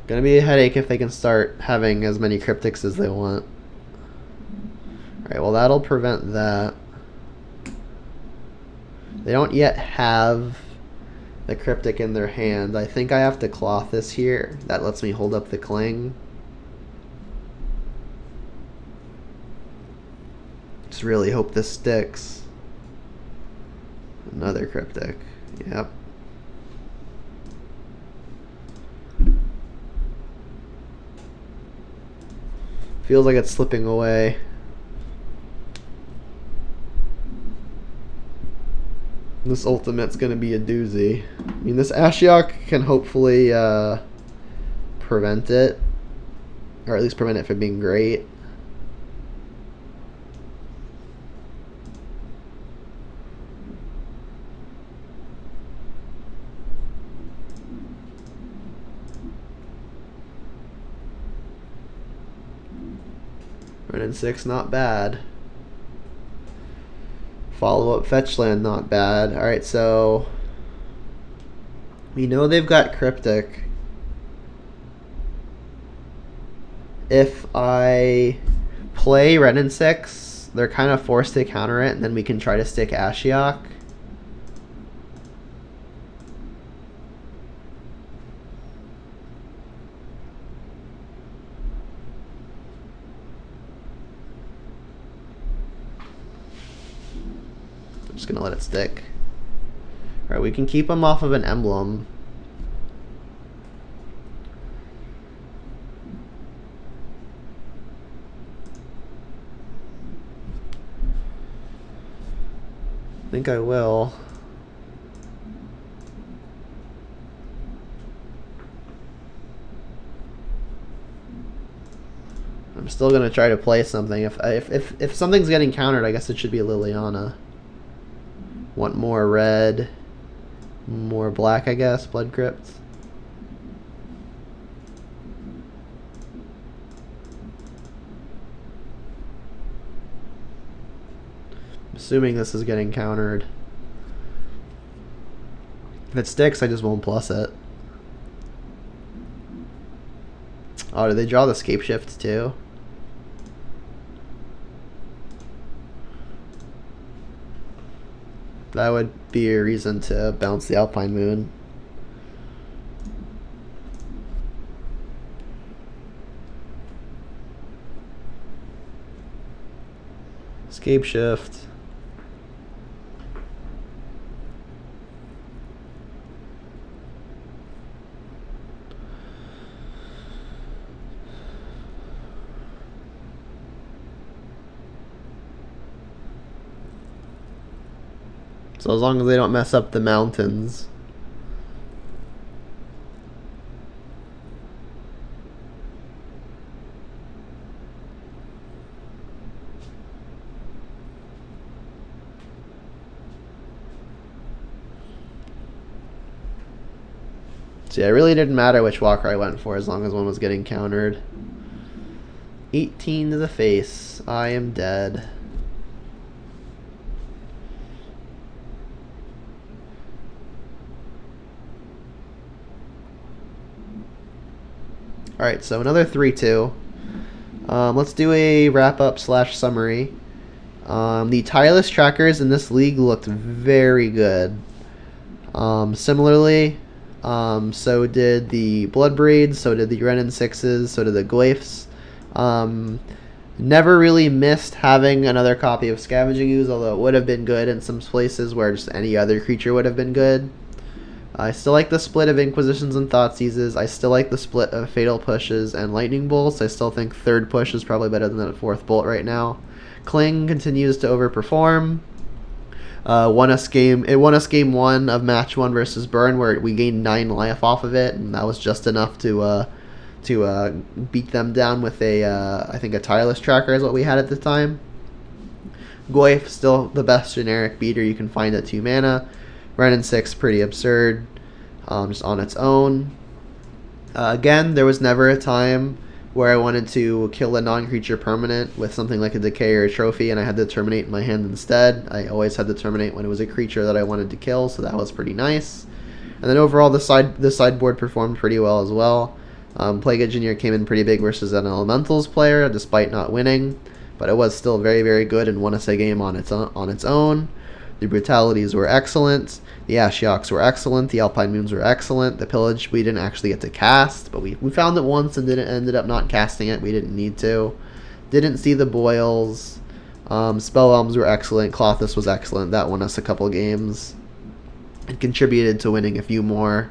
Gonna be a headache if they can start having as many Cryptics as they want. Alright, well, that'll prevent that. They don't yet have the Cryptic in their hand. I think I have to cloth this here. That lets me hold up the Cling. Just really hope this sticks. Another Cryptic. Yep. Feels like it's slipping away. This ultimate's gonna be a doozy. I mean, this Ashiok can hopefully prevent it. Or at least prevent it from being great. Renin 6, not bad. Follow-up fetch land, not bad. Alright, so we know they've got Cryptic. If I play Renin 6, they're kind of forced to counter it, and then we can try to stick Ashiok. Just gonna let it stick. Alright, we can keep him off of an emblem. I think I will. I'm still gonna try to play something. If something's getting countered, I guess it should be Liliana. Want more red, more black, I guess. Blood Crypt. I'm assuming this is getting countered. If it sticks, I just won't plus it. Oh, did they draw the Scapeshift too? That would be a reason to bounce the Alpine Moon. Scapeshift. So as long as they don't mess up the mountains. So yeah, it really didn't matter which walker I went for as long as one was getting countered. 18 to the face. I am dead. Alright, so another 3-2. Let's do a wrap-up / summary. The Tireless trackers in this league looked very good. Similarly, so did the Blood Breeds, so did the Renin 6s, so did the Glyphs. Never really missed having another copy of Scavenging Ooze, although it would have been good in some places where just any other creature would have been good. I still like the split of Inquisitions and Thoughtseizes. I still like the split of Fatal Pushes and Lightning Bolts. I still think third push is probably better than that fourth bolt right now. Kling continues to overperform. It won us game 1 of match 1 versus Burn, where we gained 9 life off of it, and that was just enough to beat them down with I think a Tireless tracker is what we had at the time. Goyf, still the best generic beater you can find at 2 mana. Renin 6, pretty absurd, just on its own. Again, there was never a time where I wanted to kill a non-creature permanent with something like a Decay or a Trophy, and I had to terminate in my hand instead. I always had to terminate when it was a creature that I wanted to kill, so that was pretty nice. And then overall, the sideboard performed pretty well as well. Plague Engineer came in pretty big versus an Elementals player, despite not winning, but it was still very, very good and won us a game on its own. The Brutalities were excellent. The Ashioks were excellent. The Alpine Moons were excellent. The Pillage we didn't actually get to cast, but we found it once and ended up not casting it. We didn't need to. Didn't see the Boils. Spell Elms were excellent. Clothis was excellent. That won us a couple games. It contributed to winning a few more.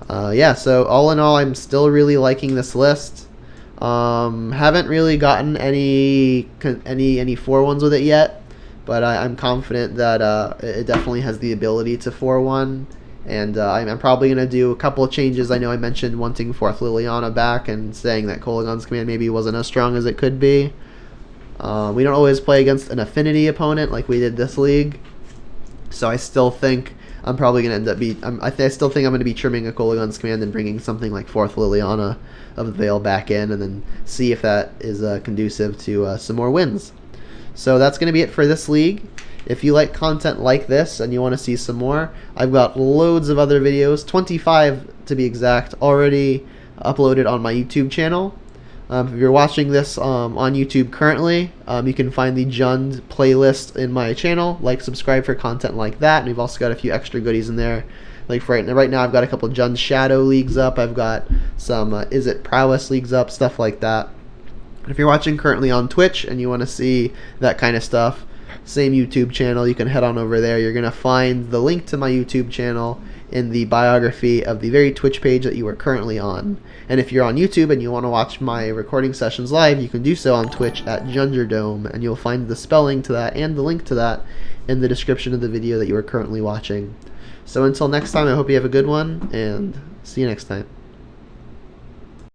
Yeah, so all in all, I'm still really liking this list. Haven't really gotten any 4-1s with it yet. But I'm confident that it definitely has the ability to 4-1. And I'm probably going to do a couple of changes. I know I mentioned wanting 4th Liliana back and saying that Kolaghan's Command maybe wasn't as strong as it could be. We don't always play against an Affinity opponent like we did this league. So I still think I'm probably going to end up I still think I'm going to be trimming a Kolaghan's Command and bringing something like 4th Liliana of the Veil back in, and then see if that is conducive to some more wins. So that's going to be it for this league. If you like content like this and you want to see some more, I've got loads of other videos, 25 to be exact, already uploaded on my YouTube channel. If you're watching this on YouTube currently, you can find the Jund playlist in my channel. Subscribe for content like that, and we've also got a few extra goodies in there. Like right now, I've got a couple of Jund Shadow leagues up. I've got some Is It Prowess leagues up, stuff like that. If you're watching currently on Twitch and you want to see that kind of stuff, same YouTube channel, you can head on over there. You're going to find the link to my YouTube channel in the biography of the very Twitch page that you are currently on. And if you're on YouTube and you want to watch my recording sessions live, you can do so on Twitch at Jungerdome, and you'll find the spelling to that and the link to that in the description of the video that you are currently watching. So until next time, I hope you have a good one, and see you next time.